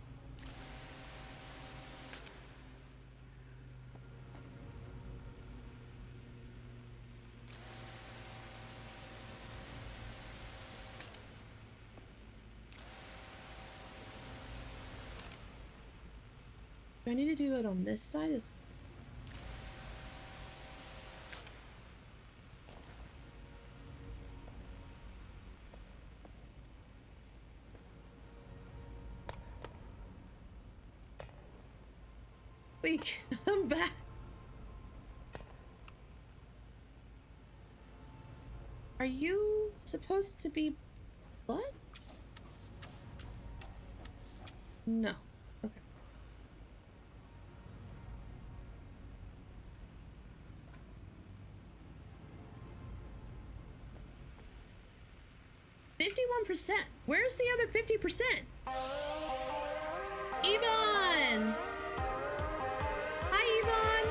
Do I need to do it on this side? Wait, come back. Are you supposed to be blood? No. Okay. %. Where's the other 50%? Yvonne! Hi, Yvonne!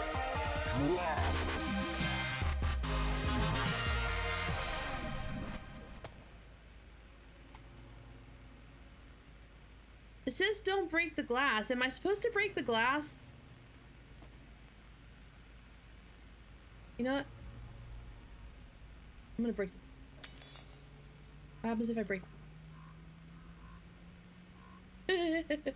It says don't break the glass. Am I supposed to break the glass? You know what? I'm gonna break it. What happens if I break it?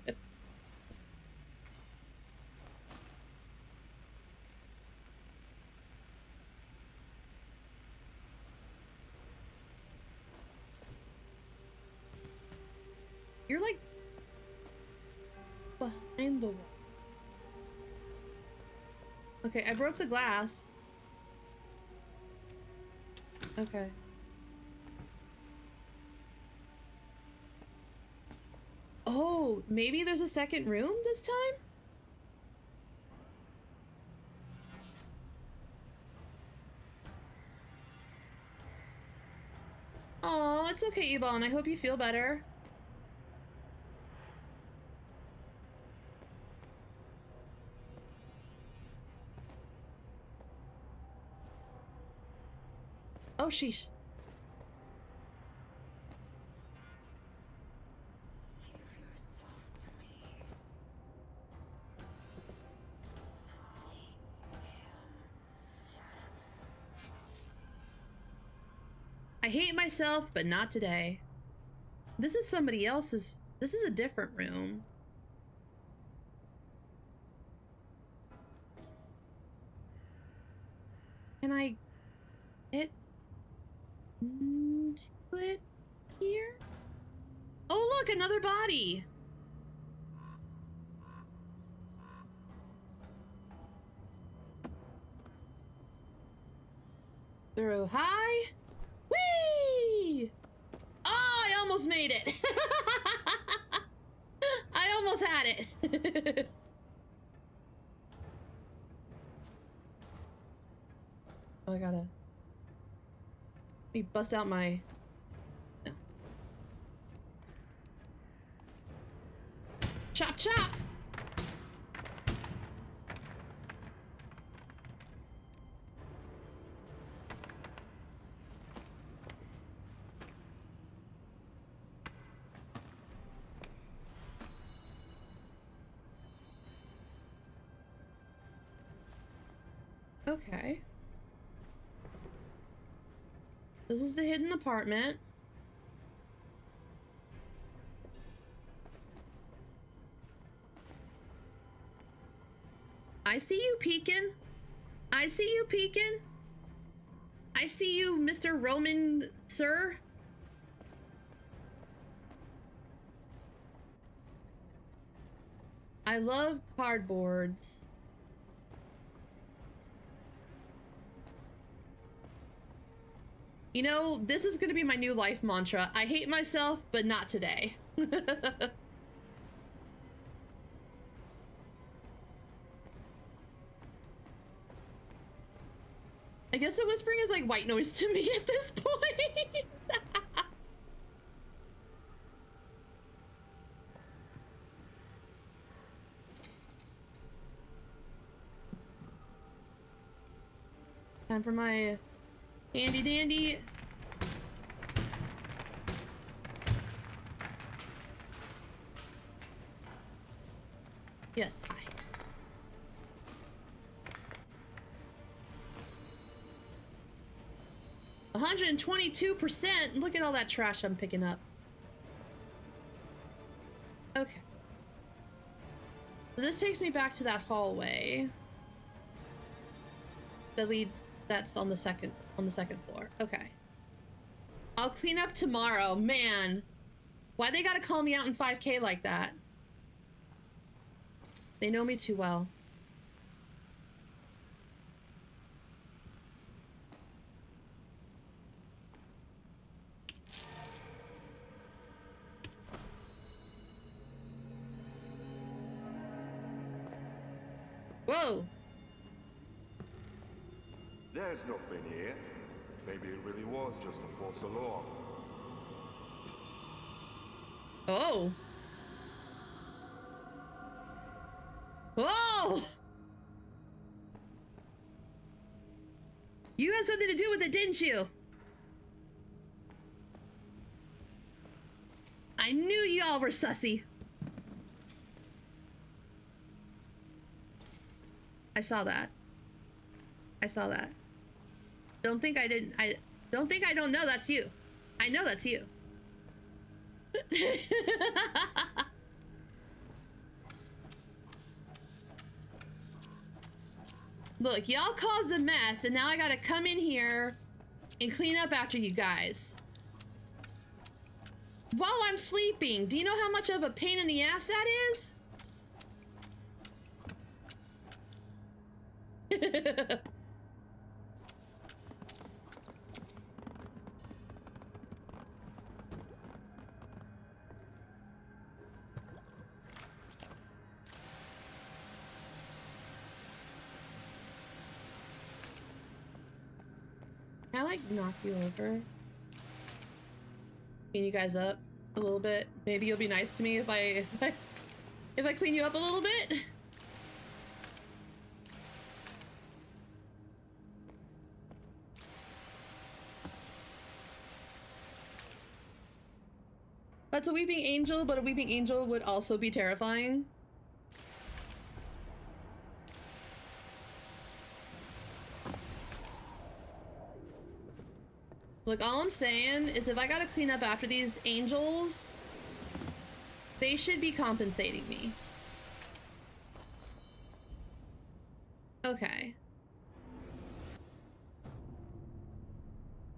You're like behind the wall. Okay, I broke the glass. Okay. Oh, maybe there's a second room this time? Oh, it's okay, Yvonne. I hope you feel better. Oh, sheesh. I hate myself, but not today. This is somebody else's. This is a different room. Can I get into it here? Oh, look, another body. Through high. Whee! Oh, I almost made it. I almost had it. Oh, I gotta... Let me bust out my... No. Chop, chop! Okay. This is the hidden apartment. I see you peeking. I see you peeking. I see you, Mr. Roman, sir. I love cardboards. You know, this is gonna be my new life mantra. I hate myself, but not today. I guess the whispering is like white noise to me at this point. Time for my handy dandy. Yes, hi. %122%. Look at all that trash I'm picking up. Okay. So this takes me back to that hallway that leads. That's on the second floor. Okay. I'll clean up tomorrow. Man, why they gotta call me out in 5K like that? They know me too well. Whoa. There's nothing here. Maybe it really was just a false alarm. Oh. Whoa! You had something to do with it, didn't you? I knew y'all were sussy. I saw that. I saw that. Don't think I didn't. I don't think I don't know that's you. I know that's you. Look, y'all caused a mess, and now I gotta come in here and clean up after you guys. While I'm sleeping. Do you know how much of a pain in the ass that is? Can I, like, knock you over? Clean you guys up a little bit? Maybe you'll be nice to me if I clean you up a little bit? That's a weeping angel, but a weeping angel would also be terrifying. Look, all I'm saying is if I gotta clean up after these angels, they should be compensating me. Okay.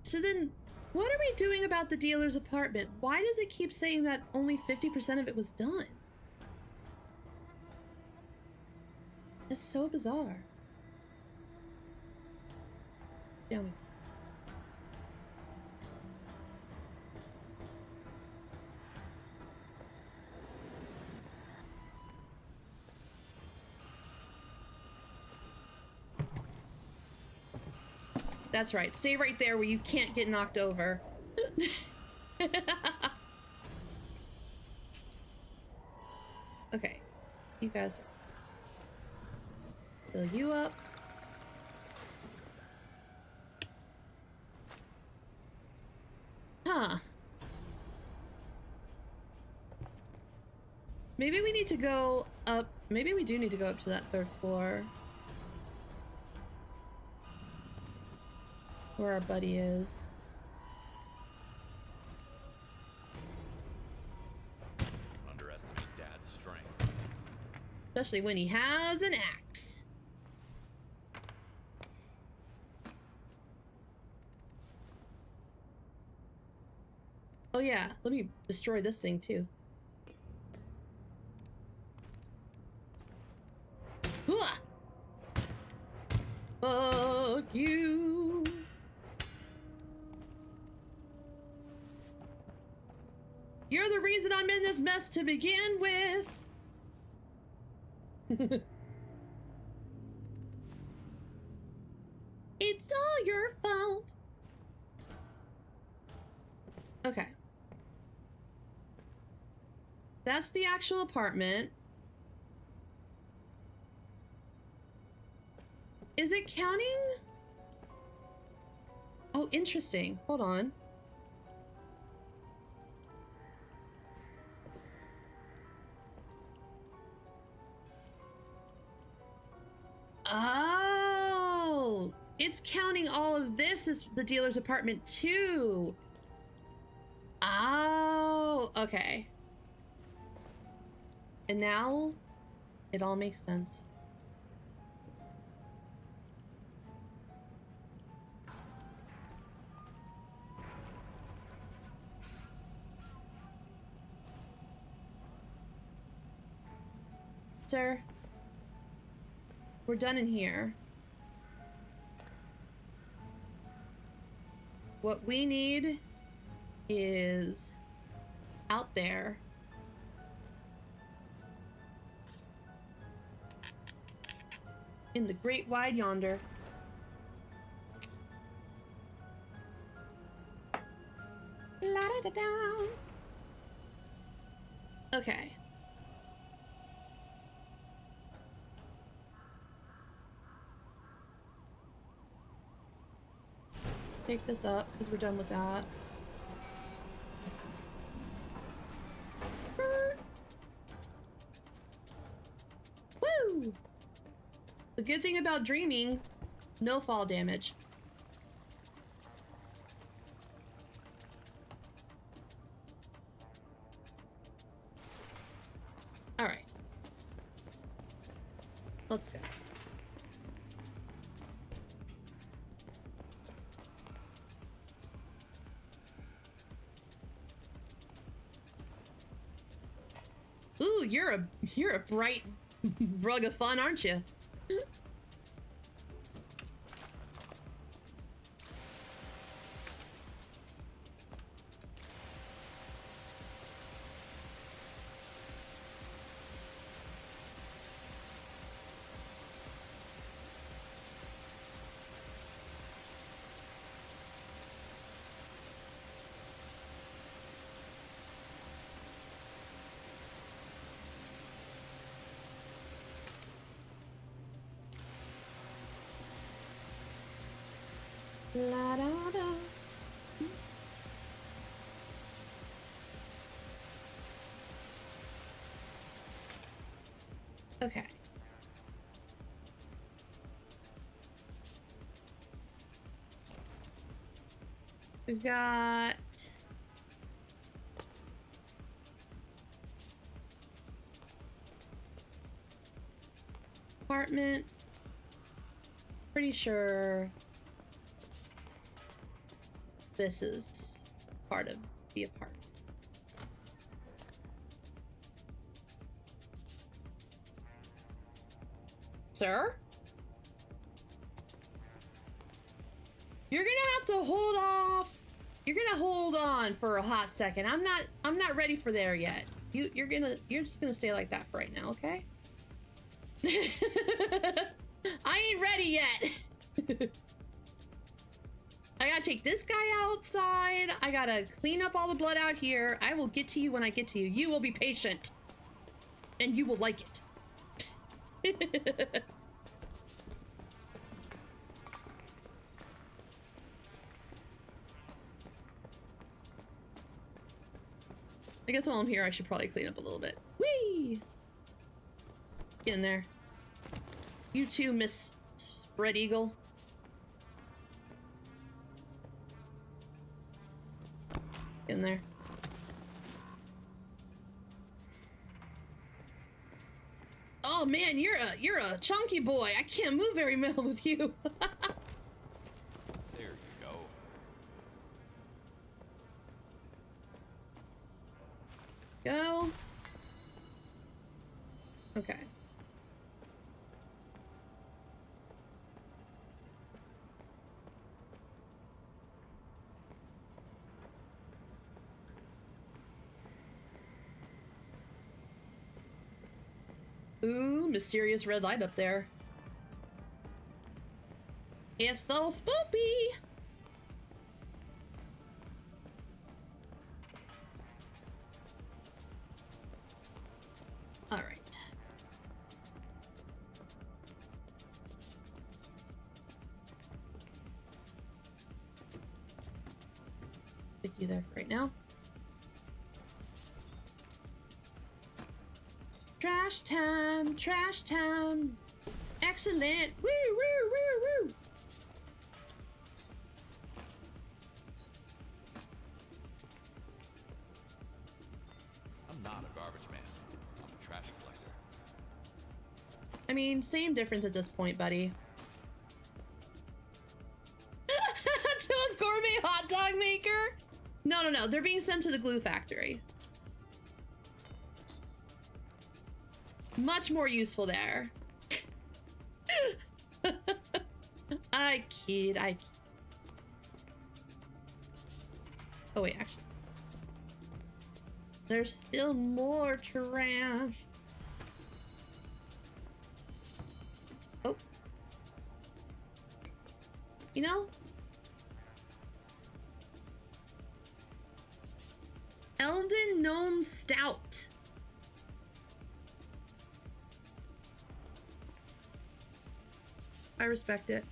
So then, what are we doing about the dealer's apartment? Why does it keep saying that only 50% of it was done? It's so bizarre. Yummy. That's right. Stay right there where you can't get knocked over. Okay. You guys are... Fill you up. Huh. Maybe we need to go up. Maybe we do need to go up to that 3rd floor. Where our buddy is. Especially when he has an axe. Oh yeah, let me destroy this thing too. Hooah! Fuck you! You're the reason I'm in this mess to begin with! It's all your fault! Okay. That's the actual apartment. Is it counting? Oh, interesting. Hold on. Oh, it's counting all of this as the dealer's apartment too. Oh, okay. And now it all makes sense. Sir, we're done in here. What we need is out there. In the great wide yonder. La da da down. Okay. Take this up because we're done with that. Woo! The good thing about dreaming, no fall damage. All right. Let's go. Ooh, you're a bright rug of fun, aren't you? La da da. Okay. We've got apartment. Pretty sure this is part of the apartment. Sir? You're gonna have to hold off. You're gonna hold on for a hot second. I'm not ready for there yet. You're just gonna stay like that for right now, okay? I ain't ready yet. I gotta take this guy outside. I gotta clean up all the blood out here. I will get to you when I get to you. You will be patient. And you will like it. I guess while I'm here, I should probably clean up a little bit. Whee! Get in there. You too, Miss Spread Eagle. Get in there. Oh, Oh man, you're a chunky boy. I can't move very well with you. There you go. Go. Okay. Ooh, mysterious red light up there. It's so spoopy. All right. Stick you there for right now. Trash time, trash time. Excellent. Woo, woo, woo, woo. I'm not a garbage man. I'm a trash collector. I mean, same difference at this point, buddy. To a gourmet hot dog maker? No, no, no. They're being sent to the glue factory. Much more useful there. I kid. Oh wait, actually. There's still more trash. Oh. You know? Elden Gnome Stout. I respect it.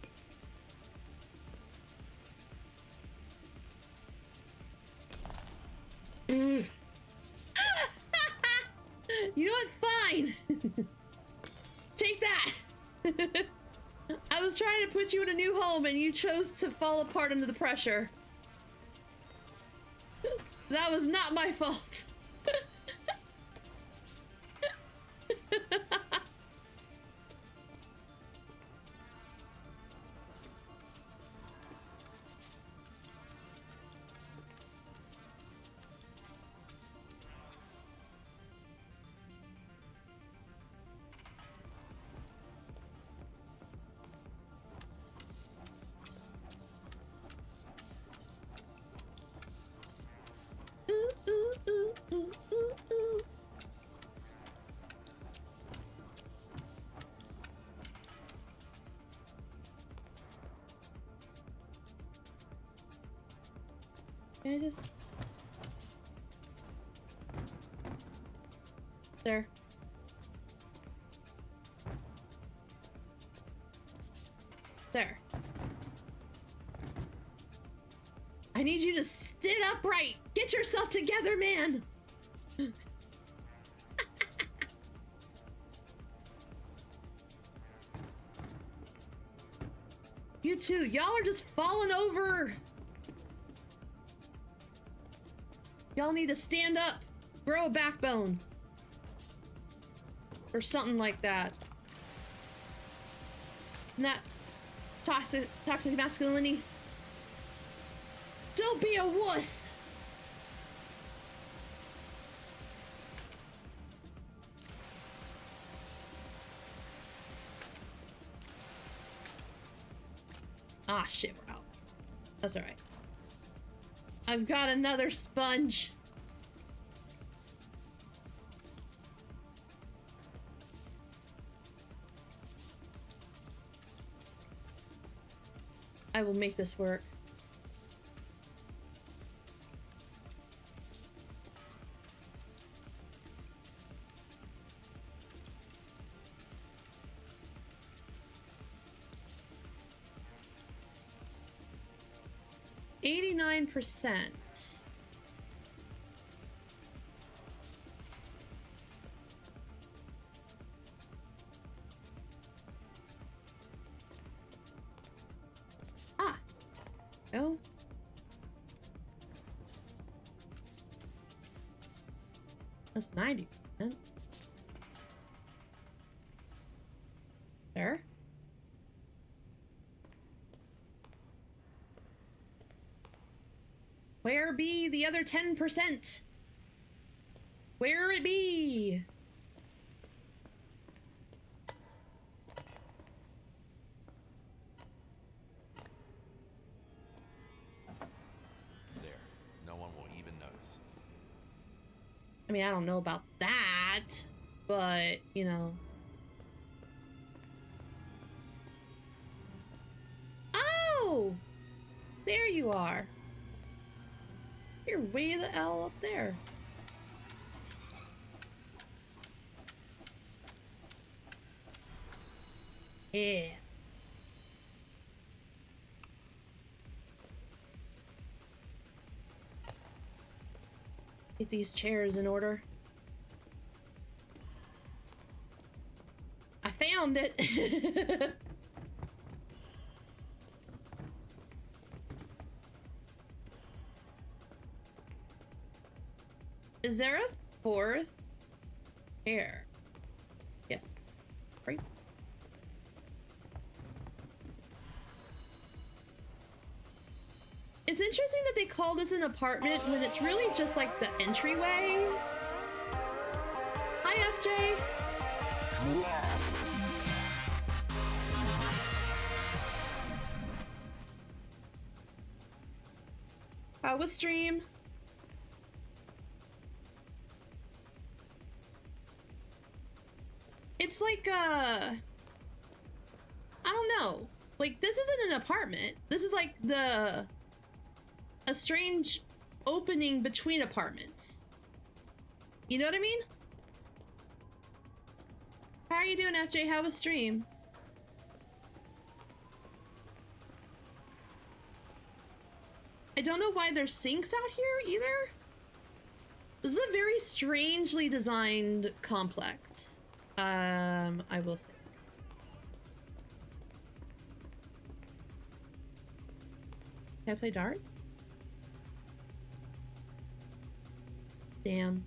You know what? Fine. Take that. I was trying to put you in a new home and you chose to fall apart under the pressure. That was not my fault. Can I just... There. There. I need you to sit upright. Get yourself together, man. You two, y'all are just falling over. Y'all need to stand up, grow a backbone. Or something like that. Isn't that toxic masculinity? Don't be a wuss. Ah, shit, we're out. That's all right. I've got another sponge. I will make this work. %. Ah. Oh. That's 90%. There. Where be the other 10%? Where it be? There. No one will even notice. I mean, I don't know about that, but, you know. Oh! There you are. You're way the hell up there. Yeah. Get these chairs in order. I found it. Is there a fourth chair? Yes. Right. It's interesting that they call this an apartment when it's really just like the entryway. Hi, FJ. How was stream? It's like, I don't know. Like, this isn't an apartment. This is like a strange opening between apartments. You know what I mean? How are you doing, FJ? How was stream? I don't know why there's sinks out here either. This is a very strangely designed complex. I will say. Can I play darts? Damn.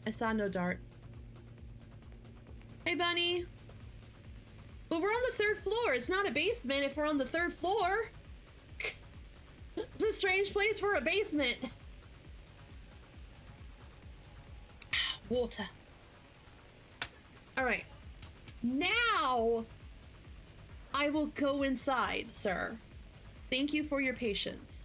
I saw no darts. Hey, Bunny. But we're on the 3rd floor. It's not a basement if we're on the 3rd floor. It's a strange place for a basement. Water. All right. Now I will go inside, sir. Thank you for your patience.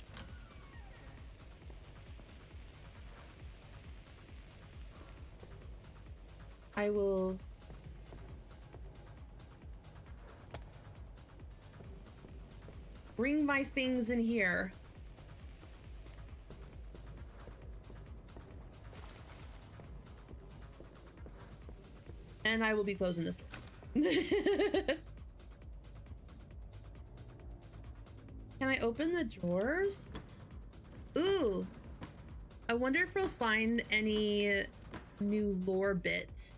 I will bring my things in here. And I will be closing this door. Can I open the drawers? Ooh. I wonder if we'll find any new lore bits.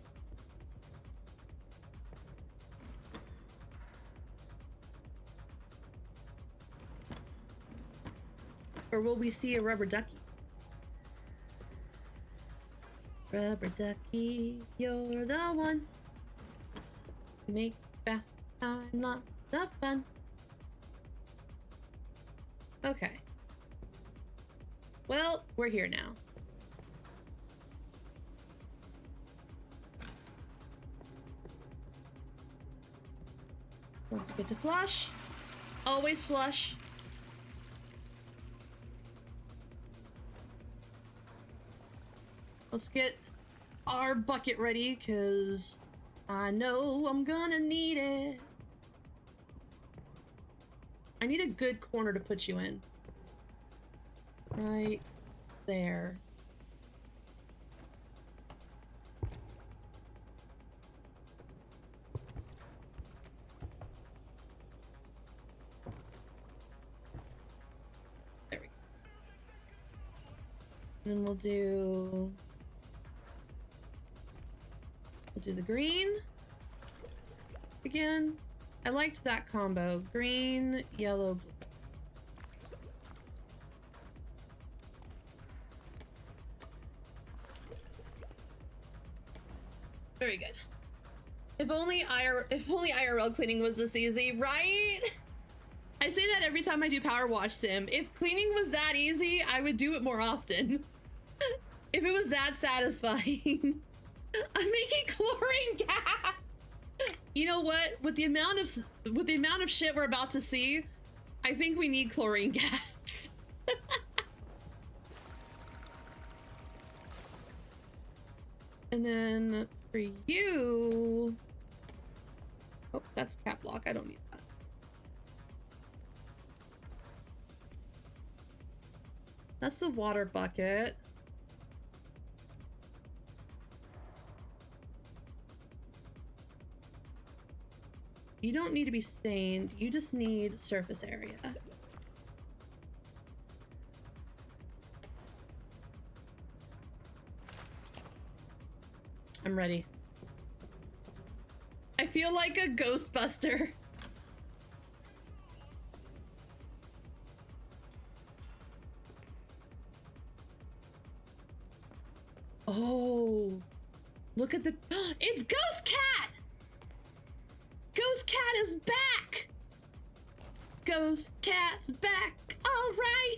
Or will we see a rubber ducky? Rubber ducky, you're the one. You make bath time lots of fun. Okay. Well, we're here now. Don't forget to flush. Always flush. Let's get our bucket ready, because I know I'm gonna need it. I need a good corner to put you in. Right there. There we go. And then we'll do the green again. I liked that combo. Green, yellow, blue. Very good. If only IRL cleaning was this easy, right? I say that every time I do Power Wash Sim. If cleaning was that easy, I would do it more often. If it was that satisfying. I'm making chlorine gas. You know what? With the amount of shit we're about to see, I think we need chlorine gas. And then for you, oh, that's cap lock. I don't need that. That's the water bucket. You don't need to be stained. You just need surface area. I'm ready. I feel like a Ghostbuster. Oh, look at the, it's Ghost Cat! Ghost Cat is back! Ghost Cat's back, all right!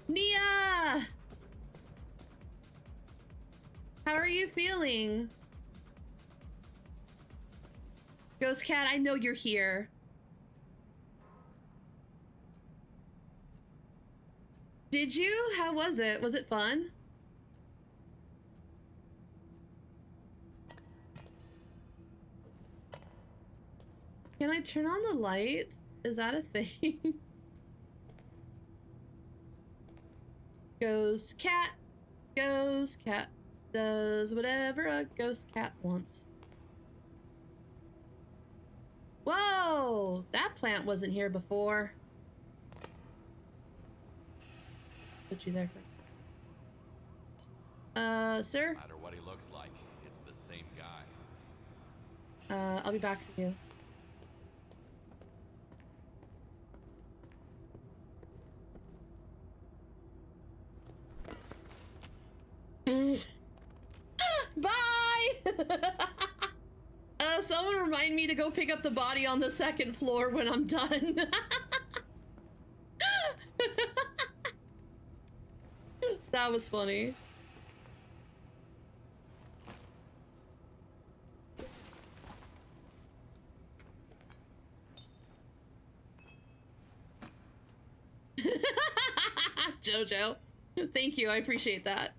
Nia! How are you feeling? Ghost Cat, I know you're here. Did you? How was it? Was it fun? Can I turn on the lights? Is that a thing? Ghost Cat. Ghost Cat does whatever a ghost cat wants. Whoa! That plant wasn't here before. Put you there for... sir? No matter what he looks like, it's the same guy. I'll be back for you. Bye! Someone remind me to go pick up the body on the second floor when I'm done. That was funny. Jojo, thank you. I appreciate that.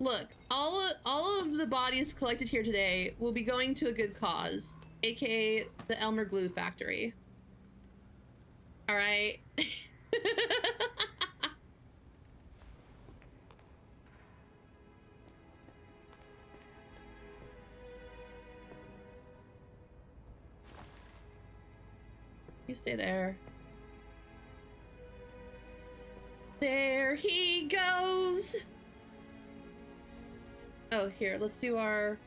Look, all of the bodies collected here today will be going to a good cause, aka the Elmer Glue Factory. All right. You stay there. There he goes. Oh, here, let's do our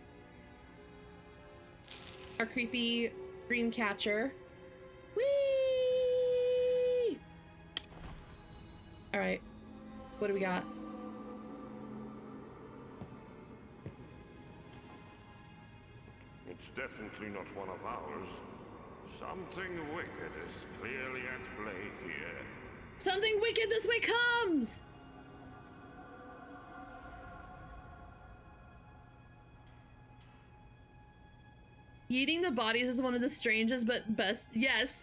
creepy dream catcher. Whee! All right, what do we got? It's definitely not one of ours. Something wicked is clearly at play here. Something wicked this way comes! Eating the bodies is one of the strangest but best. Yes.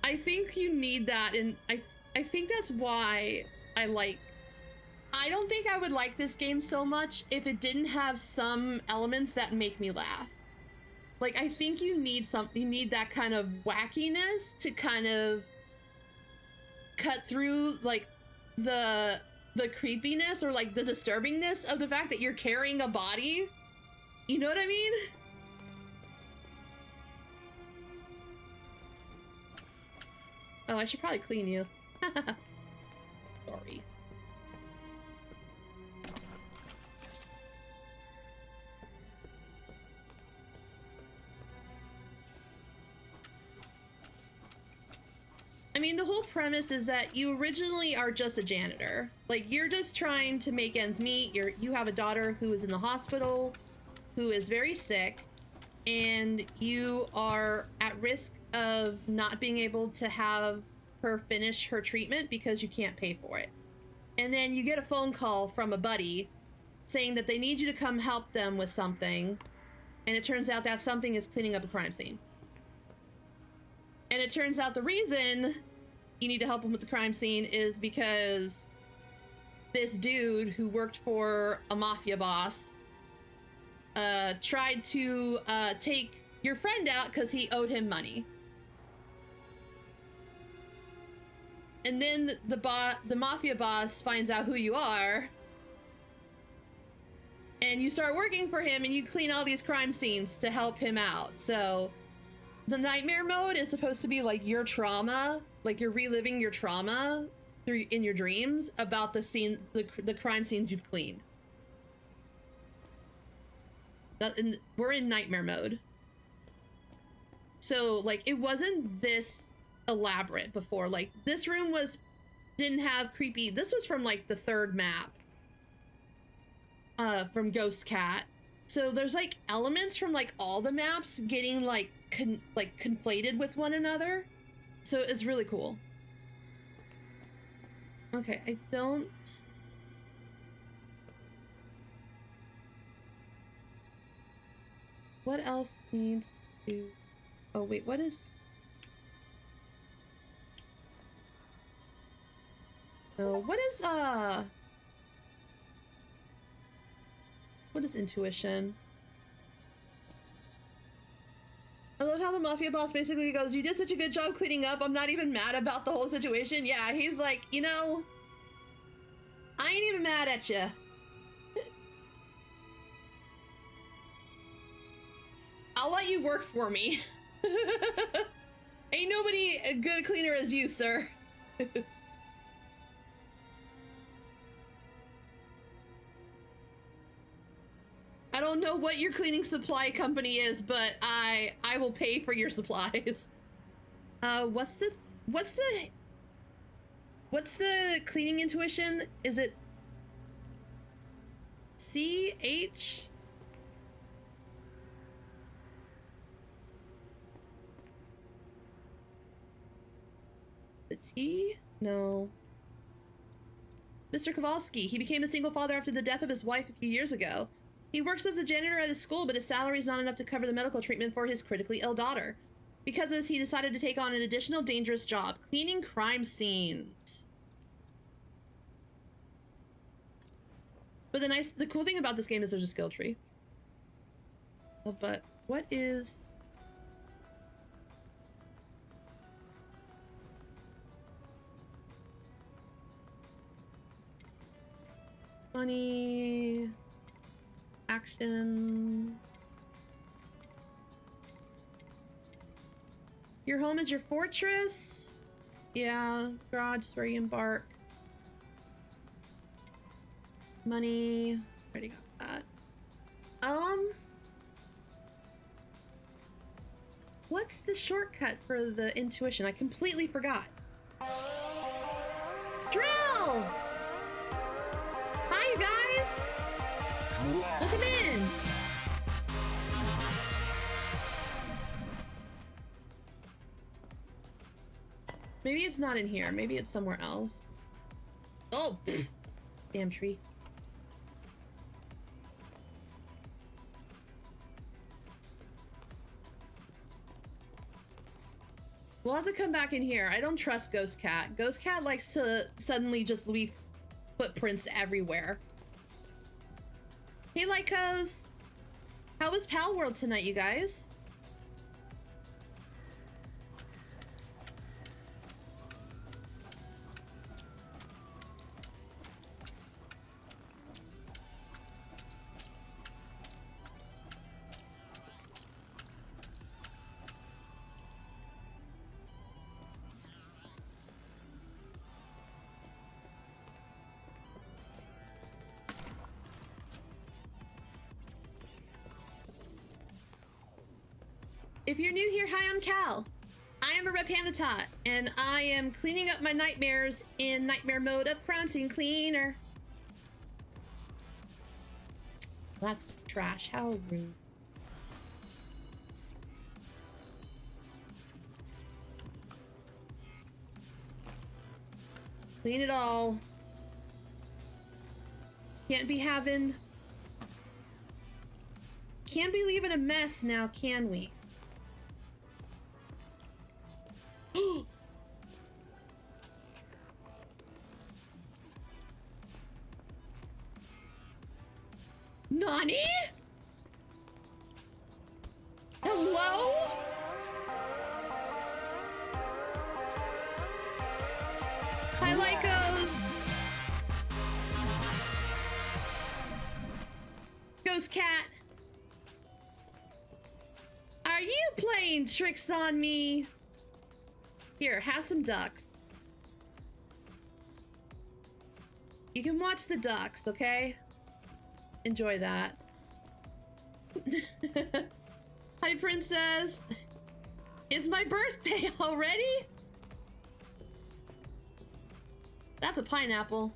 I think you need that, and I think that's why I don't think I would like this game so much if it didn't have some elements that make me laugh. Like, I think you need that kind of wackiness to kind of cut through, like, the creepiness or, like, the disturbingness of the fact that you're carrying a body. You know what I mean? Oh, I should probably clean you. Sorry. I mean, the whole premise is that you originally are just a janitor. Like, you're just trying to make ends meet. You have a daughter who is in the hospital, who is very sick, and you are at risk of not being able to have her finish her treatment because you can't pay for it. And then you get a phone call from a buddy saying that they need you to come help them with something. And it turns out that something is cleaning up a crime scene. And it turns out the reason you need to help them with the crime scene is because this dude who worked for a mafia boss tried to take your friend out because he owed him money. And then the mafia boss finds out who you are, and you start working for him, and you clean all these crime scenes to help him out. So the nightmare mode is supposed to be like your trauma, like you're reliving your trauma in your dreams about the crime scenes you've cleaned. We're in nightmare mode. So like it wasn't this elaborate before. Like this room didn't have creepy. This was from like the third map from Ghost Cat. So there's like elements from like all the maps getting like conflated with one another. So it's really cool. Okay, I don't. What else needs to? Oh wait, what is? No, what is intuition? I love how the mafia boss basically goes, "You did such a good job cleaning up. I'm not even mad about the whole situation." Yeah, he's like, you know, I ain't even mad at you. I'll let you work for me. Ain't nobody a good cleaner as you, sir. I don't know what your cleaning supply company is, but I will pay for your supplies. What's the cleaning intuition? Is it CH? The T? No. Mr. Kowalski. He became a single father after the death of his wife a few years ago. He works as a janitor at his school, but his salary is not enough to cover the medical treatment for his critically ill daughter. Because of this, he decided to take on an additional dangerous job, cleaning crime scenes. But the cool thing about this game is there's a skill tree. Oh, but what is... Money... Action... Your home is your fortress? Yeah, garage is where you embark. Money... Already got that. What's the shortcut for the intuition? I completely forgot. Drill! Hi, you guys! Welcome in! Maybe it's not in here. Maybe it's somewhere else. Oh! Damn tree. We'll have to come back in here. I don't trust Ghost Cat. Ghost Cat likes to suddenly just leave footprints everywhere. Hey, Lycos! How was Pal World tonight, you guys? If you're new here, hi, I'm Cal. I I'm a Repanitot, and I am cleaning up my nightmares in nightmare mode of crime scene cleaner. That's trash. How rude. Clean it all. Can't be leaving a mess now, can we? Nani? Hello? Hi, Lycos. Ghost Cat. Are you playing tricks on me? Here, have some ducks. You can watch the ducks, okay? Enjoy that. Hi, Princess. It's my birthday already? That's a pineapple.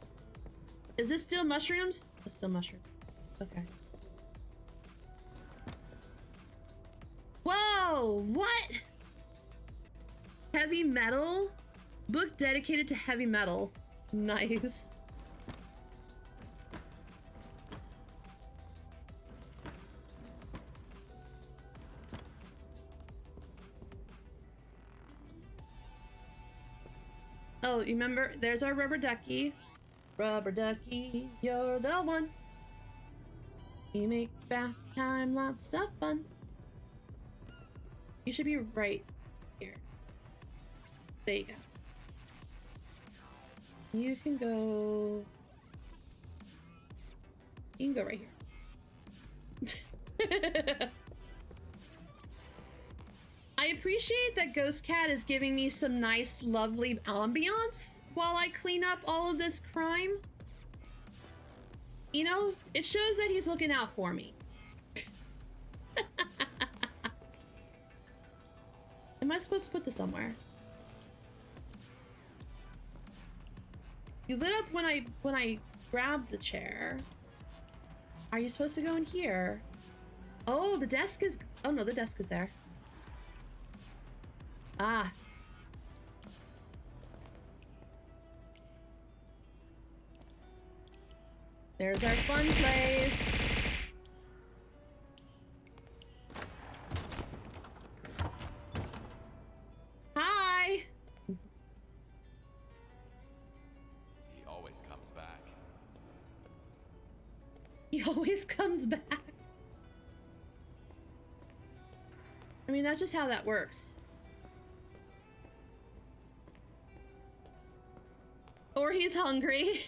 Is this still mushrooms? It's still mushroom. Okay. Whoa! What? Heavy metal? Book dedicated to heavy metal. Nice. Oh, you remember? There's our rubber ducky. Rubber ducky, you're the one. You make bath time lots of fun. You should be right here. There you go. You can go... You can go right here. I appreciate that Ghost Cat is giving me some nice, lovely ambiance while I clean up all of this crime. You know, it shows that he's looking out for me. Am I supposed to put this somewhere? You lit up when I grabbed the chair. Are you supposed to go in here? Oh, the desk is... Oh no, the desk is there. Ah. There's our fun place. Hi. He always comes back. He always comes back. I mean, that's just how that works. Or he's hungry.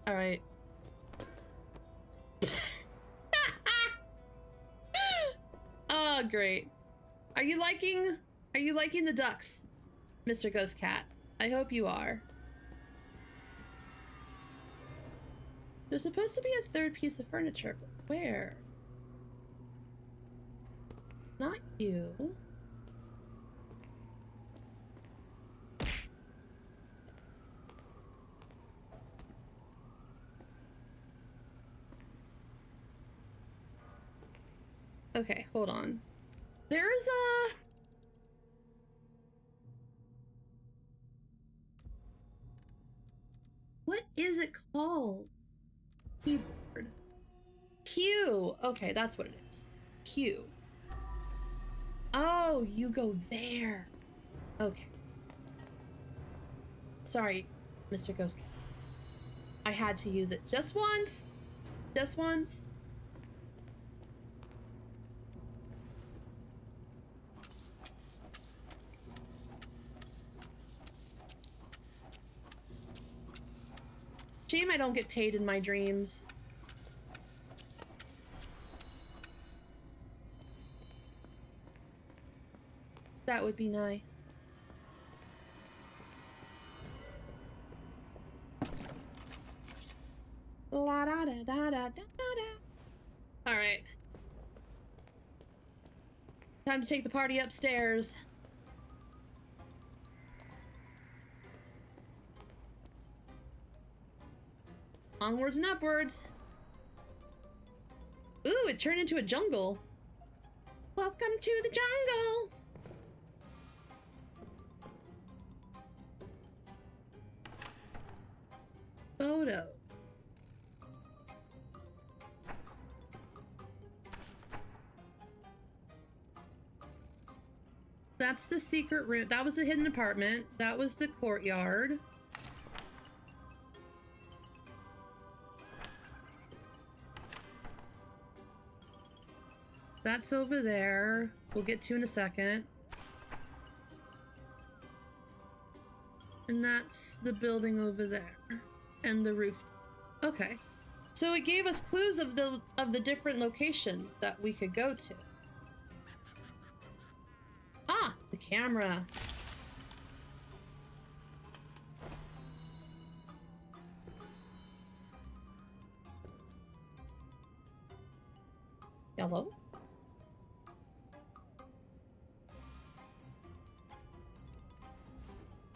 All right. Oh, great. Are you liking the ducks, Mr. Ghost Cat? I hope you are. There's supposed to be a third piece of furniture, but where? Not you. Okay, hold on. There's a... What is it called? Keyboard. Q. Okay, that's what it is. Q. Oh, you go there. Okay. Sorry, Mr. Ghost Cat. I had to use it just once. Just once. Shame I don't get paid in my dreams. That would be nice. La da da da da da da. All right. Time to take the party upstairs. Onwards and upwards. Ooh, it turned into a jungle. Welcome to the jungle. Photo. That's the secret room. That was the hidden apartment. That was the courtyard. That's over there. We'll get to in a second. And that's the building over there. And the roof. Okay. So it gave us clues of the different locations that we could go to. Ah, the camera. Yellow.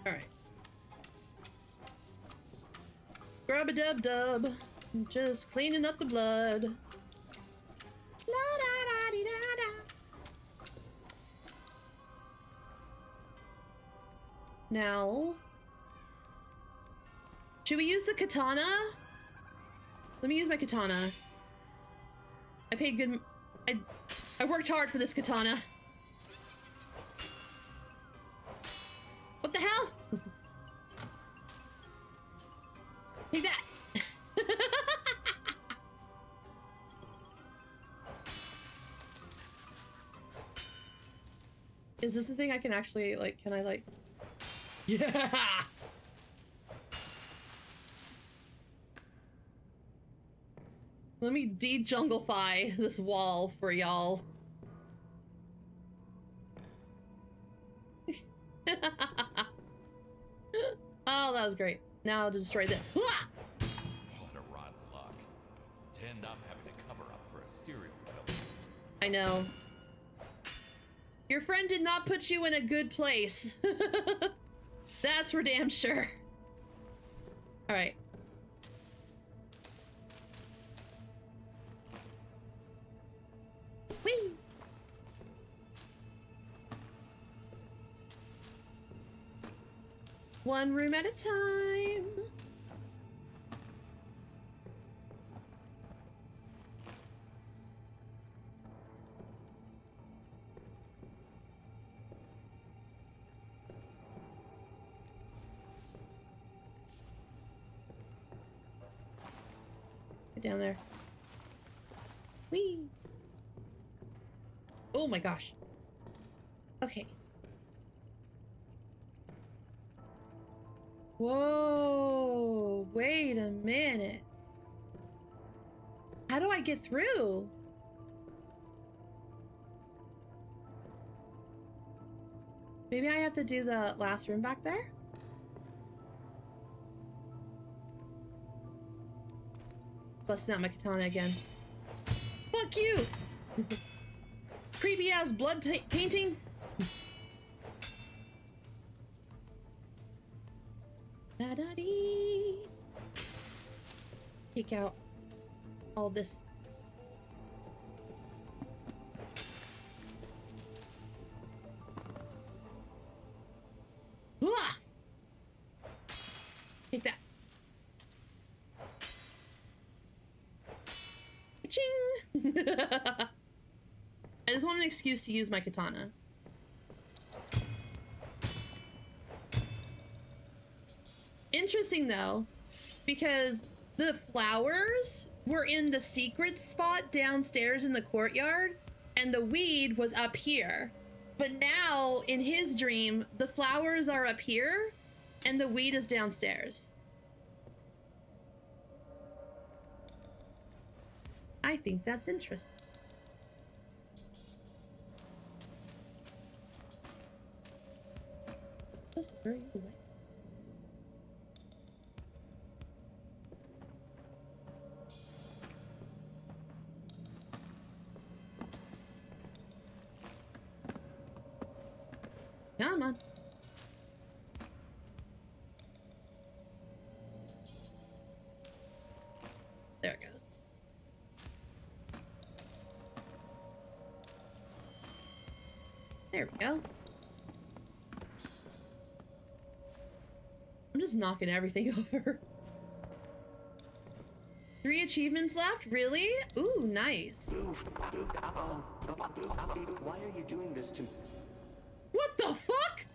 All right. Grub-a-dub-dub. Just cleaning up the blood. La-da-da-dee-da-da. Now, should we use the katana? Let me use my katana. I paid good. I worked hard for this katana. What the hell? Take that. Is this the thing I can actually, like, can I, like... Yeah! Let me de-junglify this wall for y'all. Oh, that was great. Now I'll destroy this. What a rotten luck. To end up having to cover up for a serial killer. I know. Your friend did not put you in a good place. That's for damn sure. All right. Whee! One room at a time. Get down there. Whee! Oh my gosh. Okay. Whoa, wait a minute. How do I get through? Maybe I have to do the last room back there? Busting out my katana again. Fuck you! Creepy ass blood painting. Da-da-dee. Take out all this. Hooah! Take that. Ching! I just want an excuse to use my katana. Interesting though, because the flowers were in the secret spot downstairs in the courtyard, and the weed was up here. But now, in his dream, the flowers are up here, and the weed is downstairs. I think that's interesting. Just throw you away. Come on. There it goes. There we go. I'm just knocking everything over. 3 achievements left? Really? Ooh, nice. Why are you doing this to me? What the fuck?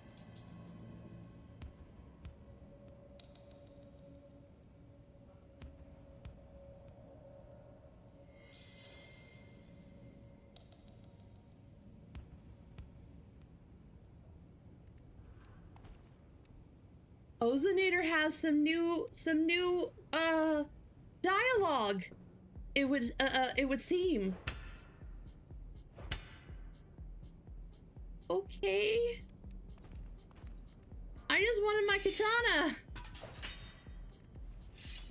Ozonator has some new dialogue. It would seem. Okay. I just wanted my katana.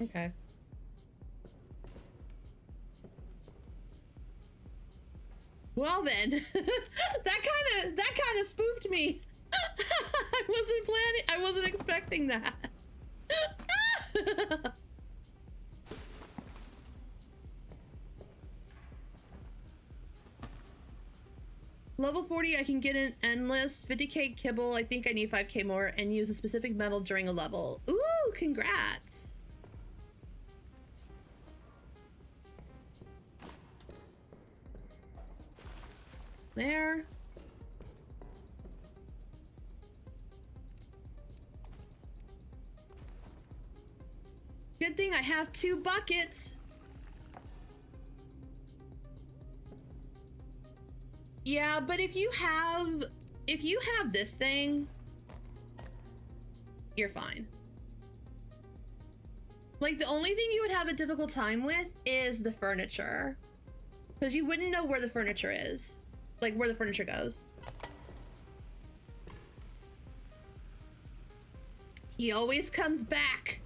Okay. Well then, that kind of spooked me. I wasn't expecting that. Level 40, I can get an endless 50k kibble. I think I need 5k more and use a specific metal during a level. Ooh, congrats. There. Good thing I have 2 buckets. Yeah, but if you have this thing, you're fine. Like, the only thing you would have a difficult time with is the furniture. Because you wouldn't know where the furniture is. Like, where the furniture goes. He always comes back.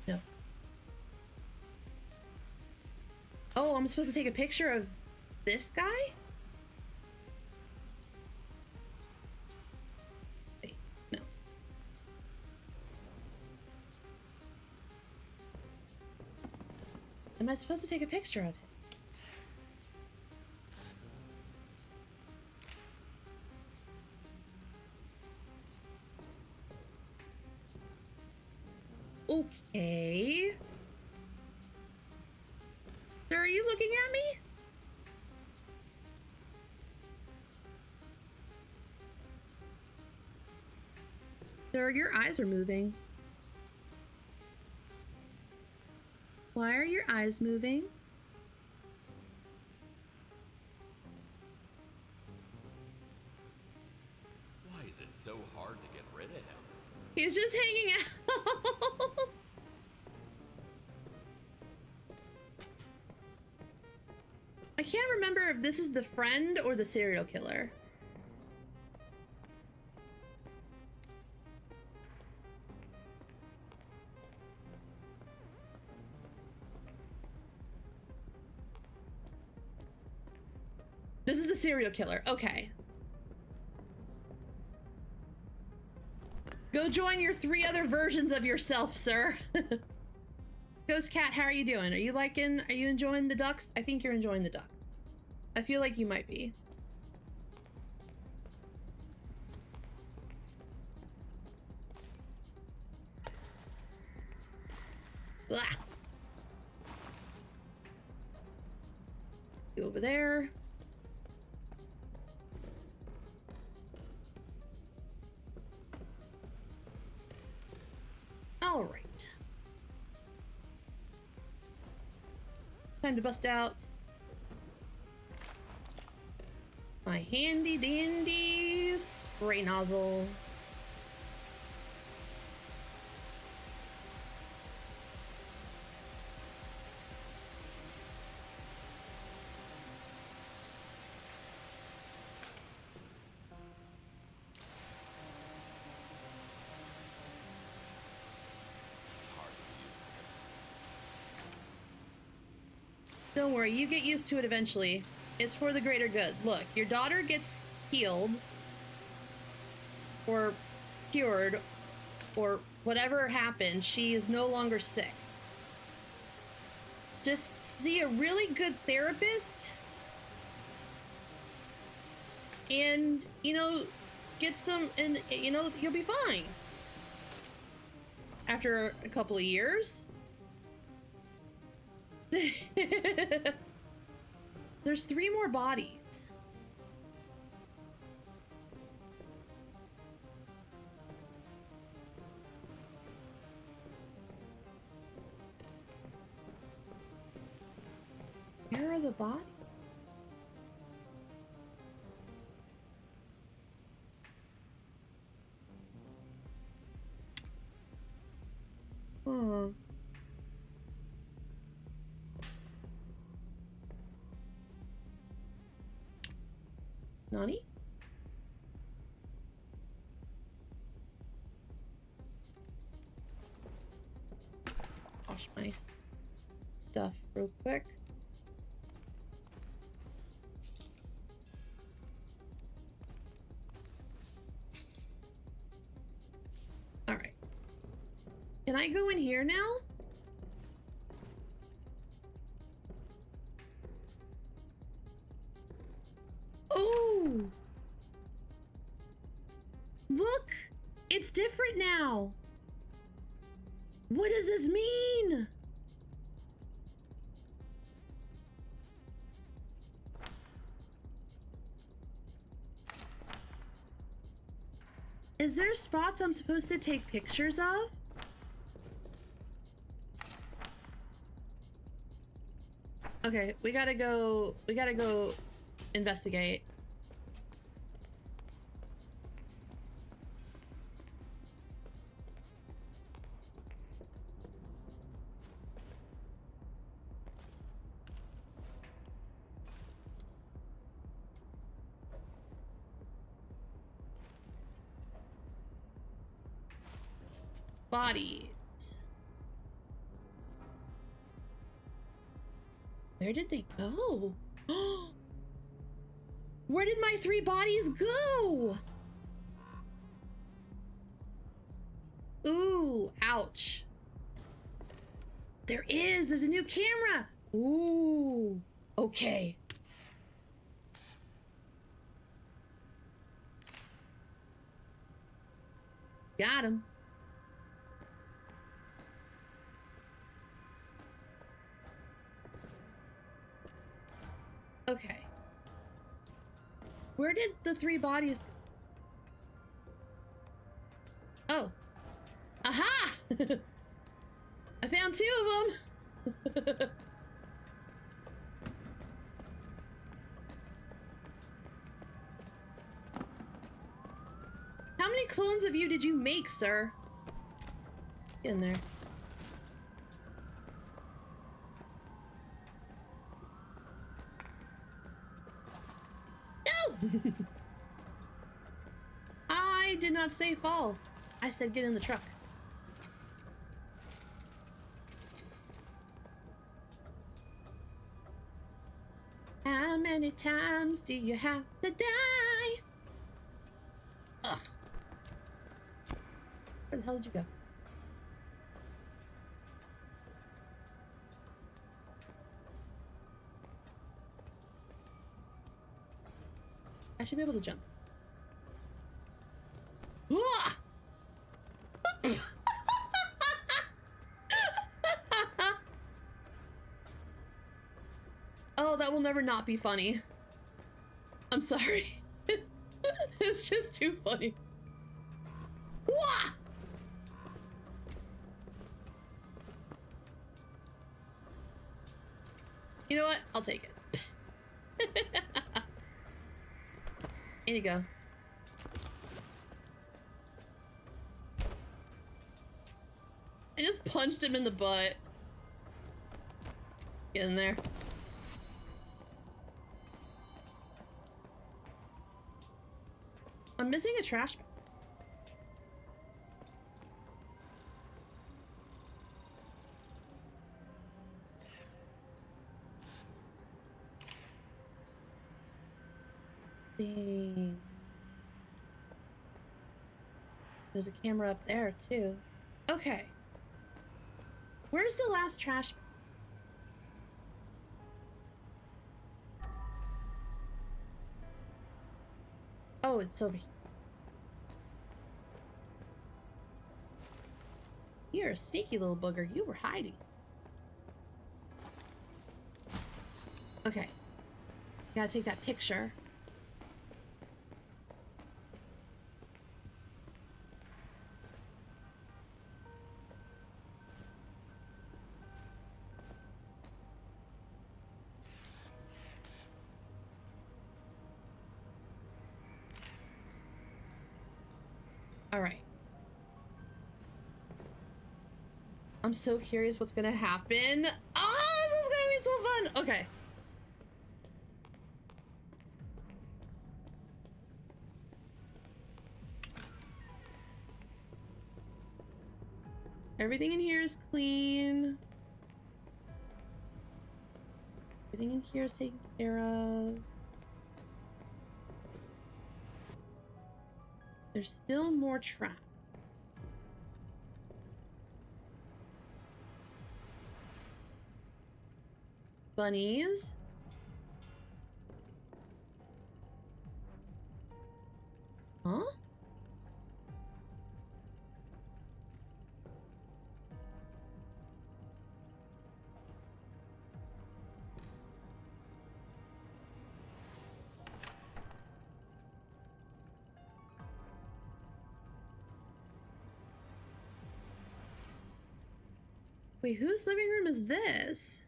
No. Oh, I'm supposed to take a picture of this guy? Wait, no. Am I supposed to take a picture of him? Okay. Sir, are you looking at me? Sir, your eyes are moving. Why are your eyes moving? Why is it so hard to get rid of him? He's just hanging out. I can't remember if this is the friend or the serial killer. This is the serial killer. Okay. Go join your 3 other versions of yourself, sir. Ghost Cat, how are you doing? Are you enjoying the ducks? I think you're enjoying the duck. I feel like you might be. Blah. You over there. All right. Time to bust out my handy dandy spray nozzle. It's hard to use this. Don't worry, you get used to it eventually. It's for the greater good. Look, your daughter gets healed or cured or whatever happened. She is no longer sick. Just see a really good therapist and, you know, get some, and, you know, you'll be fine. After a couple of years. There's 3 more bodies. Where are the bodies? Nani? Wash my stuff real quick. All right. Can I go in here now? Oh! Look! It's different now! What does this mean? Is there spots I'm supposed to take pictures of? Okay, we gotta go investigate. Bodies. Where did they go? Where did my 3 bodies go? Ooh, ouch. There's a new camera. Ooh, okay. Got him. Okay. Where did the 3 bodies... Oh. Aha! I found 2 of them! How many clones of you did you make, sir? Get in there. No! I did not say fall. I said get in the truck. How many times do you have to die? Ugh. Where the hell did you go? I should be able to jump. Ah! Oh, that will never not be funny. I'm sorry. It's just too funny. Wah! You know what? I'll take it. Here you go. I just punched him in the butt. Get in there. I'm missing a trash bag. Interesting. There's a camera up there too. Okay. Where's the last trash? Oh, it's over here. You're a sneaky little booger. You were hiding. Okay. Gotta take that picture. All right. I'm so curious what's gonna happen. Oh, this is gonna be so fun. Okay. Everything in here is clean. Everything in here is taken care of. There's still more traps. Bunnies. Huh? Wait, whose living room is this?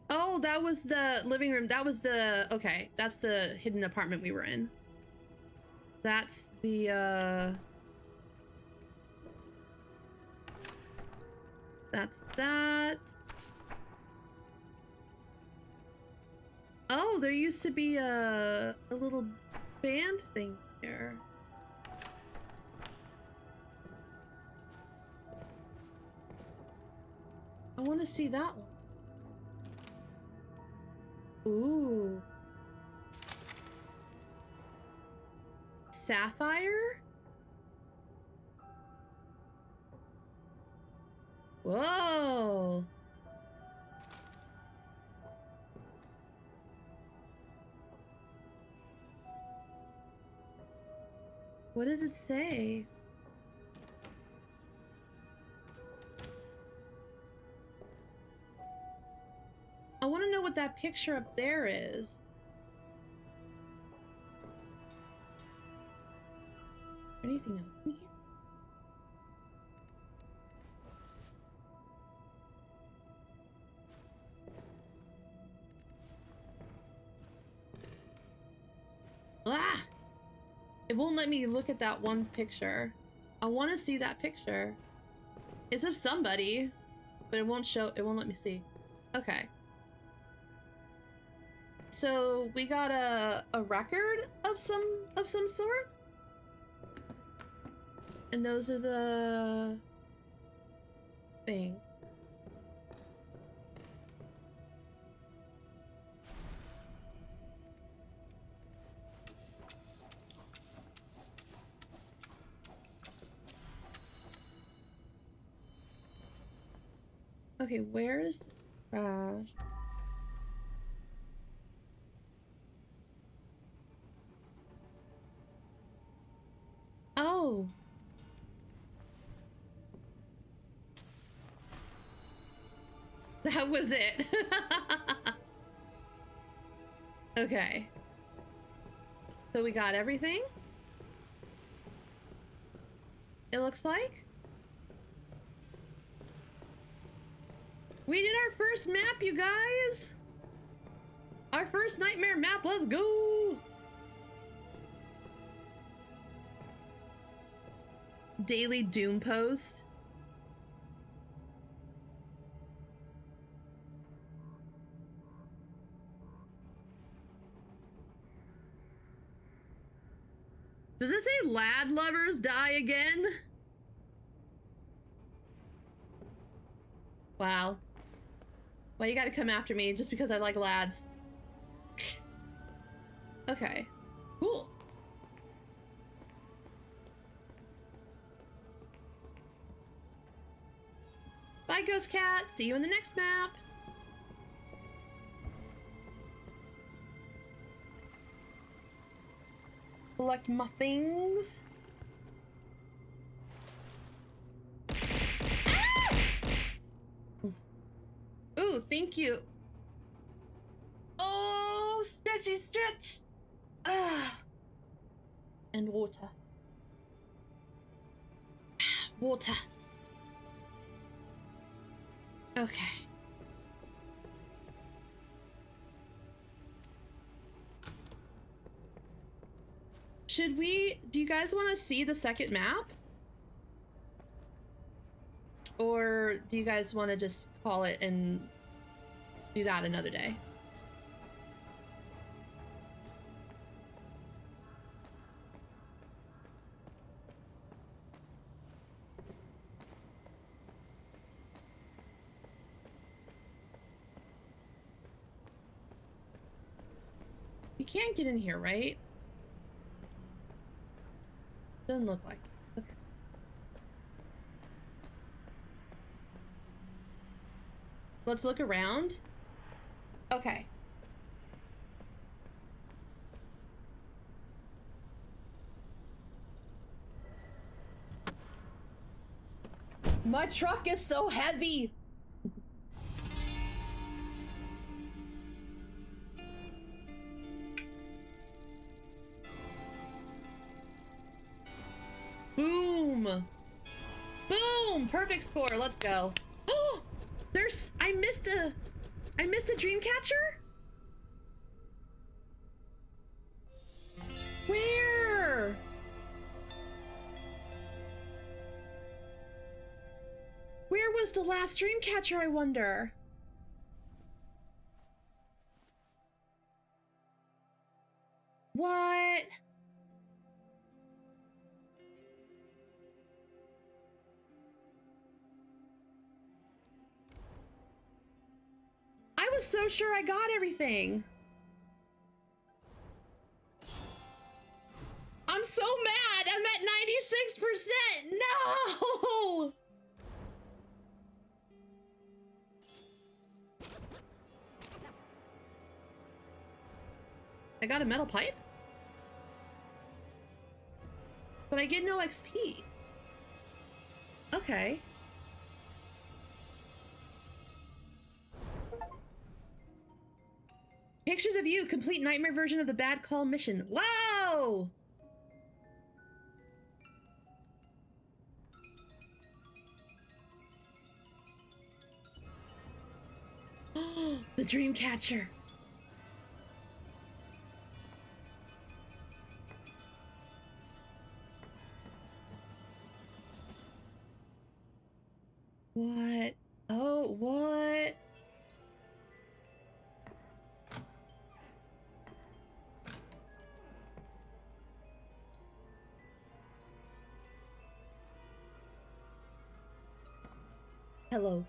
Oh, that was the living room. That was the, okay, that's the hidden apartment we were in. That's the, that's that. Oh, there used to be a little band thing here. I want to see that one. Ooh. Sapphire? Whoa. What does it say? I want to know what that picture up there is. Anything else in here? Ah! It won't let me look at that one picture. I want to see that picture. It's of somebody, but it won't show, it won't let me see. Okay. So we got a record of some sort. And those are the thing. Okay, where is the trash? Oh. That was it. Okay. So we got everything? It looks like? We did our first map, you guys! Our first nightmare map, let's go! Daily Doom post. Does it say lad lovers die again? Wow. Well, you gotta come after me just because I like lads. Okay. Cool. Bye, Ghost Cat. See you in the next map. Collect my things. Ah! Ooh, thank you. Oh, stretchy stretch. Ah. And water. Water. Okay. Should we, do you guys want to see the second map? Or do you guys want to just call it and do that another day? You can't get in here, right? Doesn't look like it. Okay. Let's look around. Okay. My truck is so heavy. Boom! Boom! Perfect score. Let's go. Oh, there's. I missed a dream catcher. Where? Where was the last dream catcher, I wonder? What? I was so sure I got everything. I'm so mad. I'm at 96%. No! I got a metal pipe? But I get no XP. Okay. Pictures of you, complete nightmare version of the bad call mission. Whoa! The dream catcher. What? Oh, what? Hello.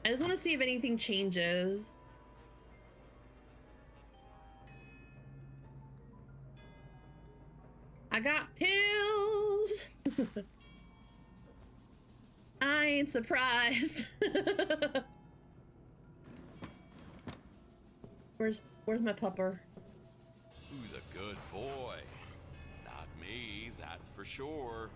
I just want to see if anything changes. I got pills. I ain't surprised. Where's my pupper? Who's a good boy? Not me, that's for sure.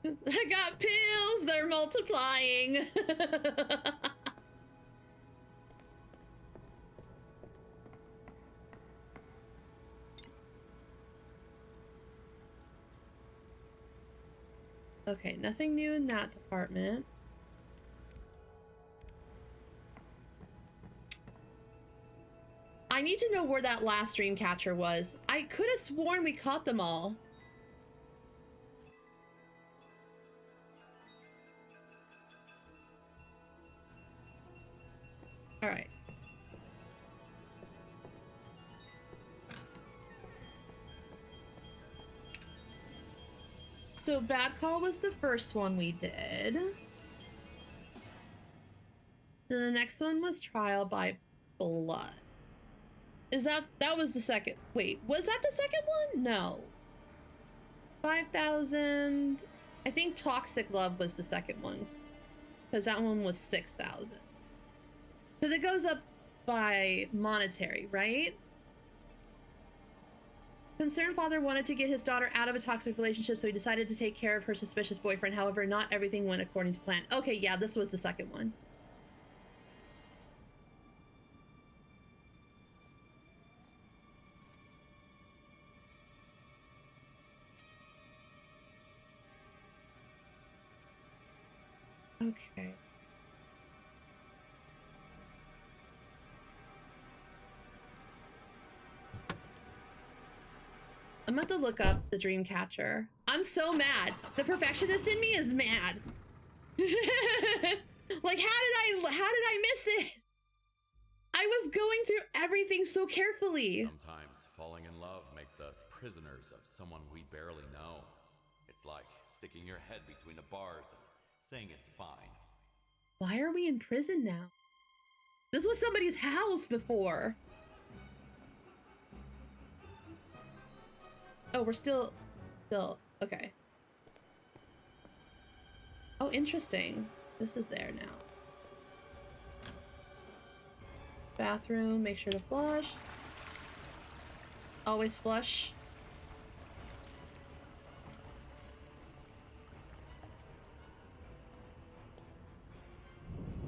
I got pills, they're multiplying. Okay, nothing new in that department. I need to know where that last dream catcher was. I could have sworn we caught them all. So Bad Call was the first one we did. Then the next one was Trial by Blood. That was the second? Wait, was that the second one? No. 5,000. I think Toxic Love was the second one, because that one was 6,000. Because it goes up by monetary, right? Concerned father wanted to get his daughter out of a toxic relationship, so he decided to take care of her suspicious boyfriend. However, not everything went according to plan. Okay, yeah, this was the second one. Okay. I'm about to look up the Dreamcatcher. I'm so mad. The perfectionist in me is mad. Like, how did I miss it? I was going through everything so carefully. Sometimes falling in love makes us prisoners of someone we barely know. It's like sticking your head between the bars and saying it's fine. Why are we in prison now? This was somebody's house before. Oh, we're still, okay. Oh, interesting. This is there now. Bathroom, make sure to flush. Always flush.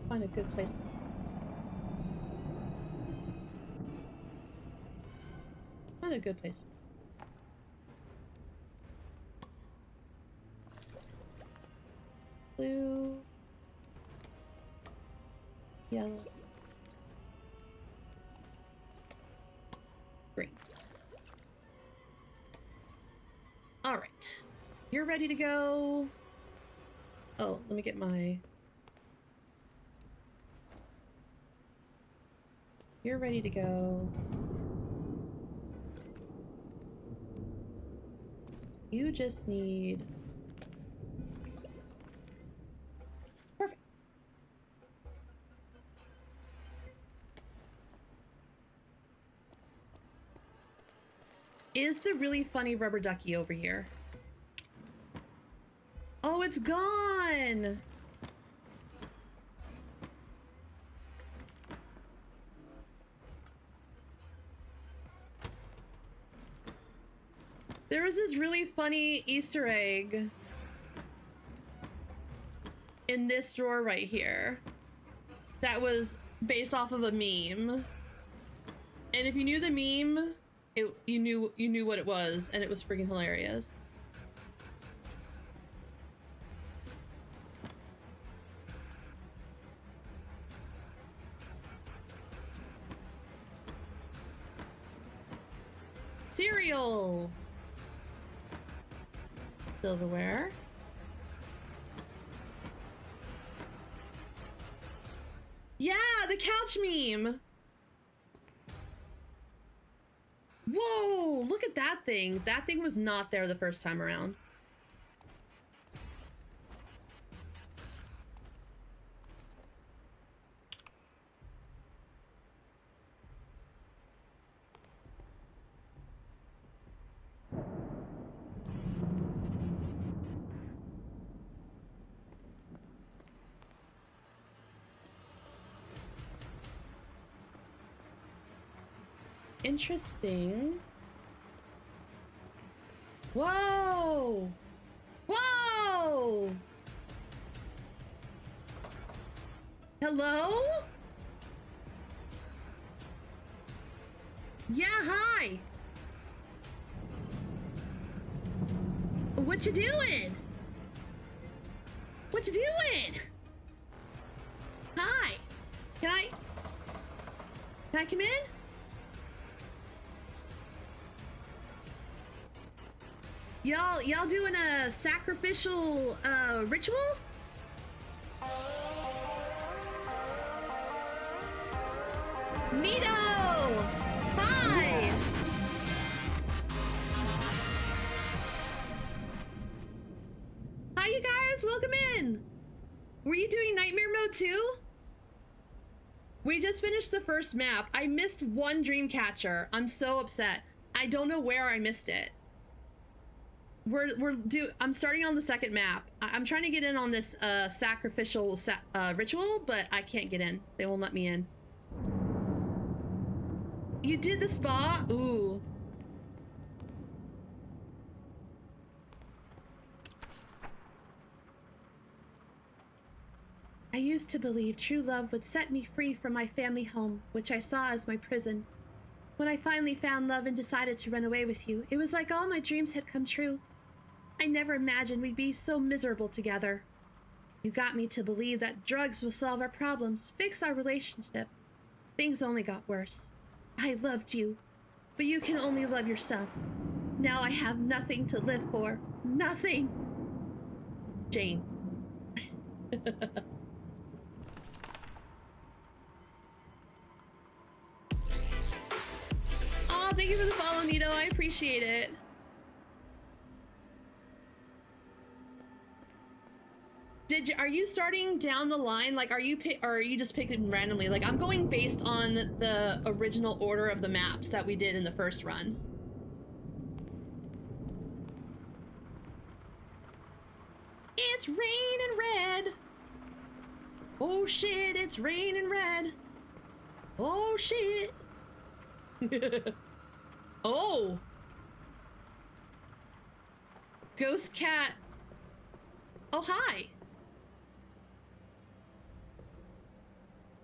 Find a good place. Find a good place. Blue. Yellow. Green. All right. You're ready to go. Oh, let me get my... You're ready to go. You just need... Perfect. Is the really funny rubber ducky over here? Oh, it's gone! There was this really funny Easter egg in this drawer right here that was based off of a meme. And if you knew the meme, you knew what it was, and it was freaking hilarious. Cereal. Silverware. Yeah, the couch meme. Whoa, look at that thing. That thing was not there the first time around. Interesting. Whoa! Whoa! Hello? Yeah, hi. What you doing? What you doing? Hi. Can I come in? Y'all doing a sacrificial ritual? Neato! Hi! in. Were you doing nightmare mode too? We just finished the first map. I missed one dream catcher. I'm so upset. I don't know where I missed it. I'm starting on the second map. I'm trying to get in on this sacrificial ritual, but I can't get in. They won't let me in. You did the spa? Ooh. I used to believe true love would set me free from my family home, which I saw as my prison. When I finally found love and decided to run away with you, it was like all my dreams had come true. I never imagined we'd be so miserable together. You got me to believe that drugs will solve our problems, fix our relationship. Things only got worse. I loved you, but you can only love yourself. Now I have nothing to live for. Nothing. Jane. Oh, thank you for the follow, Nito. I appreciate it. Are you starting down the line? Like, or are you just picking randomly? Like, I'm going based on the original order of the maps that we did in the first run. It's raining red. Oh shit, it's raining red. Oh shit. Oh. Ghost cat. Oh, hi.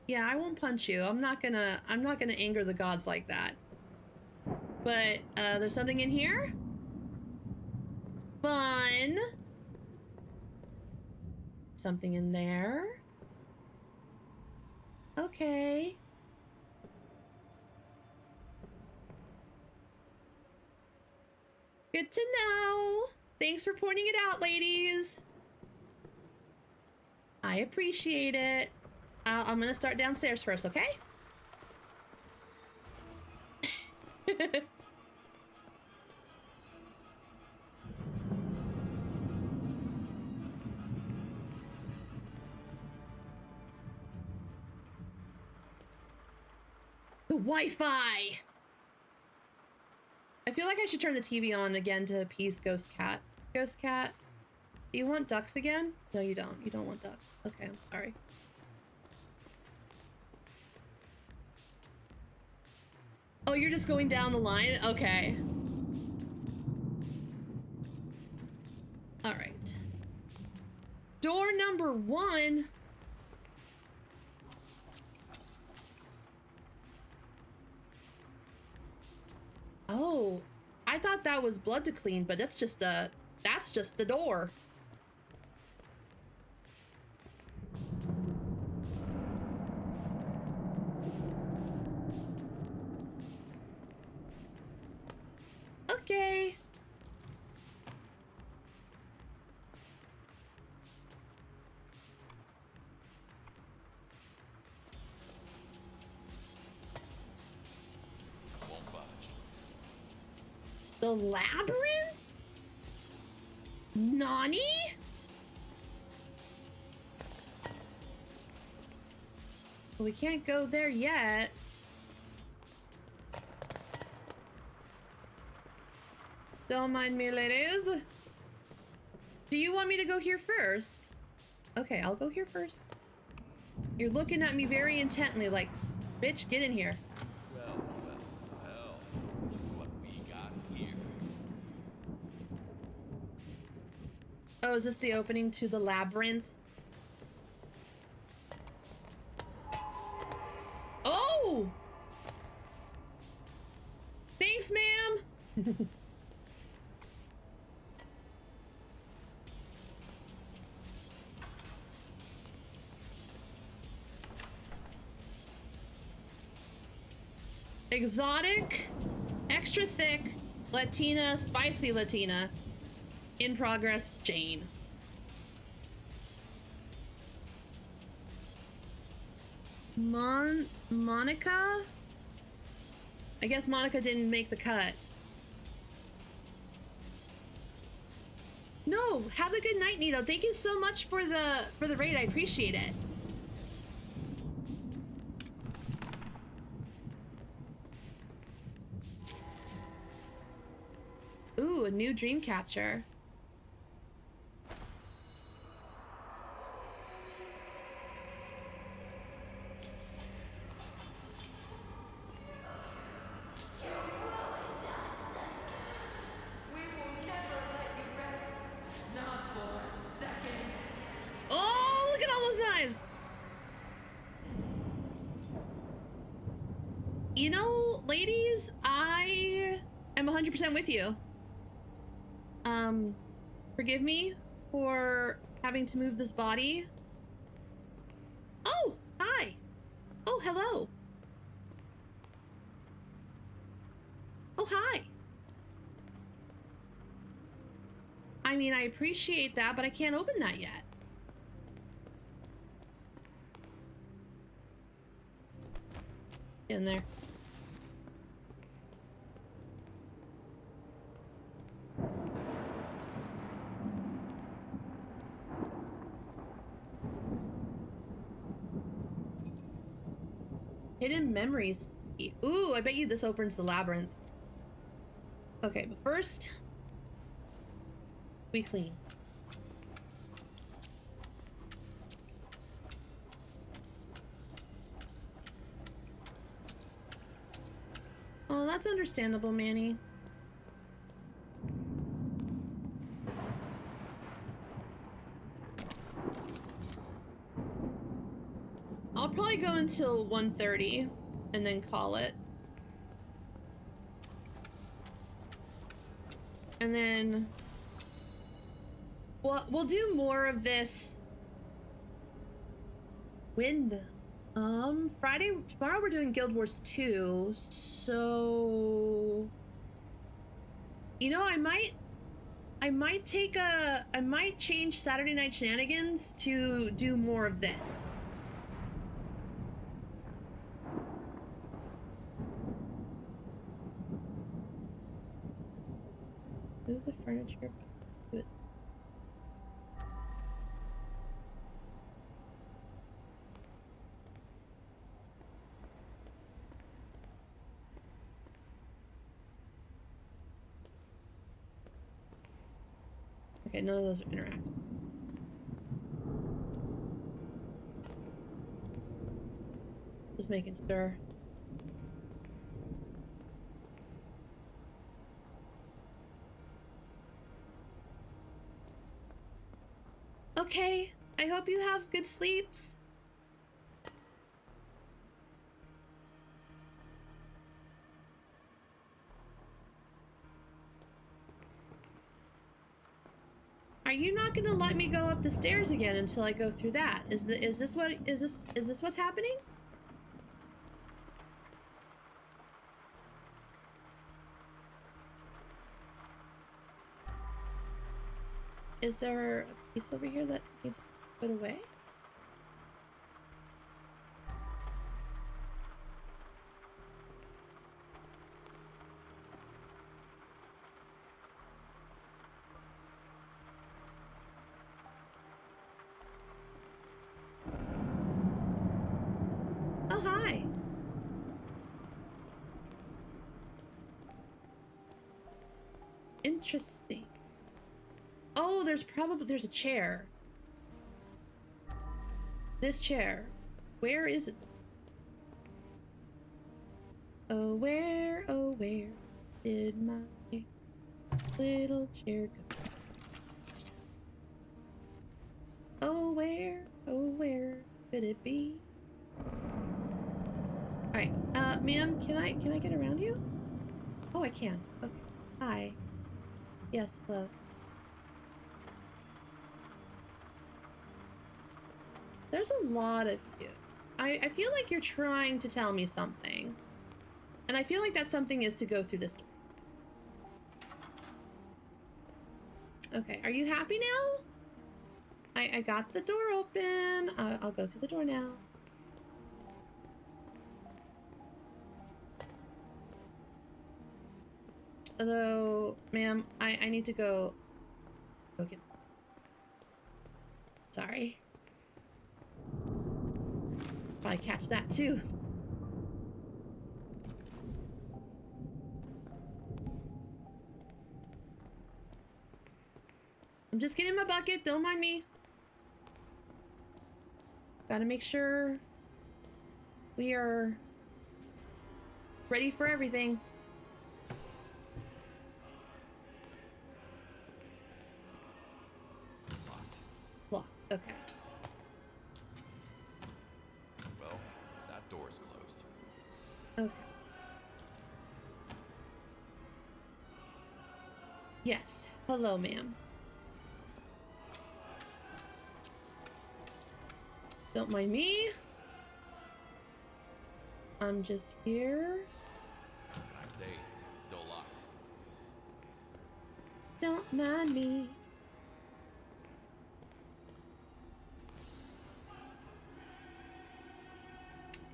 Yeah, I won't punch you. I'm not gonna anger the gods like that. But there's something in here. Fun. Something in there. Okay. Good to know. Thanks for pointing it out, ladies. I appreciate it. I'm gonna start downstairs first, okay? The Wi-Fi! I feel like I should turn the TV on again to appease Ghost Cat. Ghost Cat, do you want ducks again? No, you don't. You don't want ducks. Okay, I'm sorry. Oh, you're just going down the line? Okay. All right. Door number 1. Oh, I thought that was blood to clean, but that's just the door. Okay. The labyrinth? Nani? We can't go there yet. Don't mind me, ladies. Do you want me to go here first? Okay, I'll go here first. You're looking at me very intently like, bitch, get in here. Well, look what we got here. Oh, is this the opening to the labyrinth? Oh! Thanks, ma'am! Exotic, extra thick, Latina, spicy Latina. In progress, Jane. Monica? I guess Monica didn't make the cut. No, have a good night, Nito. Thank you so much for the raid. I appreciate it. Ooh, a new dream catcher. Oh, look at all those knives. You know, ladies, I am 100% with you. Forgive me for having to move this body. Oh, hi. Oh, hello. Oh, hi. I mean, I appreciate that, but I can't open that yet. Get in there. Hidden memories. Ooh, I bet you this opens the labyrinth. Okay, but first, we clean. Oh, that's understandable, Manny. I'll probably go until 1:30 and then call it. And then we'll do more of this. When? Friday, tomorrow we're doing Guild Wars 2, so you know, I might change Saturday Night Shenanigans to do more of this. Move the furniture to its... Okay, none of those are interactive. Just making sure. Okay, I hope you have good sleeps. Are you not gonna let me go up the stairs again until I go through that? Is this what's happening? Is there a piece over here that needs to be put away? Oh, hi. Interesting. Oh, there's a chair. This chair. Where is it? Oh, where did my little chair go? Oh, where could it be? Alright, ma'am, can I get around you? Oh, I can. Okay. Hi. Yes, hello. There's a lot of you. I feel like you're trying to tell me something. And I feel like that something is to go through this door. Okay, are you happy now? I got the door open. I'll go through the door now. Although, ma'am, I need to go Okay. Sorry. Probably catch that too. I'm just getting my bucket, don't mind me. Gotta make sure we are ready for everything. Locked. Lock, okay. Well, that door's closed. Okay. Yes. Hello, ma'am. Don't mind me. I'm just here. What can I say? It's still locked. Don't mind me.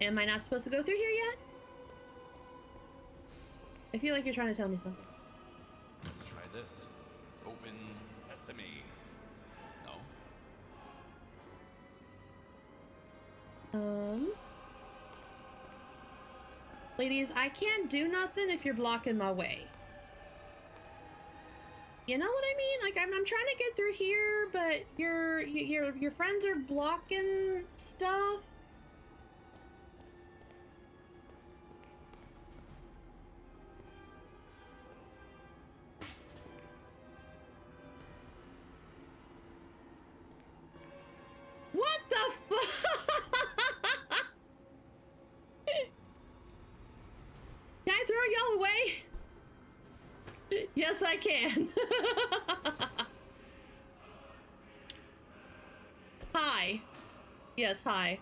Am I not supposed to go through here yet? I feel like you're trying to tell me something. Let's try this. Open sesame. No? Ladies, I can't do nothing if you're blocking my way. You know what I mean? Like I'm trying to get through here, but your friends are blocking stuff. What the fuck? Can I throw y'all away? Yes, I can. Hi. Yes, hi.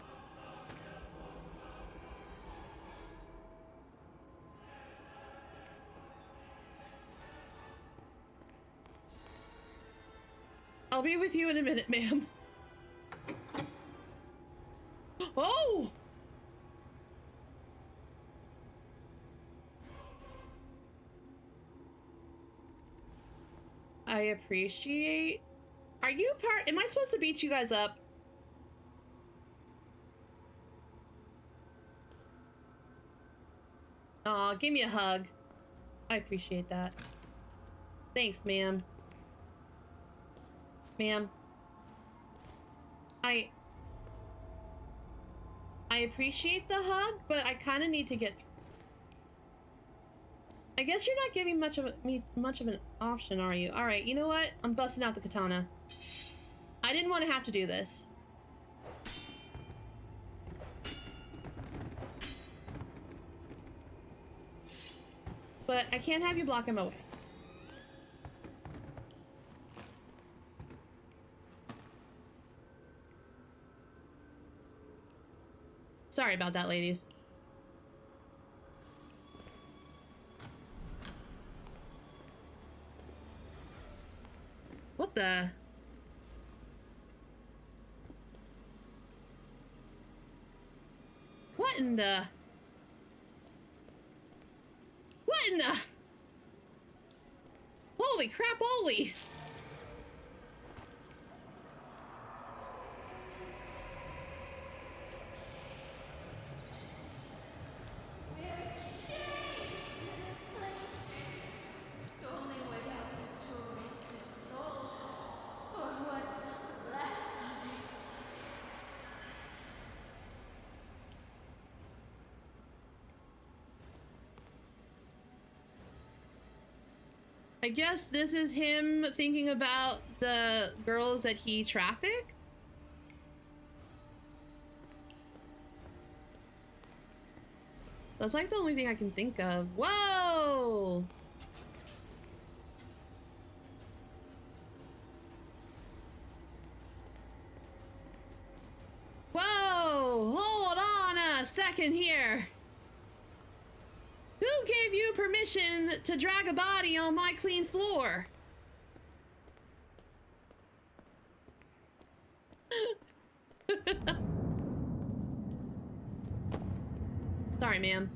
I'll be with you in a minute, ma'am. Oh! I appreciate... Are you part... Am I supposed to beat you guys up? Aw, give me a hug. I appreciate that. Thanks, ma'am. Ma'am. I appreciate the hug, but I kind of need to get through. I guess you're not giving me much of an option, are you? All right, you know what? I'm busting out the katana. I didn't want to have to do this. But I can't have you blocking my way. Sorry about that, ladies. What the? What in the? What in the? Holy crap, holy! I guess this is him thinking about the girls that he trafficked. That's like the only thing I can think of. Whoa! Whoa! Hold on a second here. Who gave you permission to drag a body on my clean floor? Sorry, ma'am.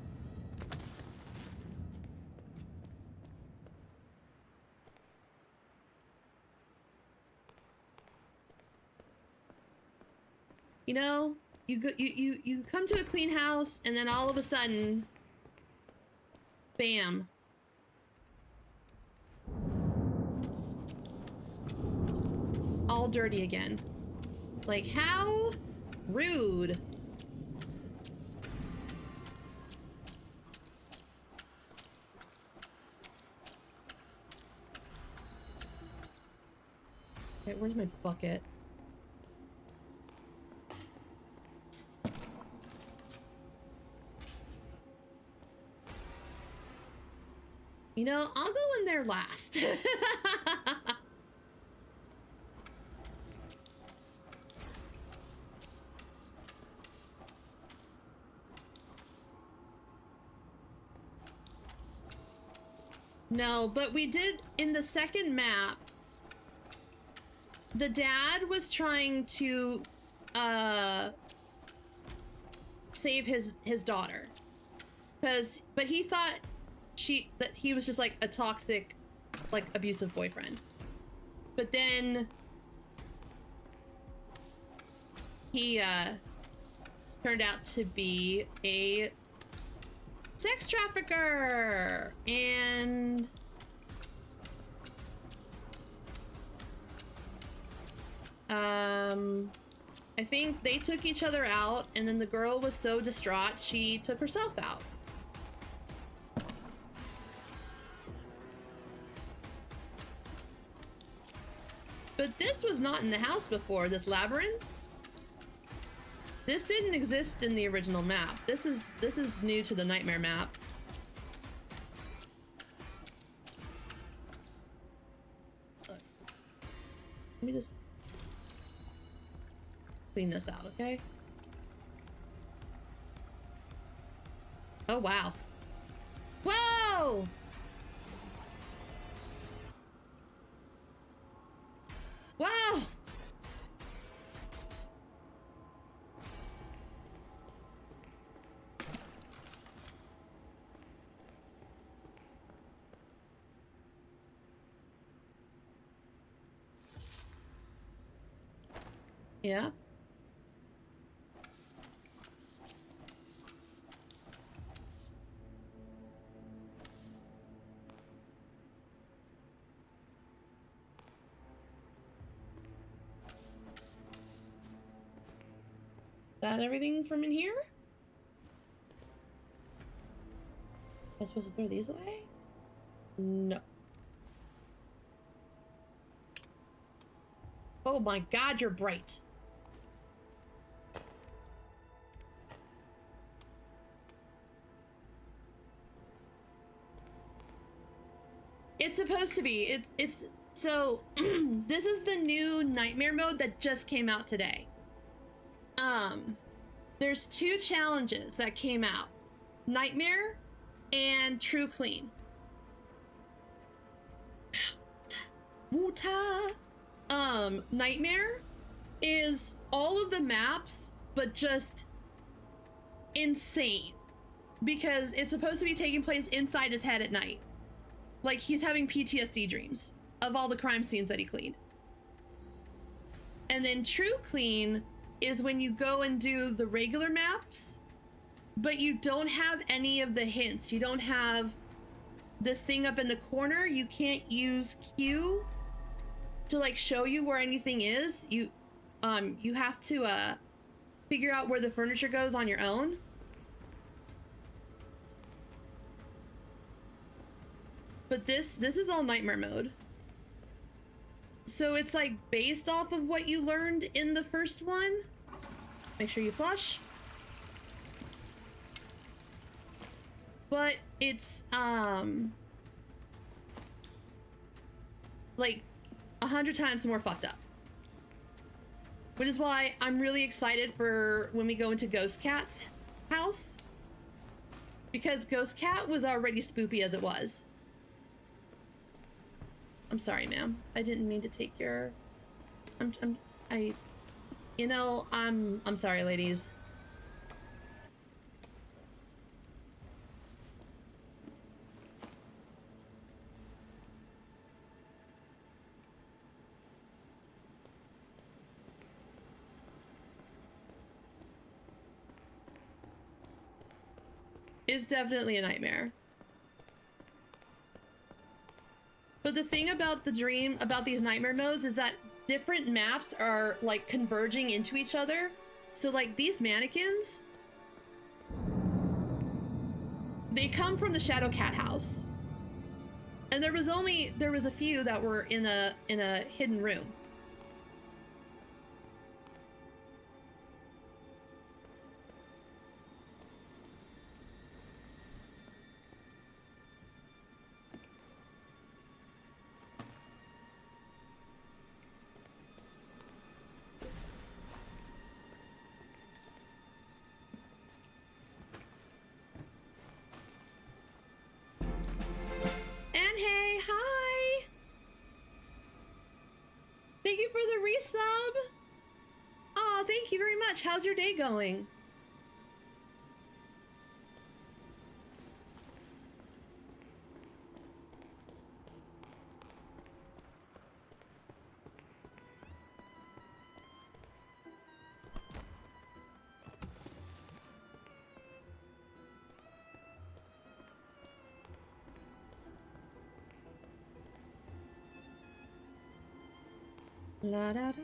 You know, you come to a clean house and then all of a sudden, bam. All dirty again. Like, how rude. Okay, where's my bucket? You know, I'll go in there last. No, but we did in the second map. The dad was trying to save his daughter. But he thought that he was just like a toxic, like abusive boyfriend. But then he turned out to be a sex trafficker, and I think they took each other out, and then the girl was so distraught she took herself out. But this was not in the house before, this labyrinth. This didn't exist in the original map. This is new to the nightmare map. Look. Let me just clean this out, okay? Oh, wow. Whoa! Wow! Yeah. That everything from in here? Am I supposed to throw these away? No. Oh my god, you're bright. It's supposed to be. It's so this is the new nightmare mode that just came out today. There's 2 challenges that came out. Nightmare and True Clean. Nightmare is all of the maps, but just insane. Because it's supposed to be taking place inside his head at night. Like he's having PTSD dreams of all the crime scenes that he cleaned. And then True Clean is when you go and do the regular maps, but you don't have any of the hints. You don't have this thing up in the corner. You can't use Q to like show you where anything is. You have to figure out where the furniture goes on your own. But this is all nightmare mode. So it's like based off of what you learned in the first one. Make sure you flush. But it's like 100 times more fucked up. Which is why I'm really excited for when we go into Ghost Cat's house. Because Ghost Cat was already spoopy as it was. I'm sorry, ma'am. I didn't mean to take your... I'm sorry, ladies. It's definitely a nightmare. But the thing about the dream, about these nightmare modes, is that different maps are like converging into each other. So like these mannequins, they come from the Shadow Cat house. And there was a few that were in a hidden room. And hey, hi! Thank you for the resub! Aw, thank you very much. How's your day going? La da da da.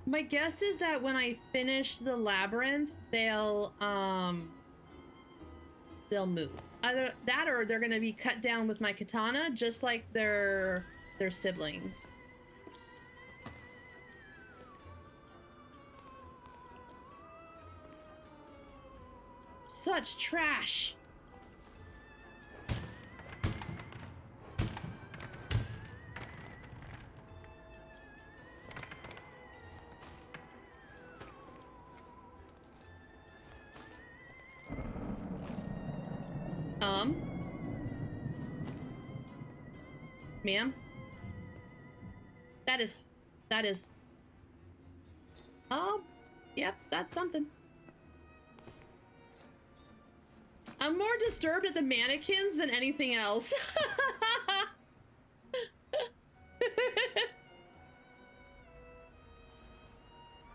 My guess is that when I finish the labyrinth, they'll move. Either that or they're gonna be cut down with my katana, just like their siblings. Such trash. Ma'am? That is. Oh, yep, that's something. I'm more disturbed at the mannequins than anything else.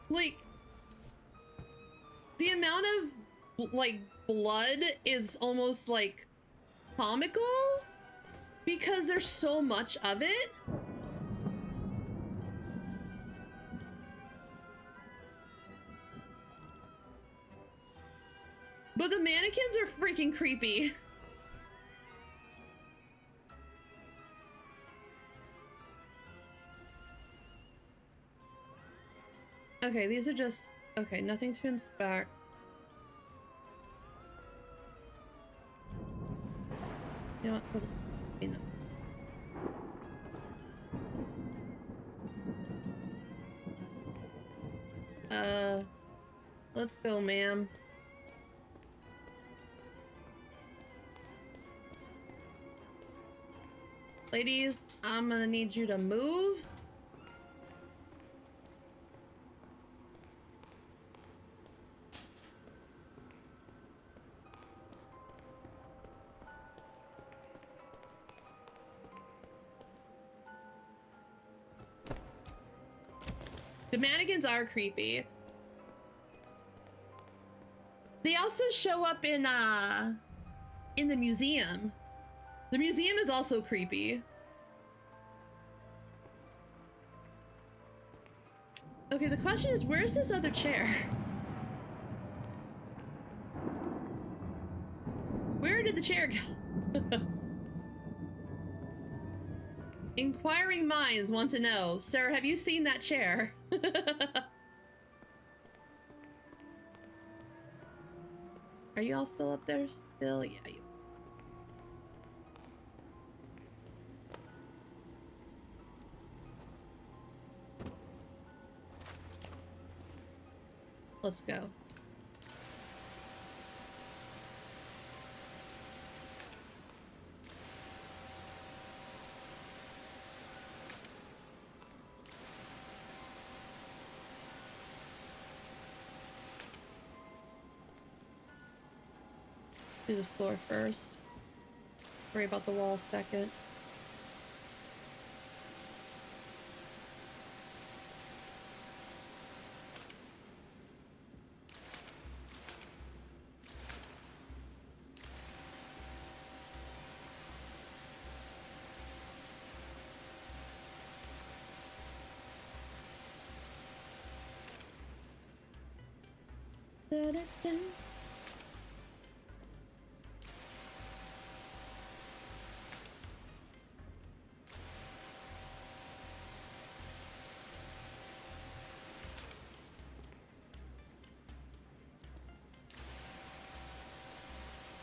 Like, the amount of, like, blood is almost, like, comical because there's so much of it. But the mannequins are freaking creepy. Okay, these are just... Okay, nothing to inspect. You know what? We'll just... You know. Let's go, ma'am. Ladies, I'm gonna need you to move. The mannequins are creepy. They also show up in the museum. The museum is also creepy. Okay, the question is, where's this other chair? Where did the chair go? Inquiring minds want to know. Sir, have you seen that chair? Are you all still up there? Still? Yeah, you. Let's go. Do the floor first. Worry about the wall second. Da-da-da.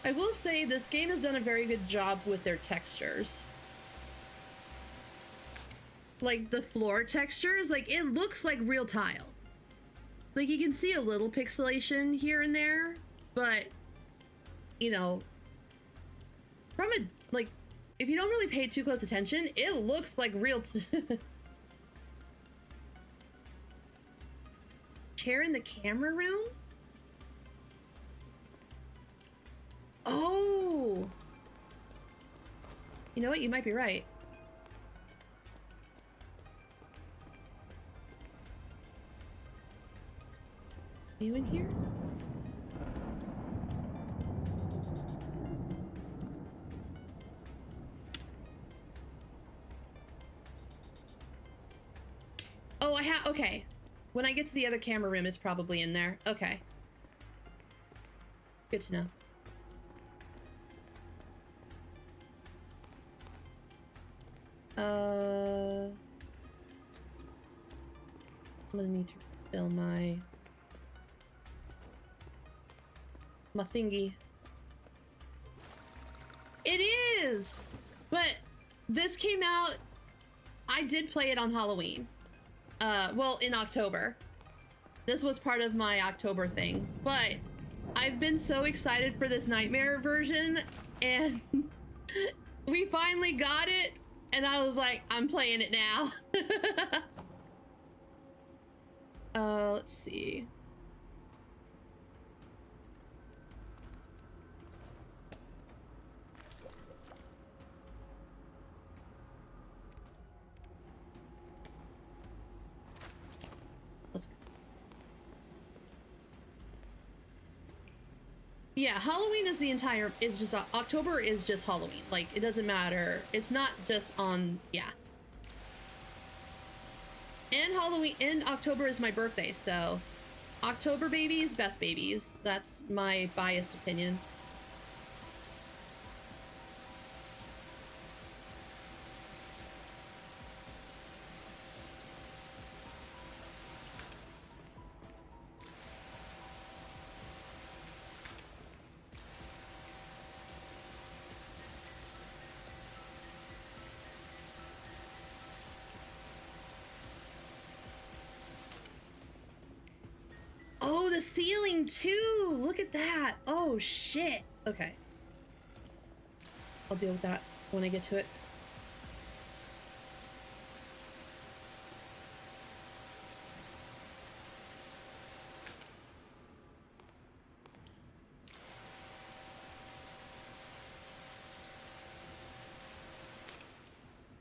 I will say this game has done a very good job with their textures. Like the floor textures, like it looks like real tile. Like you can see a little pixelation here and there, but you know, from a, like, if you don't really pay too close attention, it looks like real. Chair in the camera room? Oh! You know what? You might be right. Are you in here? Oh, okay. When I get to the other camera room, it's probably in there. Okay. Good to know. I'm gonna need to fill my thingy. It is! But this came out, I did play it on Halloween. Well, in October. This was part of my October thing, but I've been so excited for this Nightmare version, and we finally got it, and I was like, I'm playing it now. Let's see. Let's go. Yeah, Halloween is the entire, it's just, October is just Halloween. Like, it doesn't matter. It's not just on, yeah. And Halloween, and October is my birthday, so October babies, best babies. That's my biased opinion. Oh, the ceiling too! Look at that! Oh, shit! Okay. I'll deal with that when I get to it.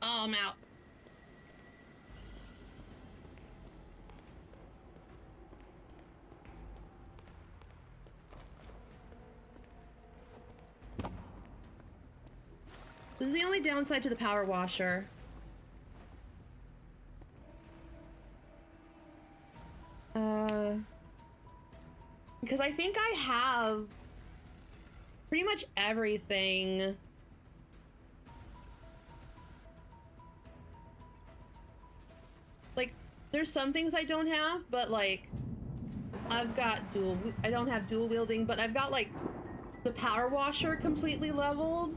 Oh, I'm out. This is the only downside to the power washer. Because I think I have pretty much everything. Like, there's some things I don't have, but like, I've got I don't have dual wielding, but I've got like the power washer completely leveled.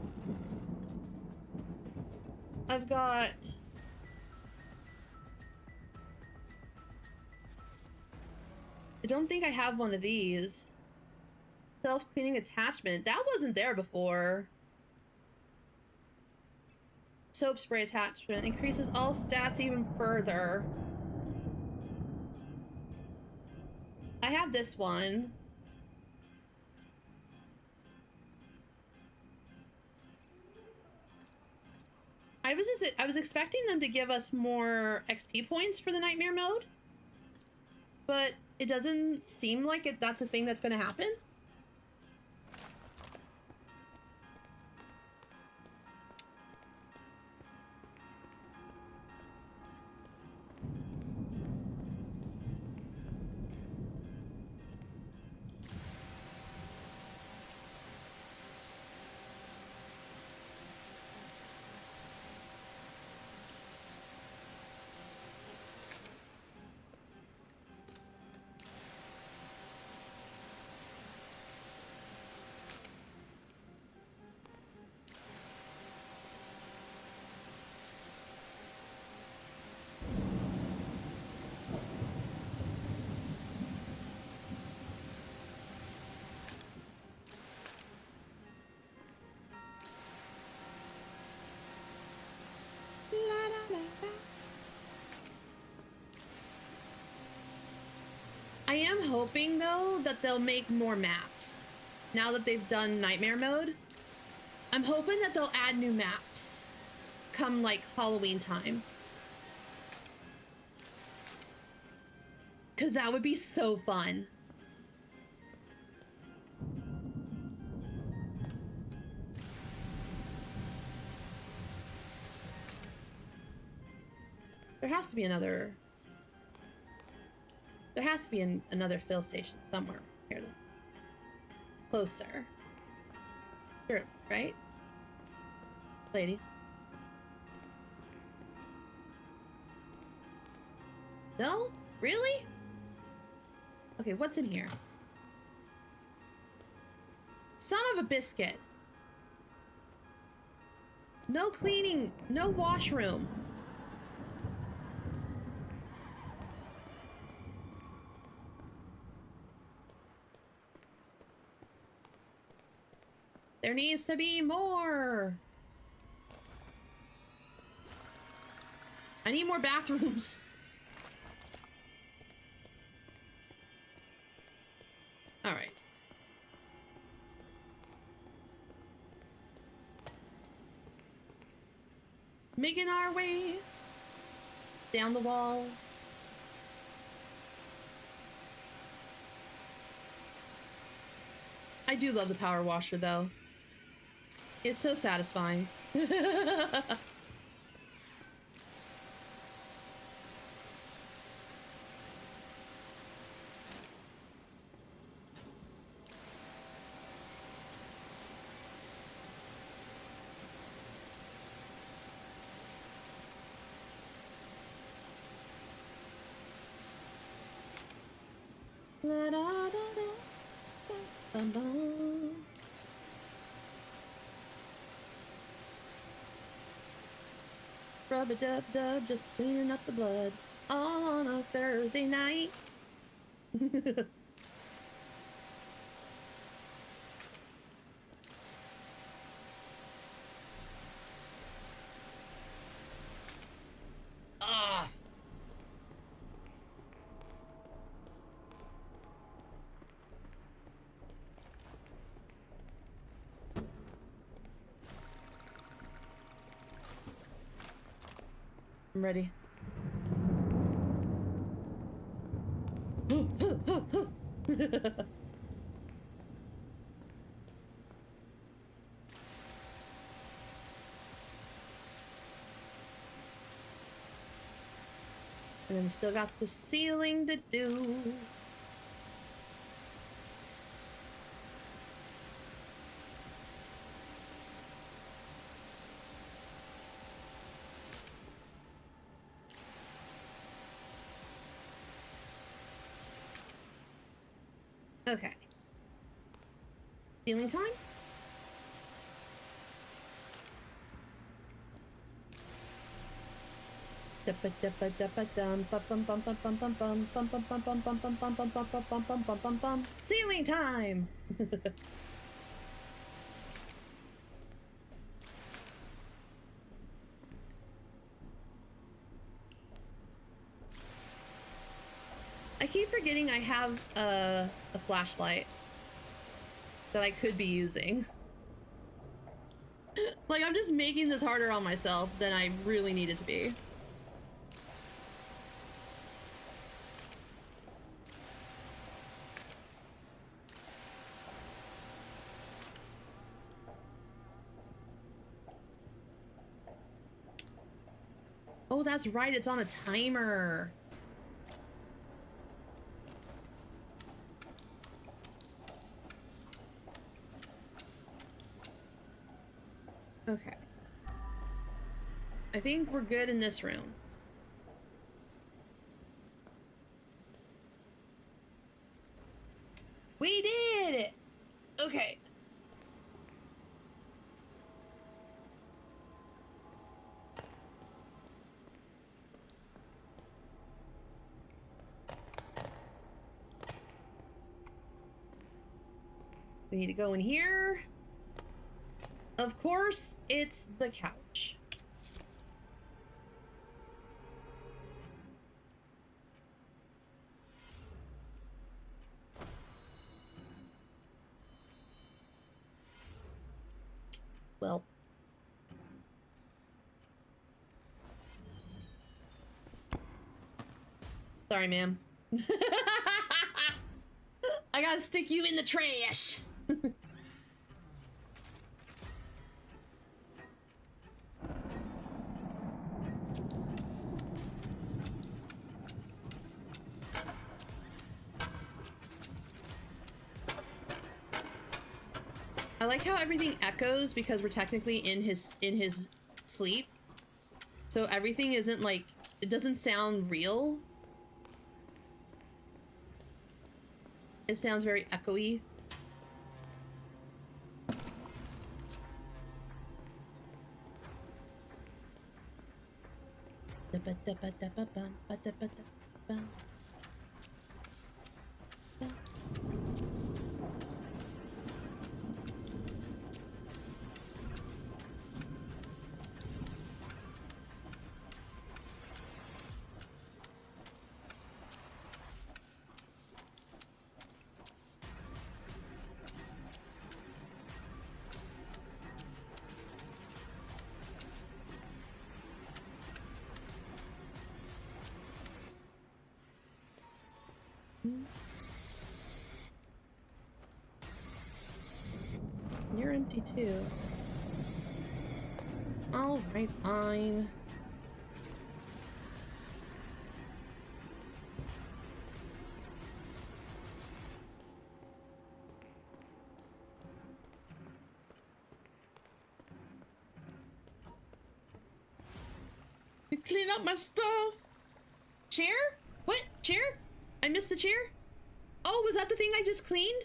I've got I don't think I have one of these. Self-cleaning attachment. That wasn't there before. Soap spray attachment. Increases all stats even further. I have this one. I was expecting them to give us more XP points for the nightmare mode, but it doesn't seem like that's a thing that's going to happen. hoping though that they'll make more maps. Now that they've done nightmare mode, I'm hoping that they'll add new maps come like Halloween time. Cause that would be so fun. There has to be another. There has to be another fill station somewhere here. Closer. Sure, right? Ladies. No? Really? Okay, what's in here? Son of a biscuit. No cleaning, no washroom. There needs to be more. I need more bathrooms. All right. Making our way down the wall. I do love the power washer though. It's so satisfying. La, da, da, da, bum, bum. Rub-a-dub-dub, just cleaning up the blood on a Thursday night. Ah. I'm ready. And then we still got the ceiling to do. Okay. Ceiling time? Ceiling time. I keep forgetting I have a flashlight that I could be using. Like, I'm just making this harder on myself than I really need it to be. Oh, that's right, it's on a timer. Okay. I think we're good in this room. We did it! Okay. We need to go in here. Of course, it's the couch. Well. Sorry, ma'am. I gotta stick you in the trash. I like how everything echoes because we're technically in his sleep. So everything isn't like, it doesn't sound real. It sounds very echoey. You're empty too. All right, fine. You clean up my stuff. Chair? What? Chair? I missed the chair? Oh, was that the thing I just cleaned?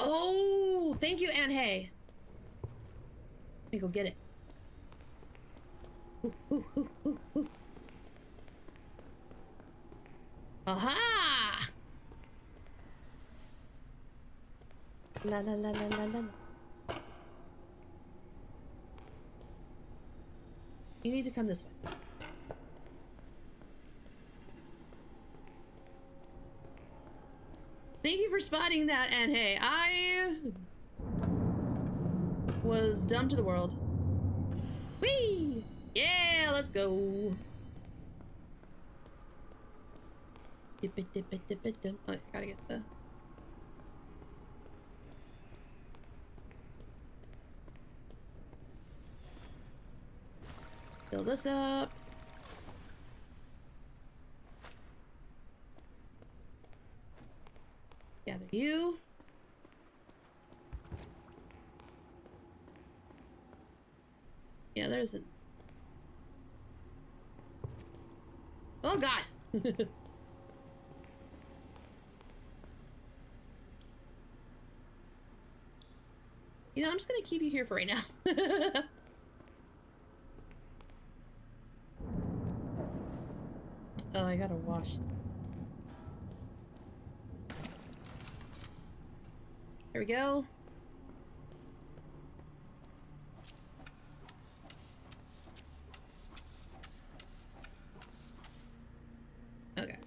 Oh, thank you, Aunt Hay. Let me go get it. Ooh, ooh, ooh, ooh, ooh. Aha! La la la la la la. You need to come this way. Thank you for spotting that, Aunt Hay. I was dumb to the world. Whee! Yeah, let's go. Dip it, dip it, dip it, dip. Oh, I gotta get the... Fill this up. Gather you. Yeah, there's a... Oh, God! You know, I'm just gonna keep you here for right now. Oh, I gotta wash. There we go. Okay.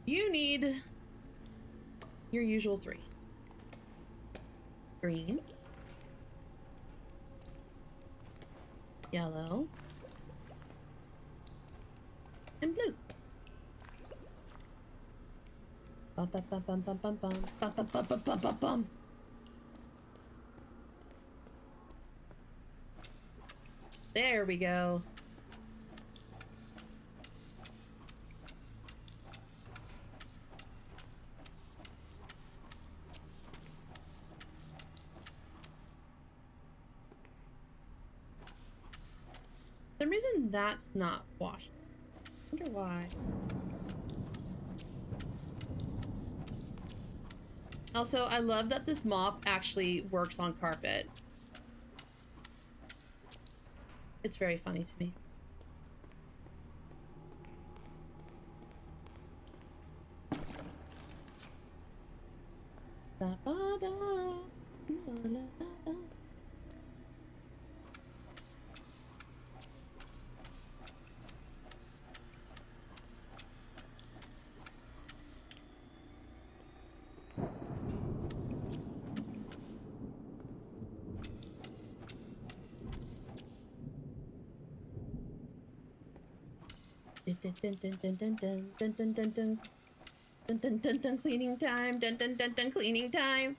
You need your usual 3. Green. Yellow. And blue. Bum bum bum bum bum bum bum bum bum bum bum bum bum bum. There we go. For some reason that's not washed. I wonder why. Also, I love that this mop actually works on carpet. It's very funny to me. Da, ba, da, la, la, la. Cleaning time. Dun dun dun dun cleaning time.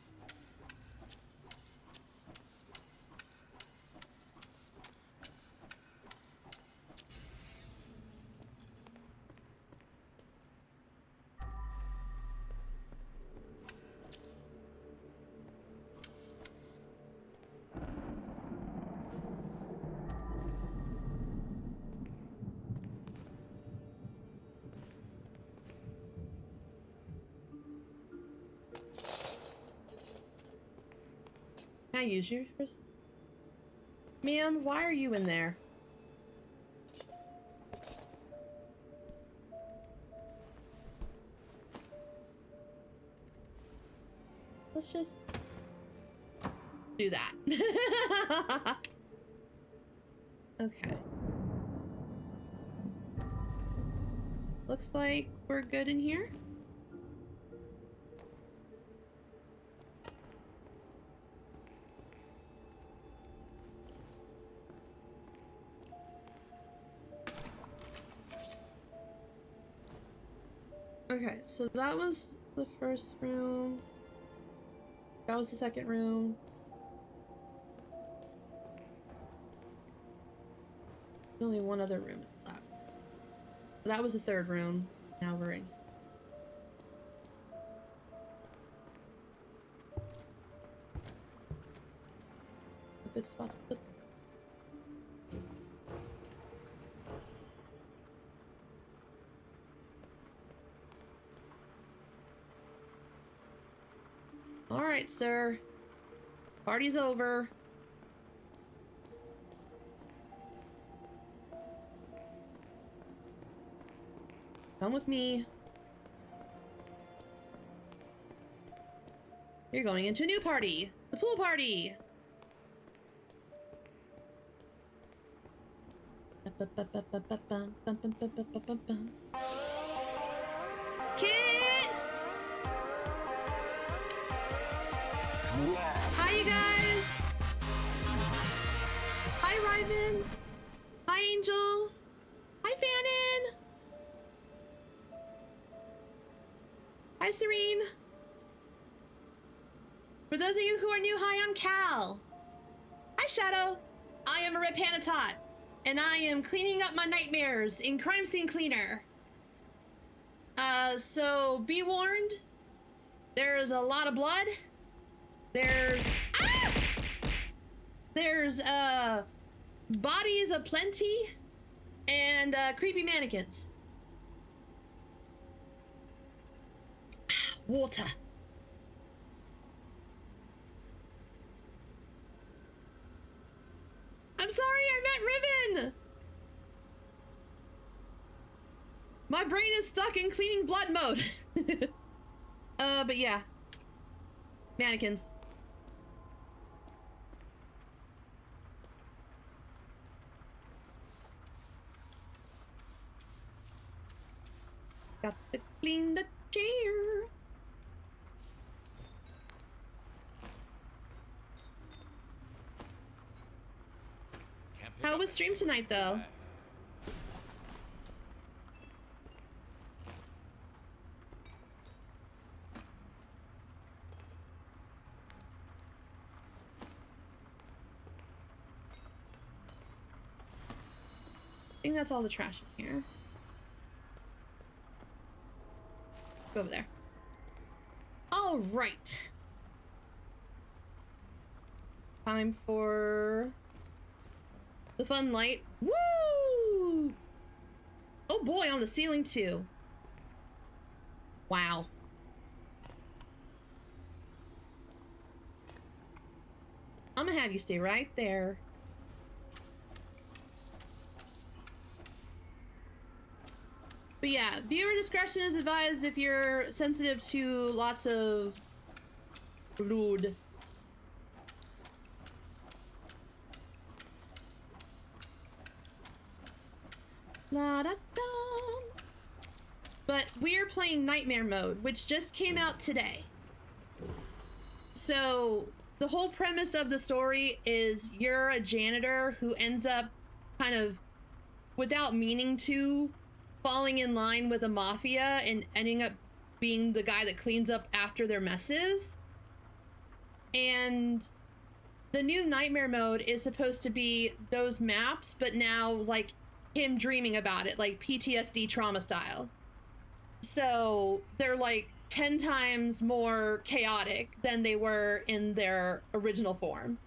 Can I use you first? Ma'am, why are you in there? Let's just do that. Okay. Looks like we're good in here. Okay, so that was the first room. That was the second room. There's only one other room left. That was the third room. Now we're in. A good spot to put. All right, sir. Party's over. Come with me. You're going into a new party. The pool party. Kit! Hi, you guys! Hi, Ryven! Hi, Angel! Hi, Fannin! Hi, Serene! For those of you who are new, hi, I'm Cal! Hi, Shadow! I am a Repanatot, and I am cleaning up my nightmares in Crime Scene Cleaner. So be warned, there's a lot of blood. There's bodies aplenty and creepy mannequins. Water. I'm sorry, I meant Ribbon. My brain is stuck in cleaning blood mode. But yeah. Mannequins. Got to clean the chair. How was stream tonight, though? I think that's all the trash in here. Go over there. All right. Time for the fun light. Woo! Oh boy, on the ceiling too. Wow. I'm gonna have you stay right there. But yeah, viewer discretion is advised if you're sensitive to lots of blood. La da da. But we're playing Nightmare Mode, which just came out today. So the whole premise of the story is you're a janitor who ends up kind of, without meaning to, falling in line with a mafia and ending up being the guy that cleans up after their messes. And the new nightmare mode is supposed to be those maps, but now like him dreaming about it, like PTSD trauma style. So they're like 10 times more chaotic than they were in their original form.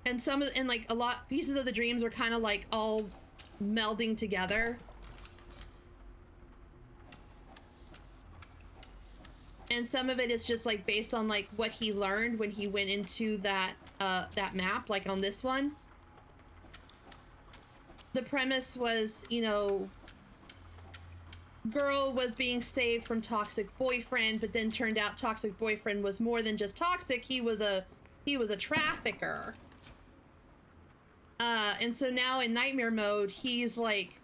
And like a lot pieces of the dreams are kind of like all melding together. And some of it is just like based on like what he learned when he went into that that map, like on this one. The premise was, you know, girl was being saved from toxic boyfriend, but then turned out toxic boyfriend was more than just toxic. He was a trafficker. And so now in nightmare mode, he's like,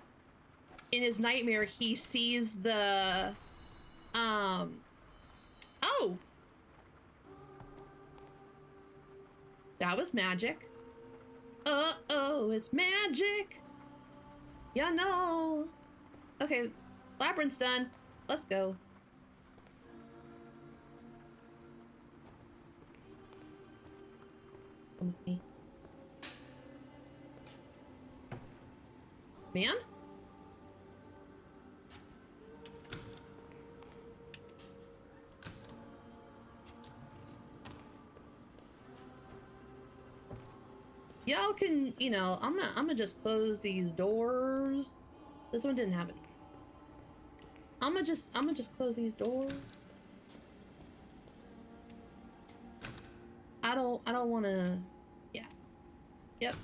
in his nightmare, he sees the, oh! That was magic. Uh-oh, it's magic! Ya know! Okay, labyrinth's done. Let's go. Come with me. Man? Y'all can, you know, I'm gonna just close these doors. This one didn't have it. I'm gonna just close these doors. I don't wanna, yeah. Yep.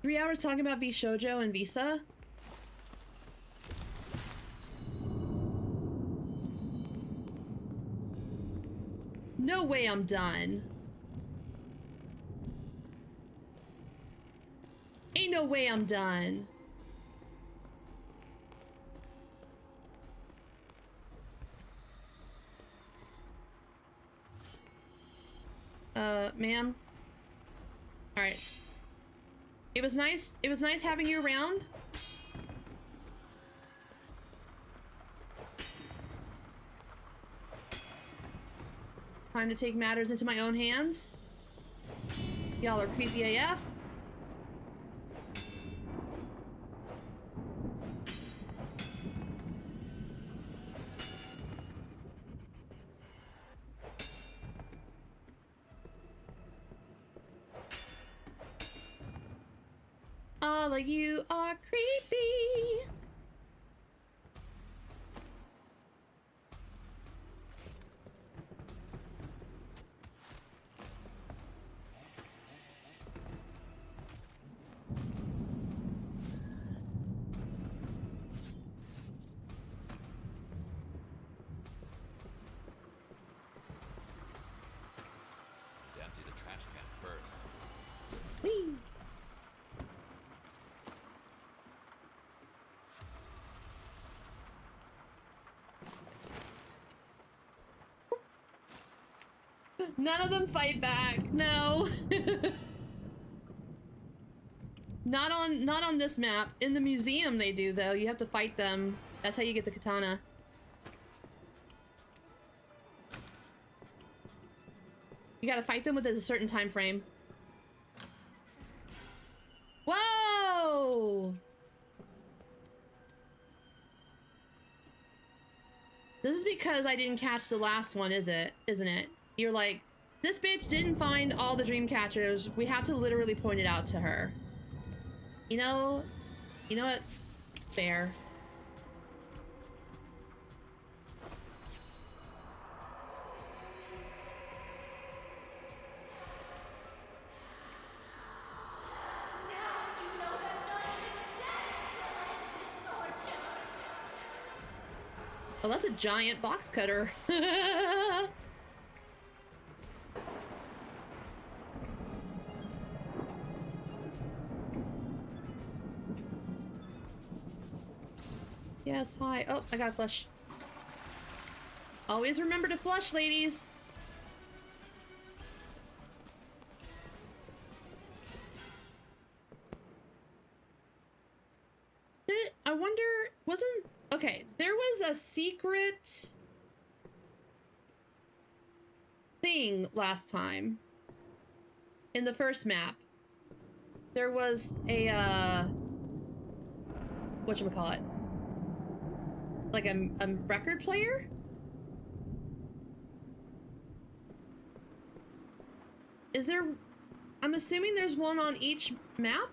3 hours talking about V Shoujo and Visa? No way I'm done. Ain't no way I'm done. Ma'am? Alright. It was nice having you around. Time to take matters into my own hands. Y'all are creepy AF. All of you are creepy. Empty the trash can first. Whee! None of them fight back. No. Not on this map. In the museum they do though. You have to fight them. That's how you get the katana. You gotta fight them within a certain time frame. Whoa! This is because I didn't catch the last one, isn't it? You're like, this bitch didn't find all the dream catchers. We have to literally point it out to her. You know what? Fair. Oh, that's a giant box cutter. Yes, hi. Oh, I got a flush. Always remember to flush, ladies. I wonder, okay, there was a secret thing last time in the first map. There was a, whatchamacallit? Like a record player? Is there, I'm assuming there's one on each map?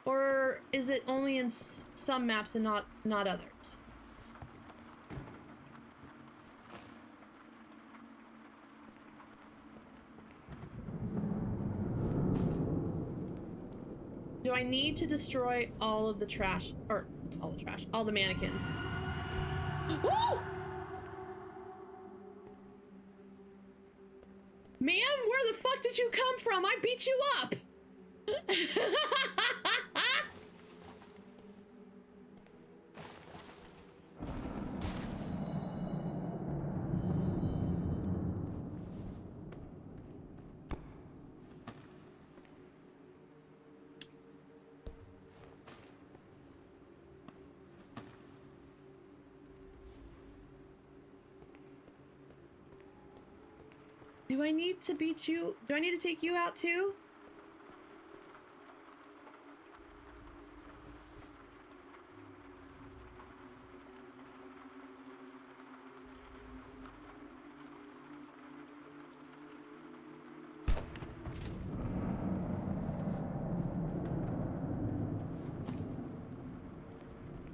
Or is it only in some maps and not others? Do I need to destroy all of the trash, or all the mannequins? Woo! Ma'am, where the fuck did you come from? I beat you up! Do I need to beat you? Do I need to take you out too?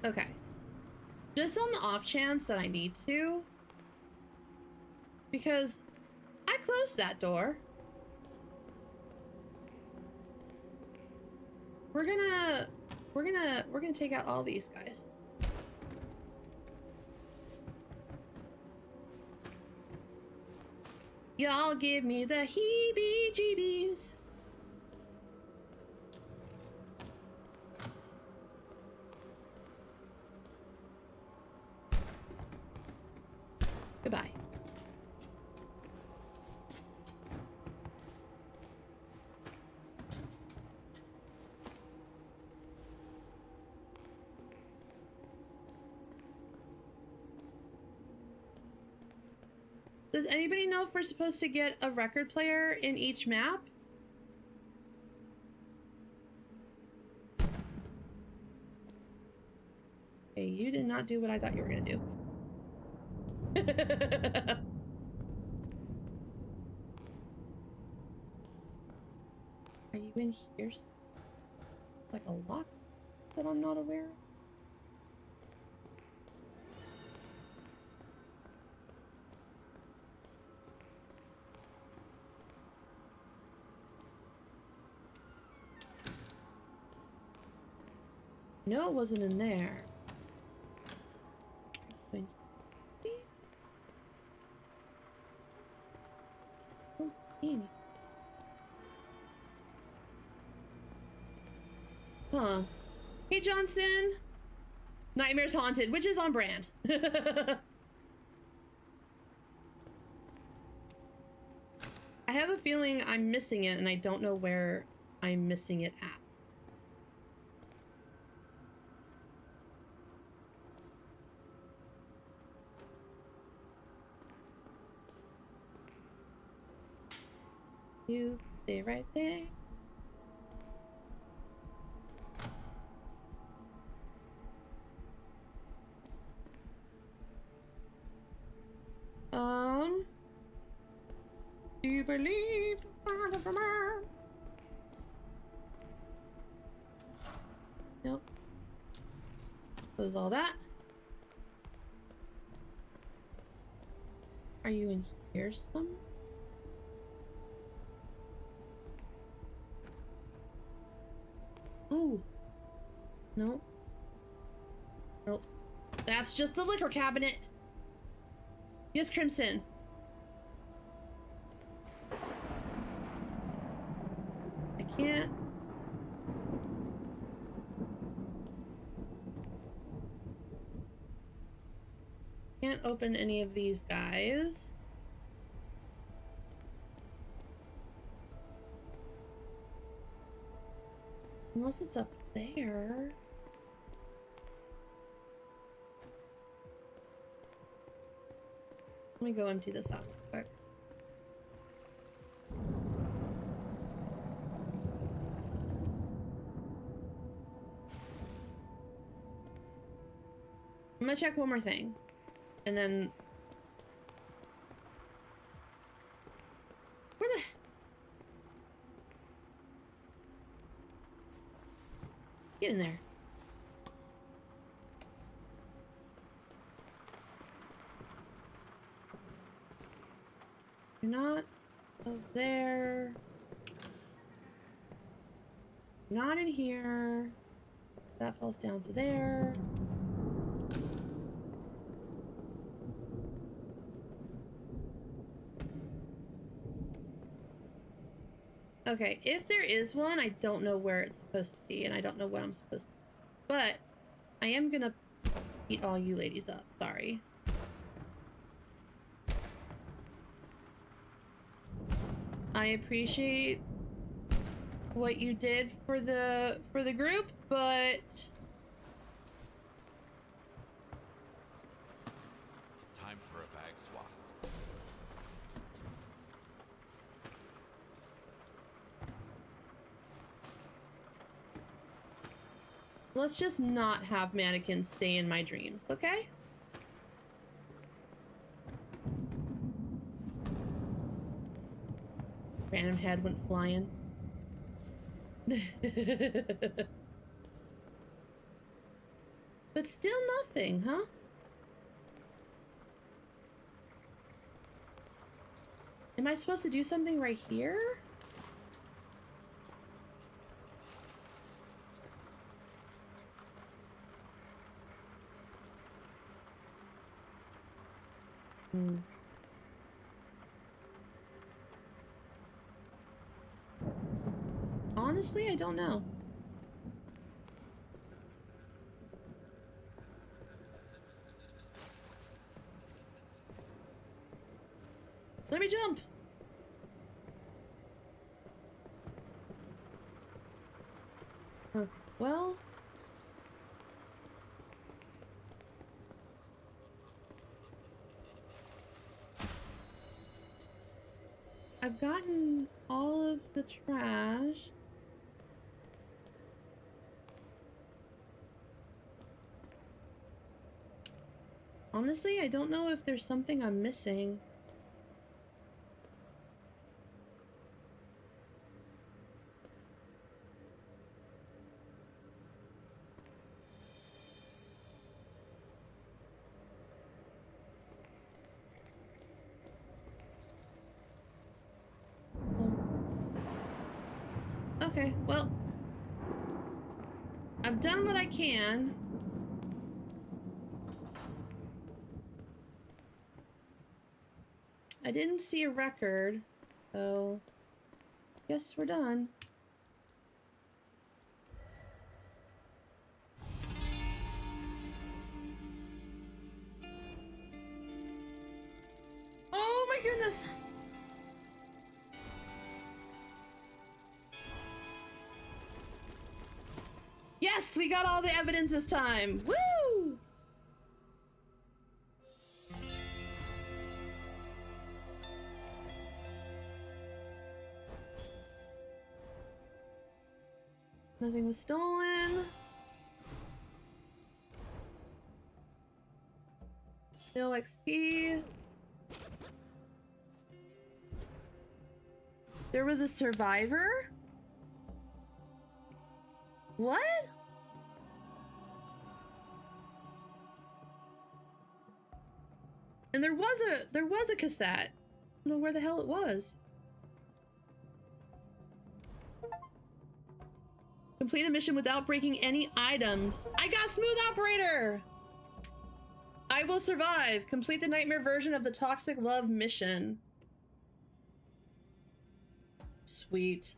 Okay. Just on the off chance that I need to. Because I closed that door. We're gonna take out all these guys. Y'all give me the heebie-jeebies. Goodbye. Does anybody know if we're supposed to get a record player in each map? Okay, you did not do what I thought you were gonna do. Are you in here? Like a lock that I'm not aware of? No, it wasn't in there. Don't see anything. Huh. Hey, Johnson. Nightmare's Haunted, which is on brand. I have a feeling I'm missing it, and I don't know where I'm missing it at. You stay right there. Do you believe? Nope. Close all that. Are you in here somewhere? Oh. No. Nope. That's just the liquor cabinet. Yes, Crimson. I can't. can't open any of these guys. Unless it's up there. Let me go empty this out real quick. I'm gonna check one more thing. And then... Where the... Get in there. You're not over there. Not in here. That falls down to there. Okay, if there is one, I don't know where it's supposed to be, and I don't know what I'm supposed to... But I am gonna eat all you ladies up. Sorry. I appreciate what you did for the group, but Time for a bag swap. let's just not have mannequins stay in my dreams, okay? Random head went flying. But still nothing, huh? Am I supposed to do something right here? Honestly, I don't know. Let me jump. Okay, well. I've gotten all of the trash. Honestly, I don't know if there's something I'm missing. Okay, well, I've done what I can. I didn't see a record, so guess we're done. Oh my goodness! Yes, we got all the evidence this time. Woo! Nothing was stolen. Still XP. There was a survivor? What? And there was a cassette. I don't know where the hell it was. Complete a mission without breaking any items. I got Smooth Operator! I will survive. Complete the nightmare version of the Toxic Love mission. Sweet.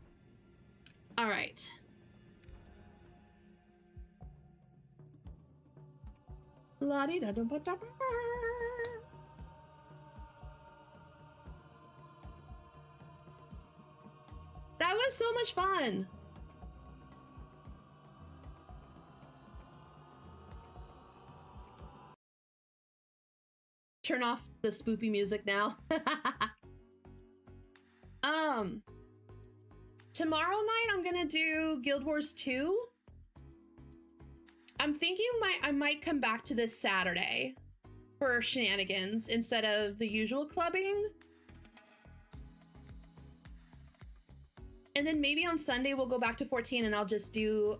All right. La-di-da-da-ba-da-ba. That was so much fun. Turn off the spoopy music now. Tomorrow night I'm gonna do Guild Wars 2. I'm thinking I might come back to this Saturday for shenanigans instead of the usual clubbing. And then maybe on Sunday we'll go back to 14 and I'll just do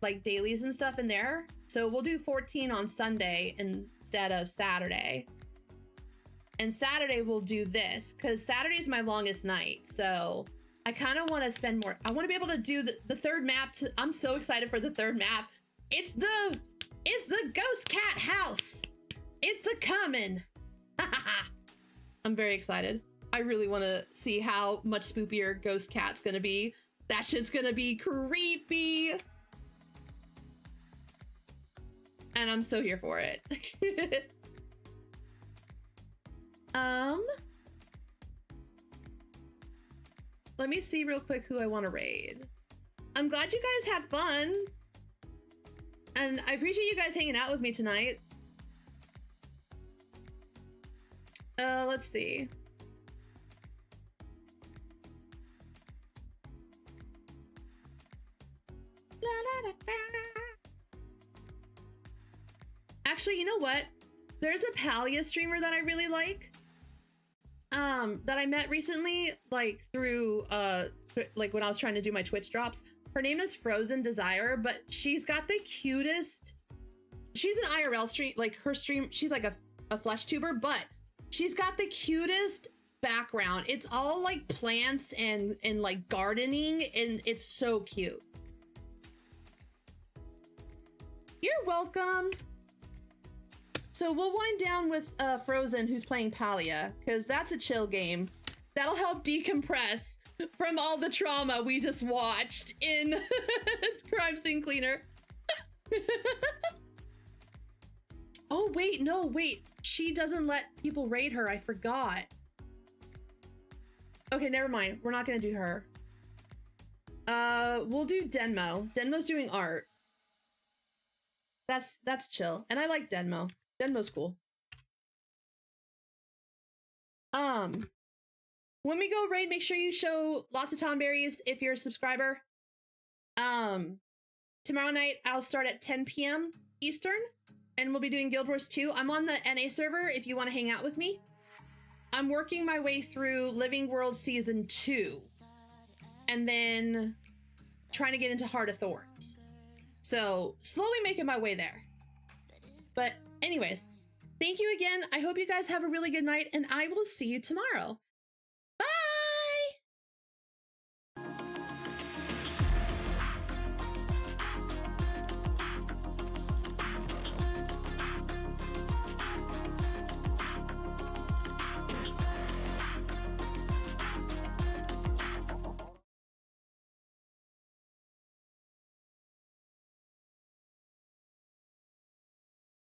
like dailies and stuff in there. So we'll do 14 on Sunday instead of Saturday. And Saturday we'll do this because Saturday is my longest night. So I kind of want to spend more. I want to be able to do the third map. I'm so excited for the third map. It's the Ghost Cat house. It's a coming. I'm very excited. I really want to see how much spoopier Ghost Cat's gonna be. That shit's gonna be creepy. And I'm so here for it. Let me see real quick who I want to raid. I'm glad you guys had fun. And I appreciate you guys hanging out with me tonight. Let's see. Actually, you know what? There's a Palia streamer that I really like. That I met recently, like through like when I was trying to do my Twitch drops. Her name is Frozen Desire, but she's got the cutest. She's an IRL stream, like her stream. She's like a flesh tuber, but she's got the cutest background. It's all like plants and like gardening, and it's so cute. You're welcome. So we'll wind down with Frozen, who's playing Palia, because that's a chill game. That'll help decompress from all the trauma we just watched in Crime Scene Cleaner. Oh, wait, no, wait. She doesn't let people raid her. I forgot. Okay, never mind. We're not going to do her. We'll do Denmo. Denmo's doing art. That's chill. And I like Denmo. Denmo's cool. When we go raid, make sure you show lots of Tomberries if you're a subscriber. Tomorrow night, I'll start at 10 p.m. Eastern, and we'll be doing Guild Wars 2. I'm on the NA server if you want to hang out with me. I'm working my way through Living World Season 2, and then trying to get into Heart of Thorns. So, slowly making my way there. But anyways, thank you again. I hope you guys have a really good night, and I will see you tomorrow.